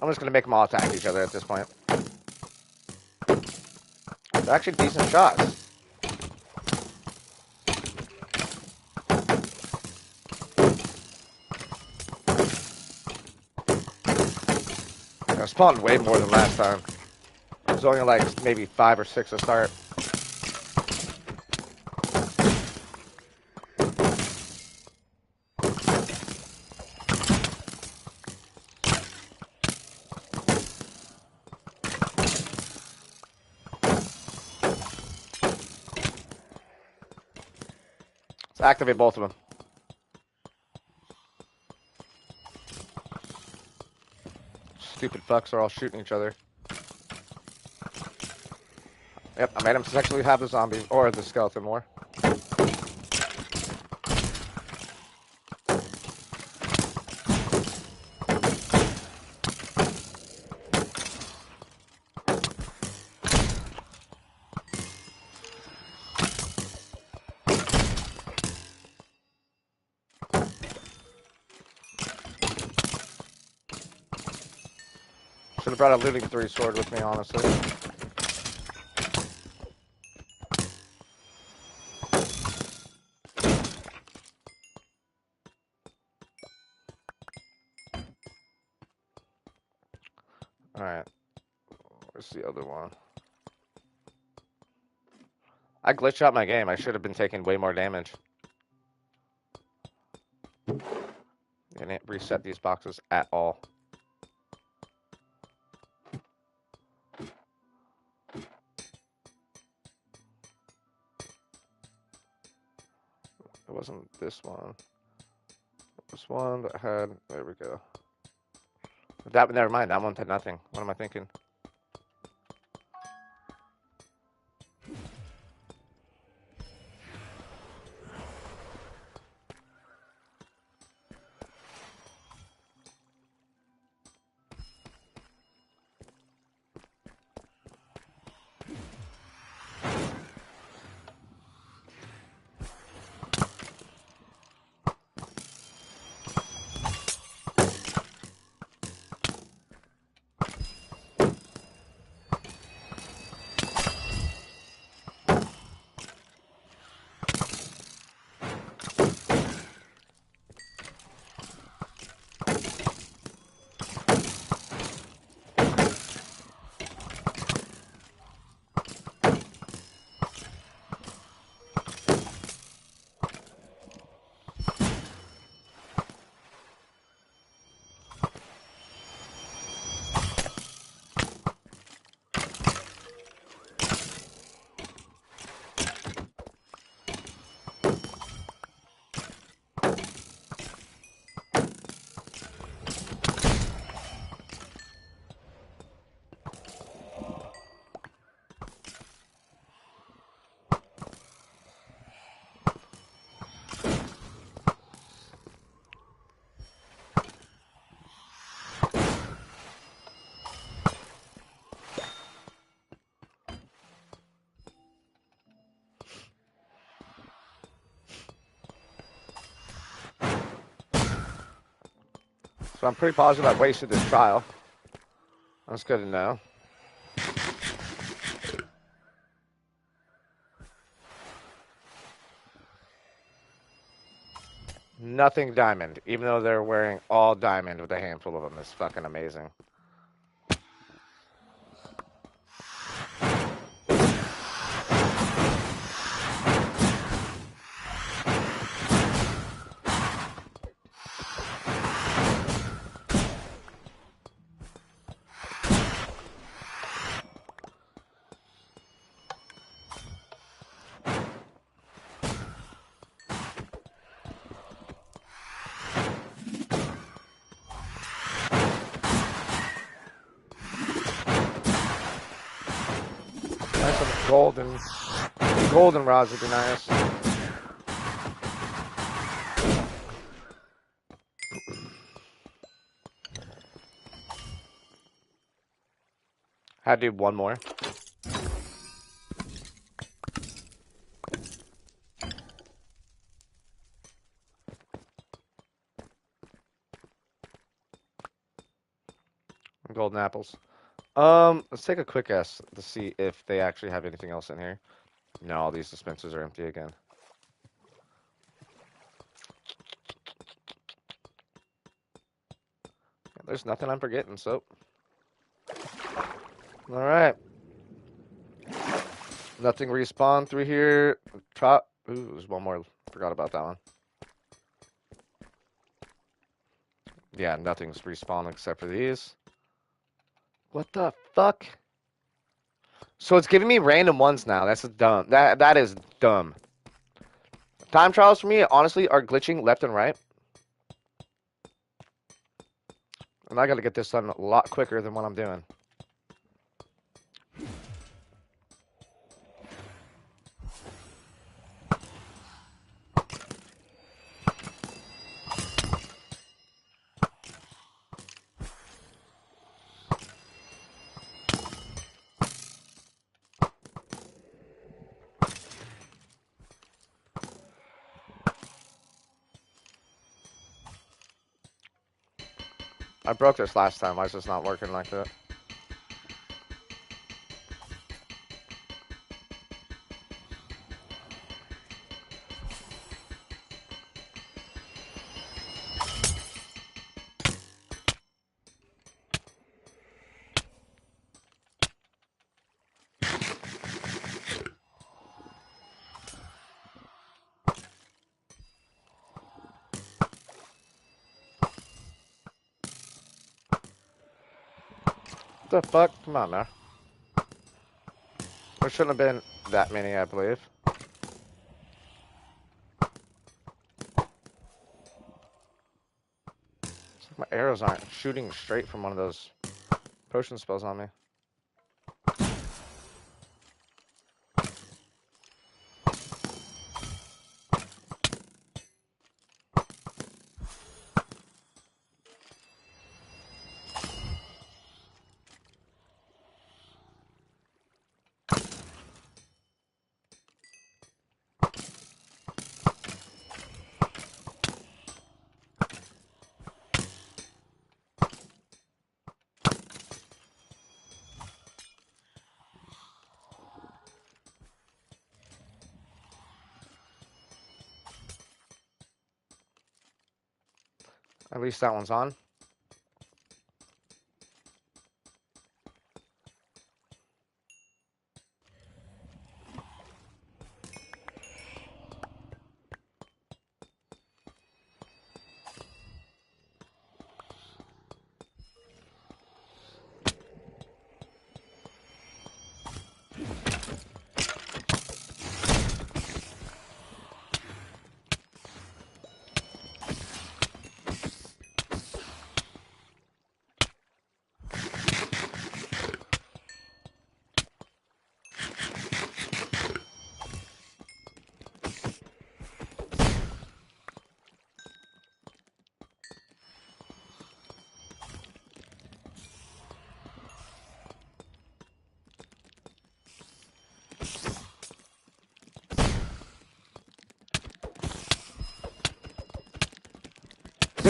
I'm just gonna make them all attack each other at this point. They're actually decent shots. I spawned way more than last time. It was only like maybe 5 or 6 to start. Let's activate both of them. Stupid fucks are all shooting each other. Yep, I made him sexually have the zombie or the skeleton more. Should have brought a looting 3 sword with me, honestly. Alright. Where's the other one? I glitched out my game. I should have been taking way more damage. Didn't reset these boxes at all. It wasn't this one. This one that had... There we go. That, never mind. That one had nothing. What am I thinking? So I'm pretty positive I wasted this trial. That's good to know. Nothing diamond, even though they're wearing all diamond with a handful of them. Is fucking amazing. Nice some golden rods would be nice. Had to do one more. Golden apples. Let's take a quick guess to see if they actually have anything else in here. No, all these dispensers are empty again. There's nothing I'm forgetting, so. Alright. Nothing respawned through here. Top. Ooh, there's one more. Forgot about that one. Yeah, nothing's respawned except for these. What the fuck? So it's giving me random ones now. That's dumb. That is dumb. Time trials for me, honestly, are glitching left and right. And I gotta get this done a lot quicker than what I'm doing. I broke this last time. Why is this not working like that? What the fuck? Come on now. There shouldn't have been that many, I believe. It's like my arrows aren't shooting straight from one of those potion spells on me. At least that one's on.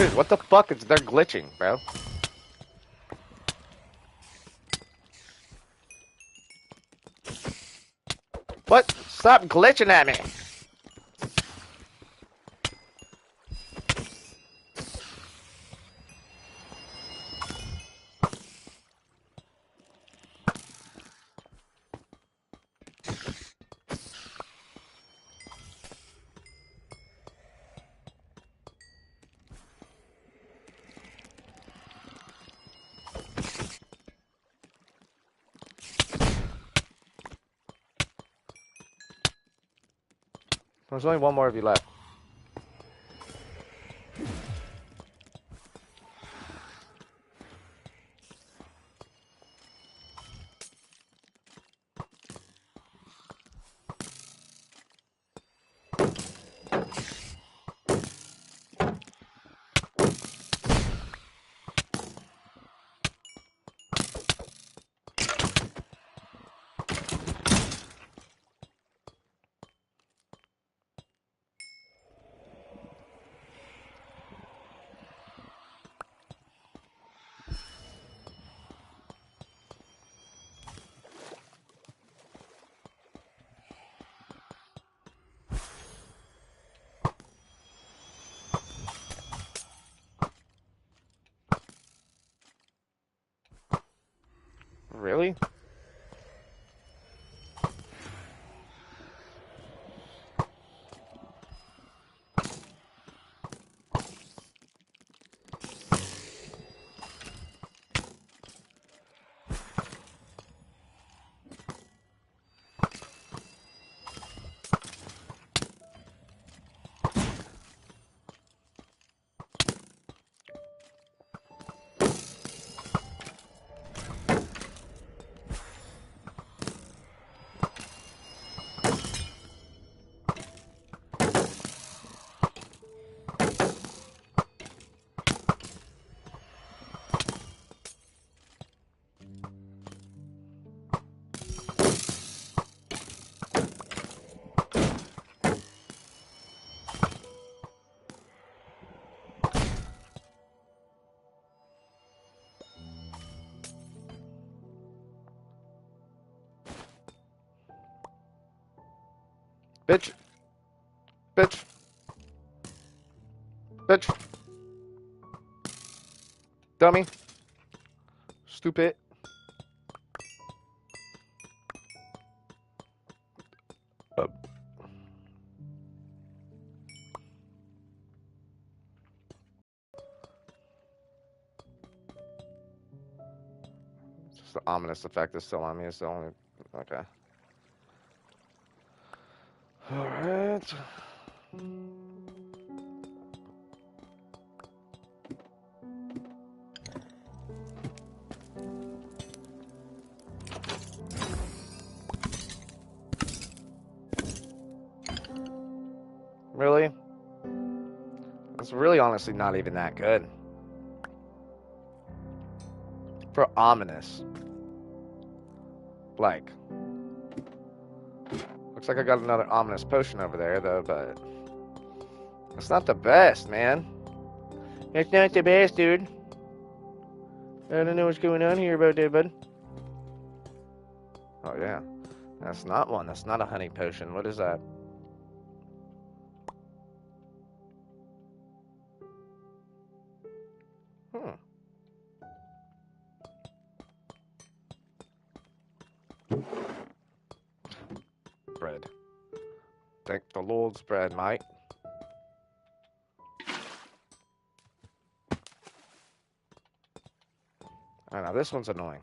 Dude, what the fuck is they're glitching, bro? What? Stop glitching at me! There's only one more of you left. Really? Bitch. Bitch. Bitch. Dummy. Stupid. Just the ominous effect is still on me. It's the only... Okay. Alright. Really? It's really honestly not even that good. For ominous. Like. Looks like I got another ominous potion over there, though, but... It's not the best, man. It's not the best, dude. I don't know what's going on here about that, bud. Oh, yeah. That's not one. That's not a honey potion. What is that? Bread. Thank the Lord's bread, mate. I know, this one's annoying.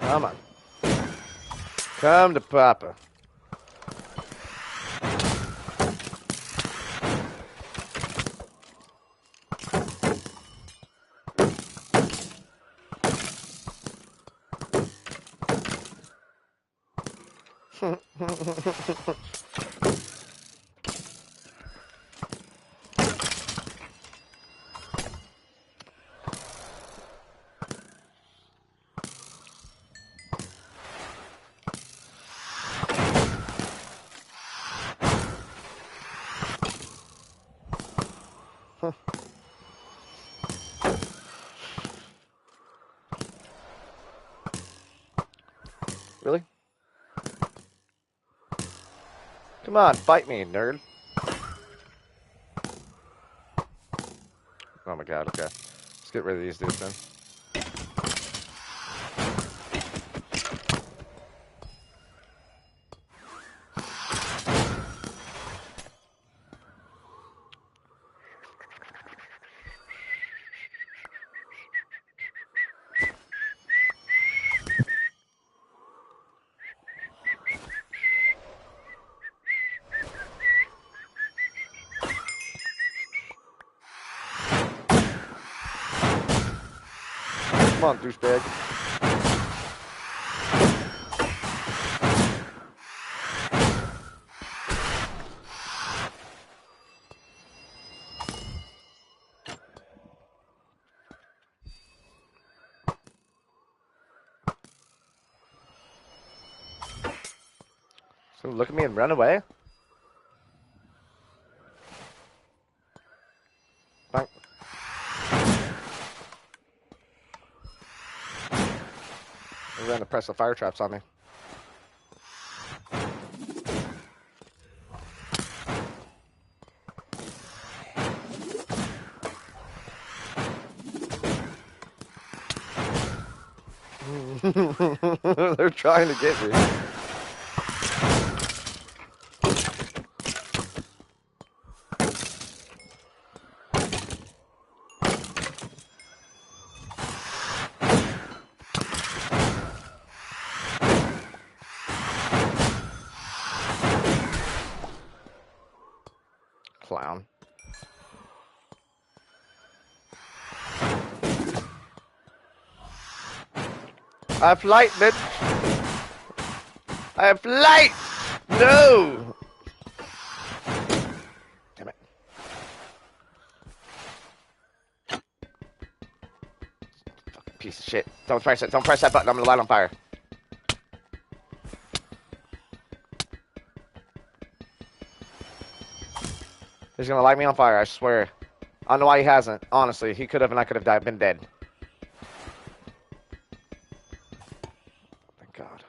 Come on. Come to Papa. Really? Come on, fight me, nerd. Oh my god, okay. Let's get rid of these dudes then. Come on, douchebag. So look at me and run away? Fine. They're going to press the fire traps on me. They're trying to get me. Clown. I have light, bitch. I have light. No. Damn it. Fucking piece of shit. Don't press it. Don't press that button. I'm gonna light on fire. He's gonna light me on fire. I swear. I don't know why he hasn't. Honestly, he could have, and I could have died. Been dead. Thank God.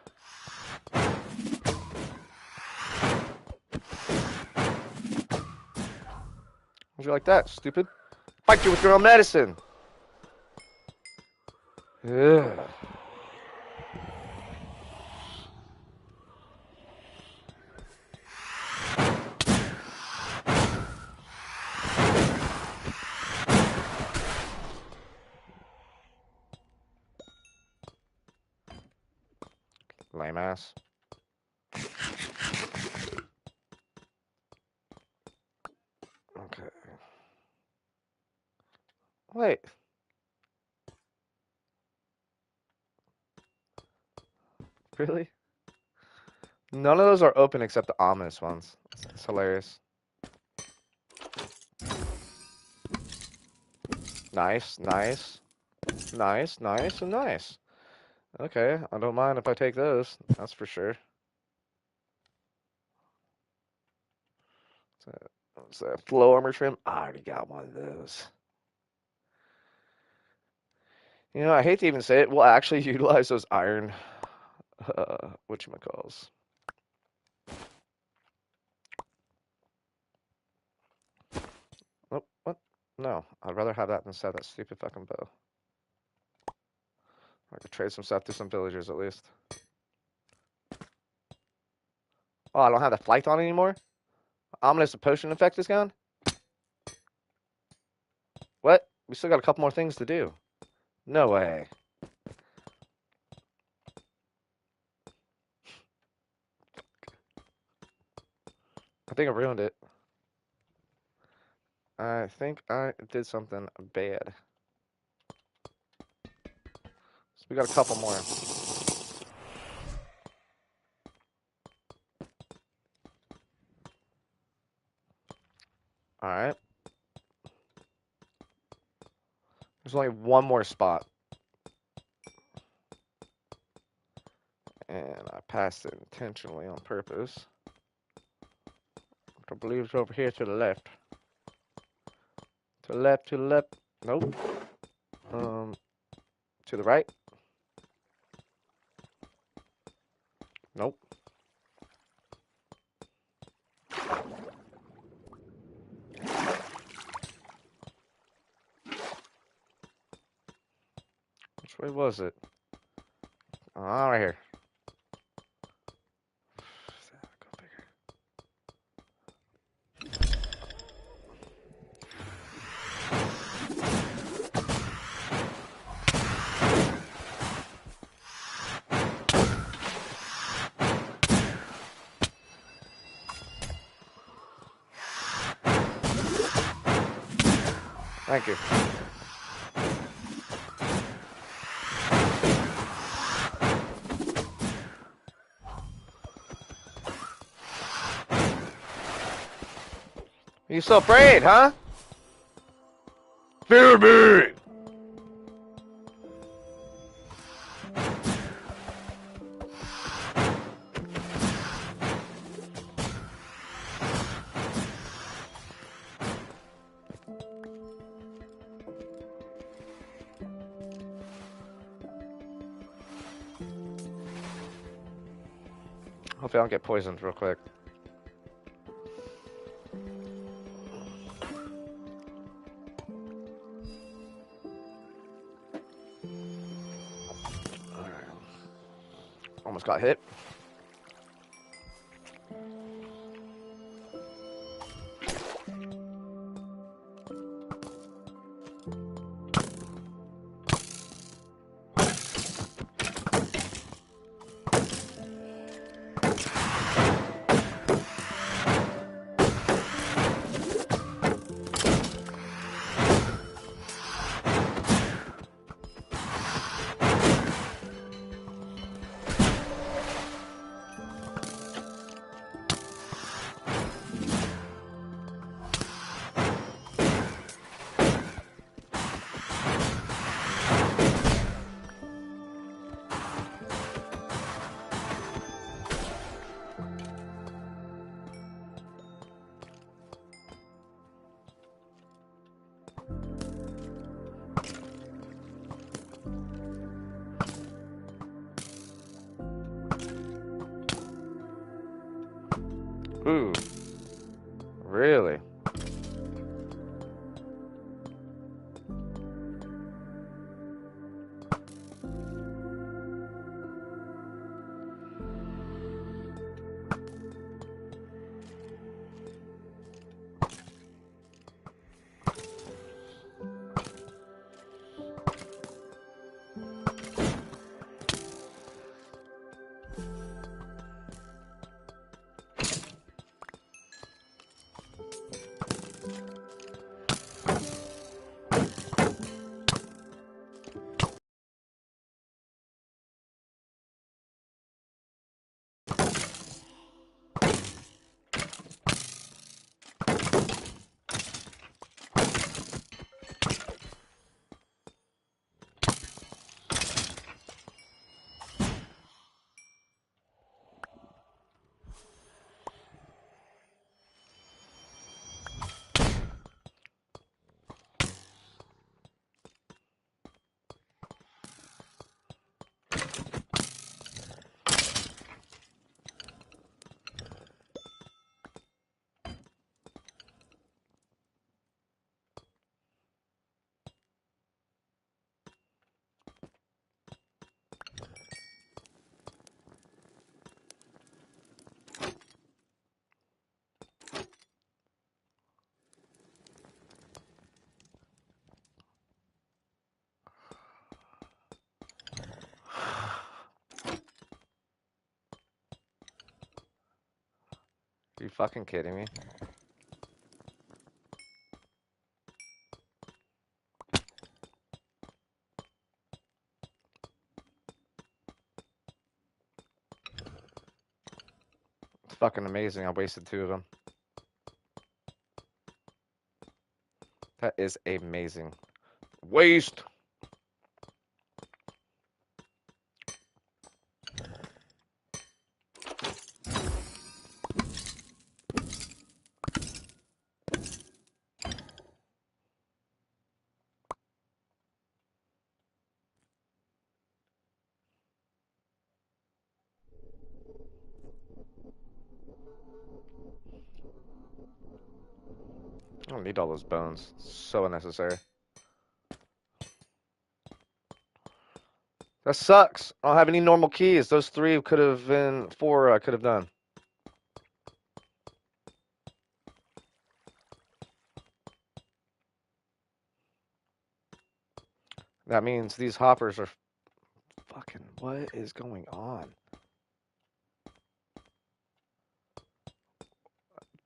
How'd you like that, stupid? Fight you with your own medicine. Ugh. Lame ass. Okay. Wait. Really? None of those are open except the ominous ones. It's hilarious. Nice, nice. Nice, nice, and nice. Okay, I don't mind if I take those. That's for sure. What's that? Flow armor trim? I already got one of those. You know, I hate to even say it. We'll actually utilize those iron, whatchamacalls. Oh, what? No, I'd rather have that instead of that stupid fucking bow. I could trade some stuff to some villagers at least. Oh, I don't have the flight on anymore? Ominous potion effect is gone? What? We still got a couple more things to do. No way. think I ruined it. I think I did something bad. So we got a couple more. Alright. There's only one more spot. And I passed it intentionally on purpose. I believe it's over here to the left. To the left, to the left. Nope. To the right. Nope. Which way was it? Oh, right here. Go figure. Thank you. You so afraid, huh? Fear me! Hopefully I don't get poisoned real quick. Almost got hit. Ooh. Really? Are you fucking kidding me? It's fucking amazing. I wasted 2 of them. That is amazing. Waste! I don't need all those bones. So unnecessary. That sucks. I don't have any normal keys. Those 3 could have been 4 I could have done. That means these hoppers are fucking... What is going on?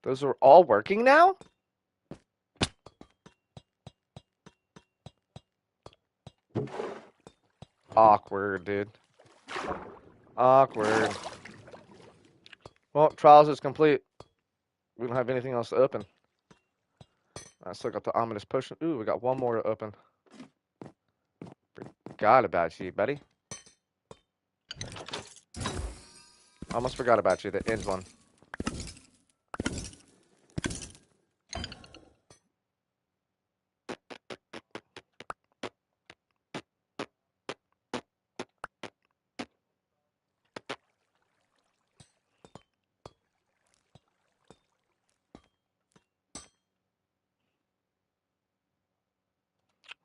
Those are all working now? Awkward, dude. Awkward. Well, trials is complete. We don't have anything else to open. I still got the ominous potion. Ooh, we got 1 more to open. Forgot about you, buddy. Almost forgot about you, the end one.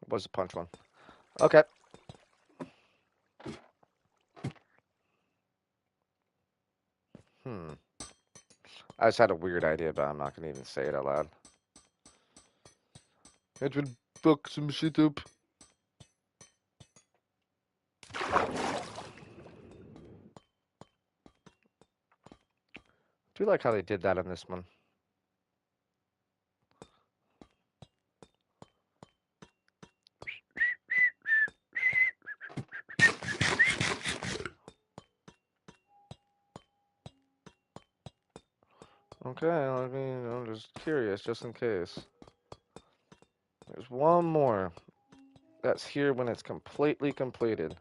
What was the punch one? Okay. I just had a weird idea, but I'm not gonna even say it out loud. It would fuck some shit up. Do like how they did that in this one. Okay, I mean, I'm just curious, just in case. There's 1 more. That's here when it's completely completed.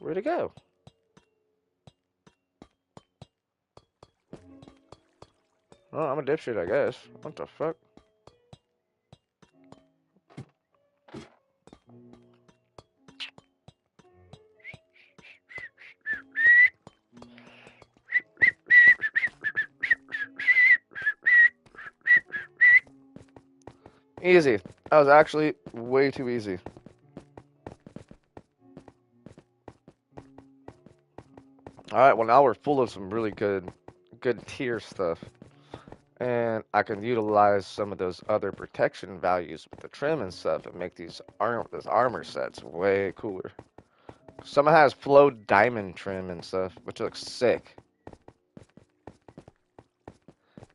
Where'd it go? Oh, I'm a dipshit, I guess. What the fuck? Easy. That was actually way too easy. Alright, well now we're full of some really good tier stuff. And I can utilize some of those other protection values with the trim and stuff and make these armor sets way cooler. Some has flow diamond trim and stuff, which looks sick.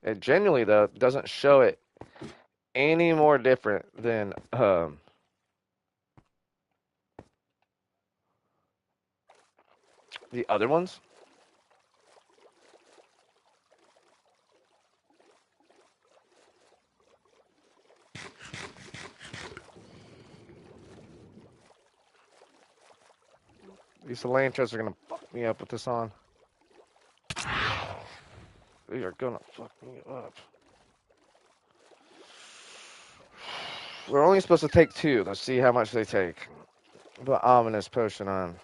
It genuinely, though, doesn't show it any more different than the other ones. These Elantras are gonna fuck me up with this on. They are gonna fuck me up. We're only supposed to take 2. Let's see how much they take. The ominous potion on.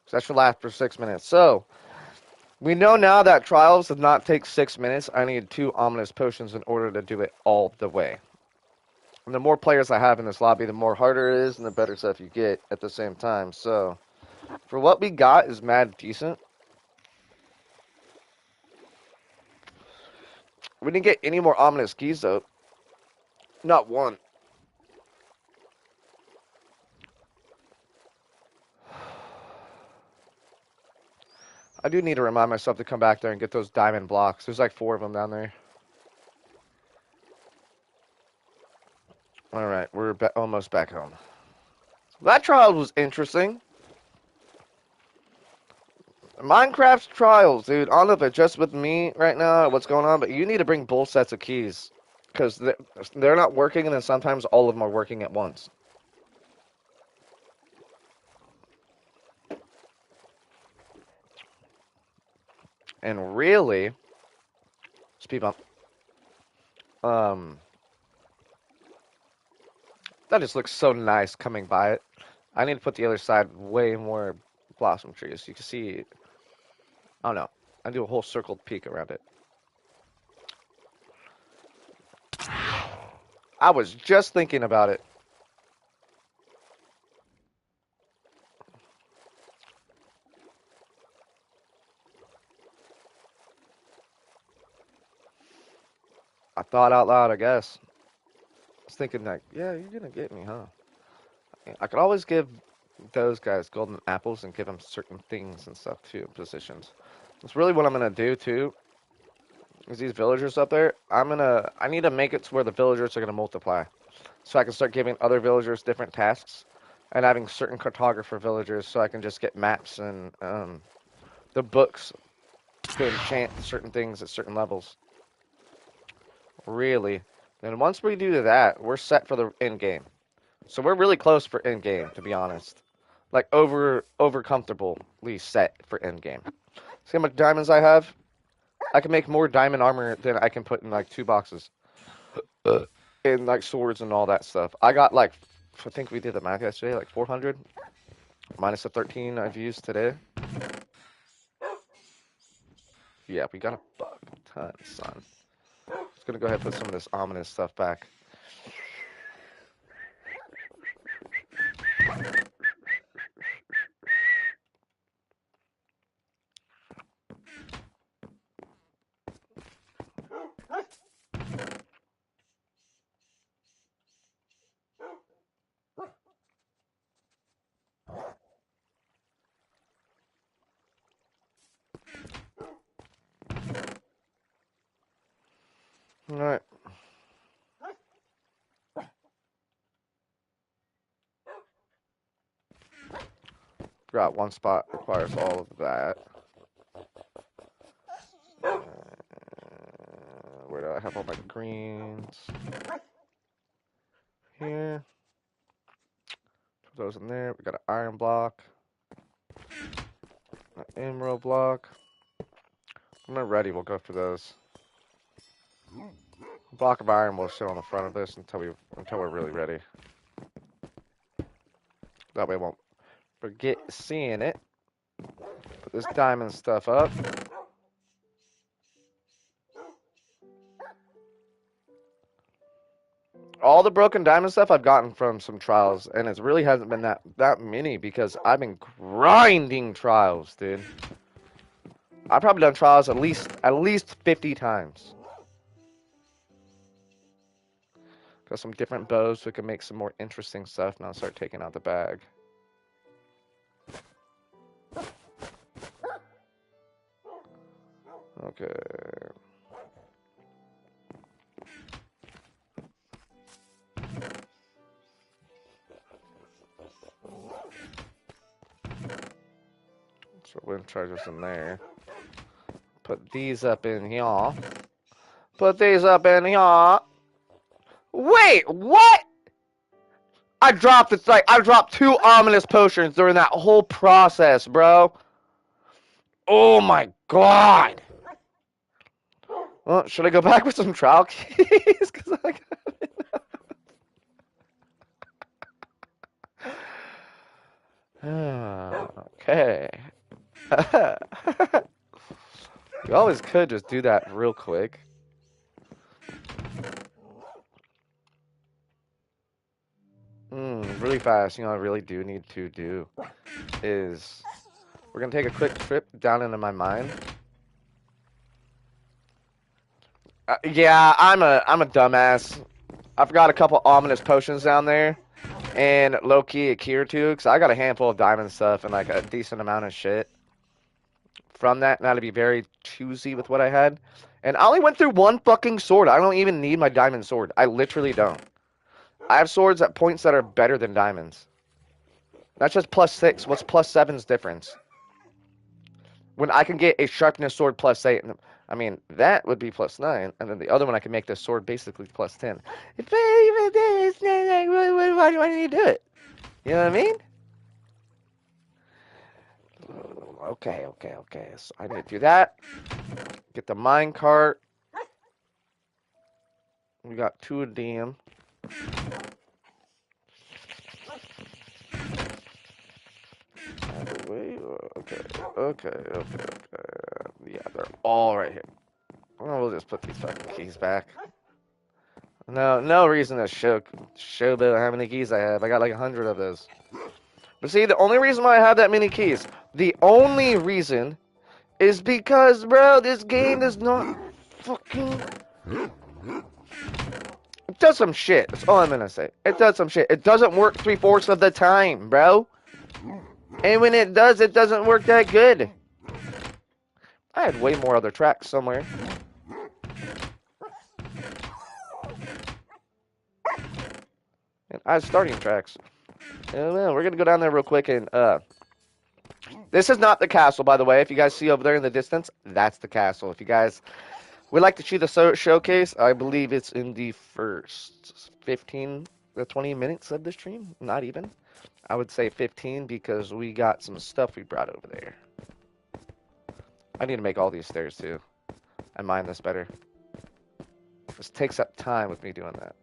So that should last for 6 minutes. So, we know now that trials does not take 6 minutes. I need 2 ominous potions in order to do it all the way. And the more players I have in this lobby, the more harder it is and the better stuff you get at the same time. So, for what we got is mad decent. We didn't get any more ominous keys, though. Not one. I do need to remind myself to come back there and get those diamond blocks. There's like 4 of them down there. Alright, we're almost back home. That trial was interesting. Minecraft's trials, dude. I don't know if it's just with me right now, what's going on, but you need to bring both sets of keys. Because they're not working, and then sometimes all of them are working at once. And really, speed bump. That just looks so nice coming by it. I need to put the other side way more blossom trees. You can see, I don't know. I do a whole circled peak around it. I was just thinking about it. I thought out loud, I guess. I was thinking like, yeah, you're gonna get me, huh? I could always give those guys golden apples and give them certain things and stuff too, positions. That's really what I'm gonna do too. Is these villagers up there? I need to make it to where the villagers are gonna multiply, so I can start giving other villagers different tasks, and having certain cartographer villagers, so I can just get maps and the books to enchant certain things at certain levels. Really. Then once we do that, we're set for the end game. So we're really close for end game, to be honest. Like over comfortably set for end game. See how much diamonds I have? I can make more diamond armor than I can put in like 2 boxes. And like swords and all that stuff. I got like, I think we did the math yesterday, like 400 minus the 13 I've used today. Yeah, we got a buck ton, son. Just gonna go ahead and put some of this ominous stuff back. Alright. Got one spot, requires all of that. Where do I have all my greens? Here. Put those in there. We got an iron block. An emerald block. When we're ready, we'll go for those. A block of iron will sit on the front of this until we're really ready. That way I won't forget seeing it. Put this diamond stuff up. All the broken diamond stuff I've gotten from some trials, and it really hasn't been that many because I've been grinding trials, dude. I've probably done trials at least 50 times. Got some different bows so we can make some more interesting stuff. Now start taking out the bag. Okay. So wind chargers in there. Put these up in here. Put these up in here. Wait, what? I dropped I dropped 2 ominous potions during that whole process, bro. Oh my god. Well, should I go back with some trial keys? Cause I got okay. You always could just do that real quick. Really fast, you know what I really do need to do is we're gonna take a quick trip down into my mine. Yeah, I'm a dumbass. I forgot a couple ominous potions down there, and low-key a key or two, because I got a handful of diamond stuff and like a decent amount of shit from that, and I had to be very choosy with what I had. And I only went through one fucking sword. I don't even need my diamond sword. I literally don't. I have swords at points that are better than diamonds. That's just +6. What's +7's difference? When I can get a sharpness sword +8, and I mean that would be +9, and then the other one I can make this sword basically +10. Why do you do it? You know what I mean? Okay. So I need to do that. Get the mine cart. We got 2 of them. Okay. Yeah, they're all right here. Well, we'll just put these fucking keys back. No reason to show about how many keys I have. I got like 100 of those. But see, the only reason why I have that many keys, the only reason is because, bro, this game does not fucking... It does some shit. That's all I'm gonna say. It does some shit. It doesn't work 3/4 of the time, bro. And when it does, it doesn't work that good. I had way more other tracks somewhere. And I had starting tracks. Well, we're gonna go down there real quick and this is not the castle, by the way. If you guys see over there in the distance, that's the castle. If you guys would like to see the showcase, I believe it's in the first 15 to 20 minutes of the stream. Not even. I would say 15 because we got some stuff we brought over there. I need to make all these stairs too. I mind this better. This takes up time with me doing that.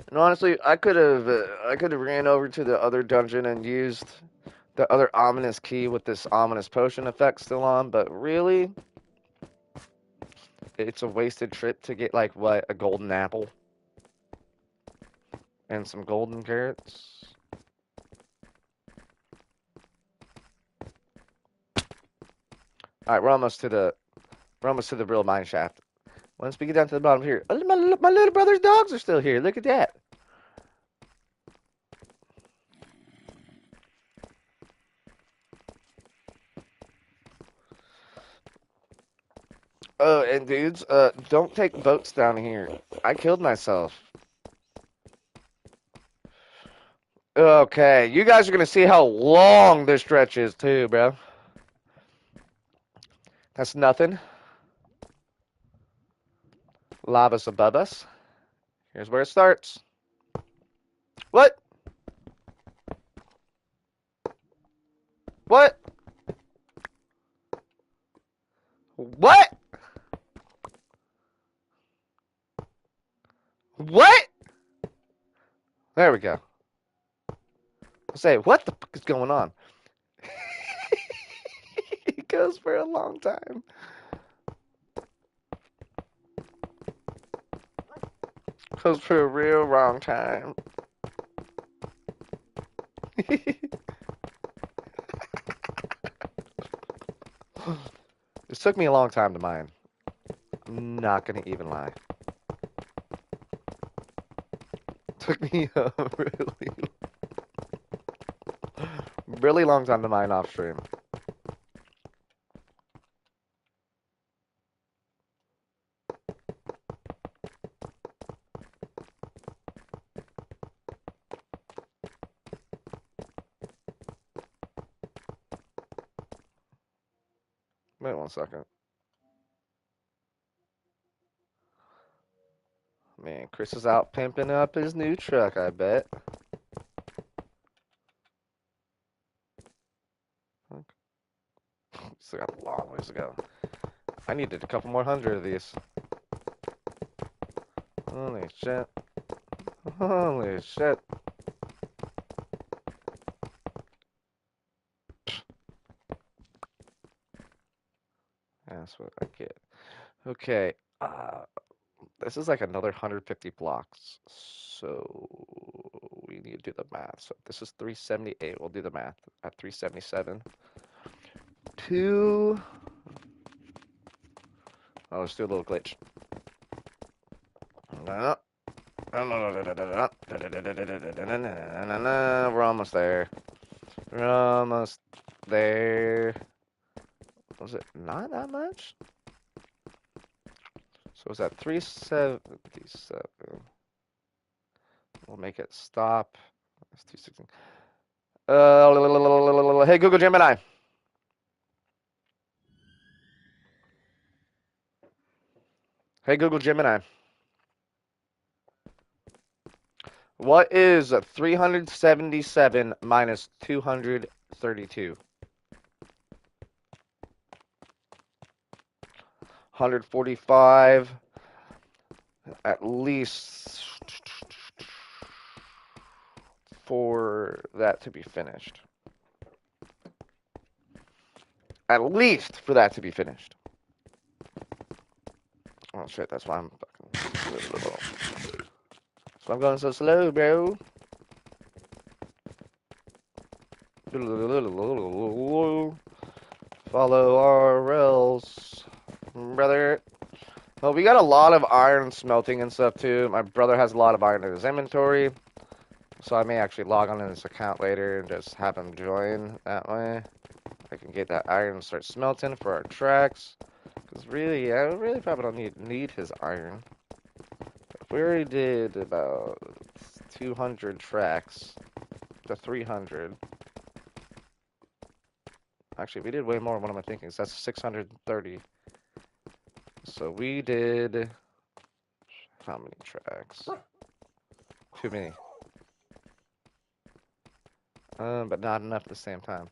And honestly, I could have ran over to the other dungeon and used the other ominous key with this ominous potion effect still on, but really, it's a wasted trip to get like what, a golden apple and some golden carrots. All right, we're almost to the real mine shaft. Once we get down to the bottom here, oh, my little brother's dogs are still here. Look at that. Oh, and dudes, don't take boats down here. I killed myself. Okay, you guys are gonna see how long this stretch is too, bro. That's nothing. Lava's above us. Here's where it starts. What? What? What? What? There we go. Say, what the fuck is going on? It goes for a long time. Goes for a real long time. This took me a long time to mine. Not gonna even lie. Took me a really long time to mine off stream. Wait 1 second. Man, Chris is out pimping up his new truck, I bet. Still got a long ways to go. I needed a couple more hundred of these. Holy shit. Holy shit. That's what I get. Okay. This is like another 150 blocks. So we need to do the math. So this is 378. We'll do the math at 377. Two. Oh, let's do a little glitch. We're almost there. We're almost there. Was it not that much? So was that 377? We'll make it stop. That's 216. Hey Google Gemini. Hey Google Gemini. What is 377 minus 232? 145 at least for that to be finished. At least for that to be finished. Oh shit, that's why I'm fucking. That's why I'm going so slow, bro. Follow our rails, brother. Well, we got a lot of iron smelting and stuff too. My brother has a lot of iron in his inventory, so I may actually log on in his account later and just have him join that way. I can get that iron and start smelting for our tracks. Because really, I really probably don't need his iron. If we already did about 200 tracks to 300. Actually, we did way more. What am I thinking? So that's 630. So we did how many tracks? Too many. But not enough at the same time.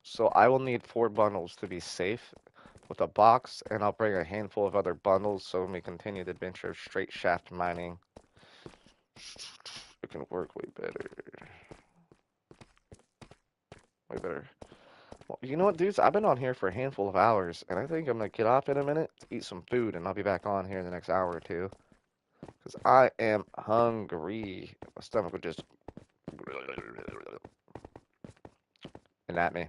So I will need 4 bundles to be safe with a box, and I'll bring a handful of other bundles so when we continue the adventure of straight shaft mining, it can work way better. Way better. Well, you know what, dudes? I've been on here for a handful of hours, and I think I'm gonna get off in a minute to eat some food, and I'll be back on here in the next hour or two. Because I am hungry. My stomach would just and at me.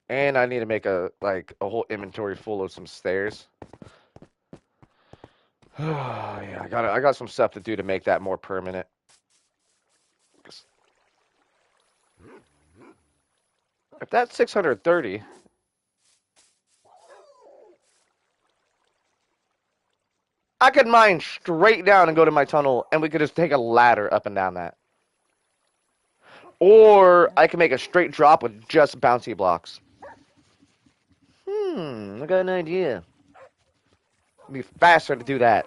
And I need to make a whole inventory full of some stairs. Yeah, I got some stuff to do to make that more permanent. If that's 630, I could mine straight down and go to my tunnel, and we could just take a ladder up and down that. Or I can make a straight drop with just bouncy blocks. I got an idea. It'd be faster to do that.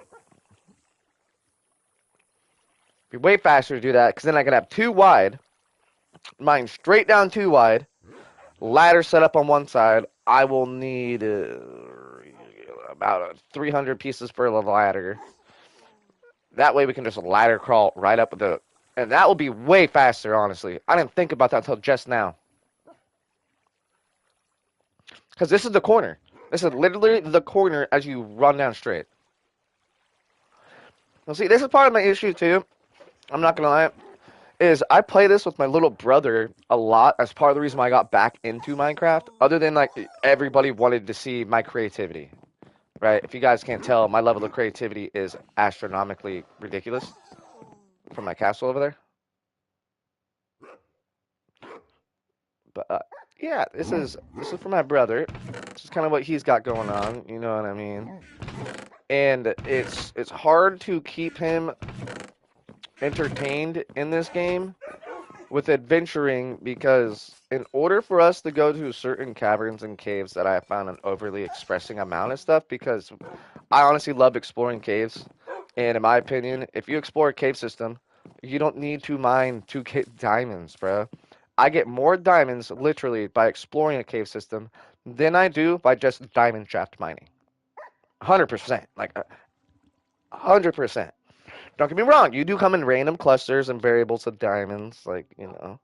It'd be way faster to do that, because then I can have 2 wide, mine straight down 2 wide, ladder set up on one side. I will need about 300 pieces per ladder. That way we can just ladder crawl right up with the... And that will be way faster, honestly. I didn't think about that until just now. Because this is the corner. This is literally the corner as you run down straight. Well, see, this is part of my issue, too. I'm not going to lie. Is I play this with my little brother a lot as part of the reason why I got back into Minecraft. Other than, like, everybody wanted to see my creativity. Right? If you guys can't tell, my level of creativity is astronomically ridiculous. From my castle over there. But yeah, this is for my brother. This is kind of what he's got going on. You know what I mean? And it's hard to keep him entertained in this game with adventuring because in order for us to go to certain caverns and caves that I found an overly expressing amount of stuff because I honestly love exploring caves. And in my opinion, if you explore a cave system, you don't need to mine 2 diamonds, bro. I get more diamonds literally by exploring a cave system than I do by just diamond shaft mining. 100%. Like 100%. Don't get me wrong, you do come in random clusters and variables of diamonds, like, you know.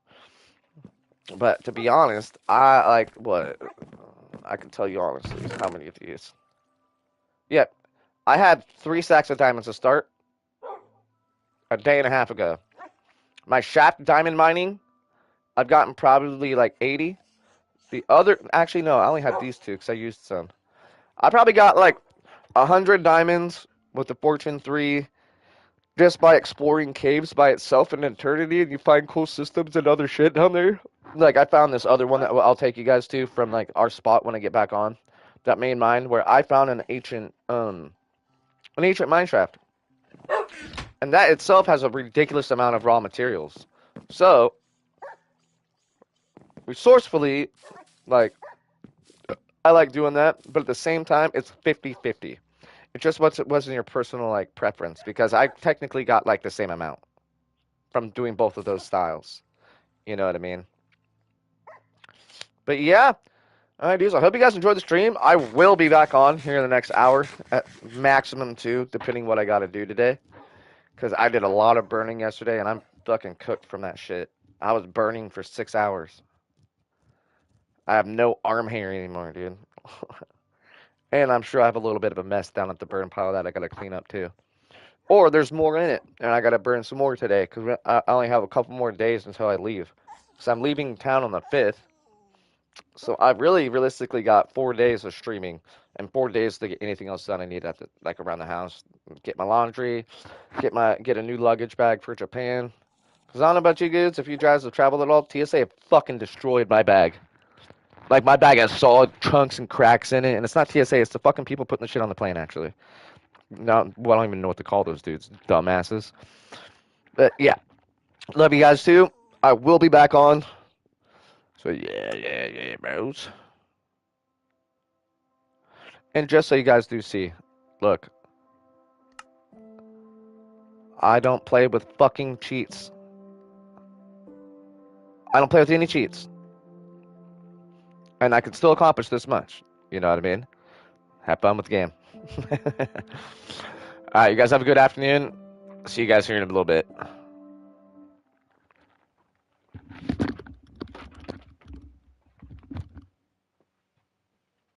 But to be honest, I like what I can tell you honestly how many of these. Yep. I had 3 stacks of diamonds to start. a day and a half ago. My shaft diamond mining, I've gotten probably like 80. The other, actually no, I only had these two because I used some. I probably got like 100 diamonds with the Fortune 3 just by exploring caves by itself in eternity, and you find cool systems and other shit down there. Like I found this other one that I'll take you guys to from like our spot when I get back on that main mine where I found an ancient mine shaft, and that itself has a ridiculous amount of raw materials. So resourcefully, like I like doing that, but at the same time, it's 50-50. It just wasn't your personal like preference because I technically got like the same amount from doing both of those styles. You know what I mean? But yeah, all right, dudes. I hope you guys enjoyed the stream. I will be back on here in the next hour, at maximum 2, depending what I got to do today. Because I did a lot of burning yesterday, and I'm fucking cooked from that shit. I was burning for 6 hours. I have no arm hair anymore, dude. And I'm sure I have a little bit of a mess down at the burn pile that I gotta clean up too. Or there's more in it, and I gotta burn some more today because I only have a couple more days until I leave. So I'm leaving town on the 5th. So I've really realistically got 4 days of streaming and 4 days to get anything else done I need at the, like around the house. Get my laundry, get a new luggage bag for Japan. Cause I don't know about you guys, if you guys have traveled at all, TSA have fucking destroyed my bag. Like my bag has solid chunks and cracks in it, and it's not TSA, it's the fucking people putting the shit on the plane actually. No, well, I don't even know what to call those dudes, dumbasses. But yeah, love you guys too. I will be back on. So yeah, bros. And just so you guys do see, look, I don't play with fucking cheats. I don't play with any cheats. And I can still accomplish this much. You know what I mean? Have fun with the game. Alright, you guys have a good afternoon. See you guys here in a little bit.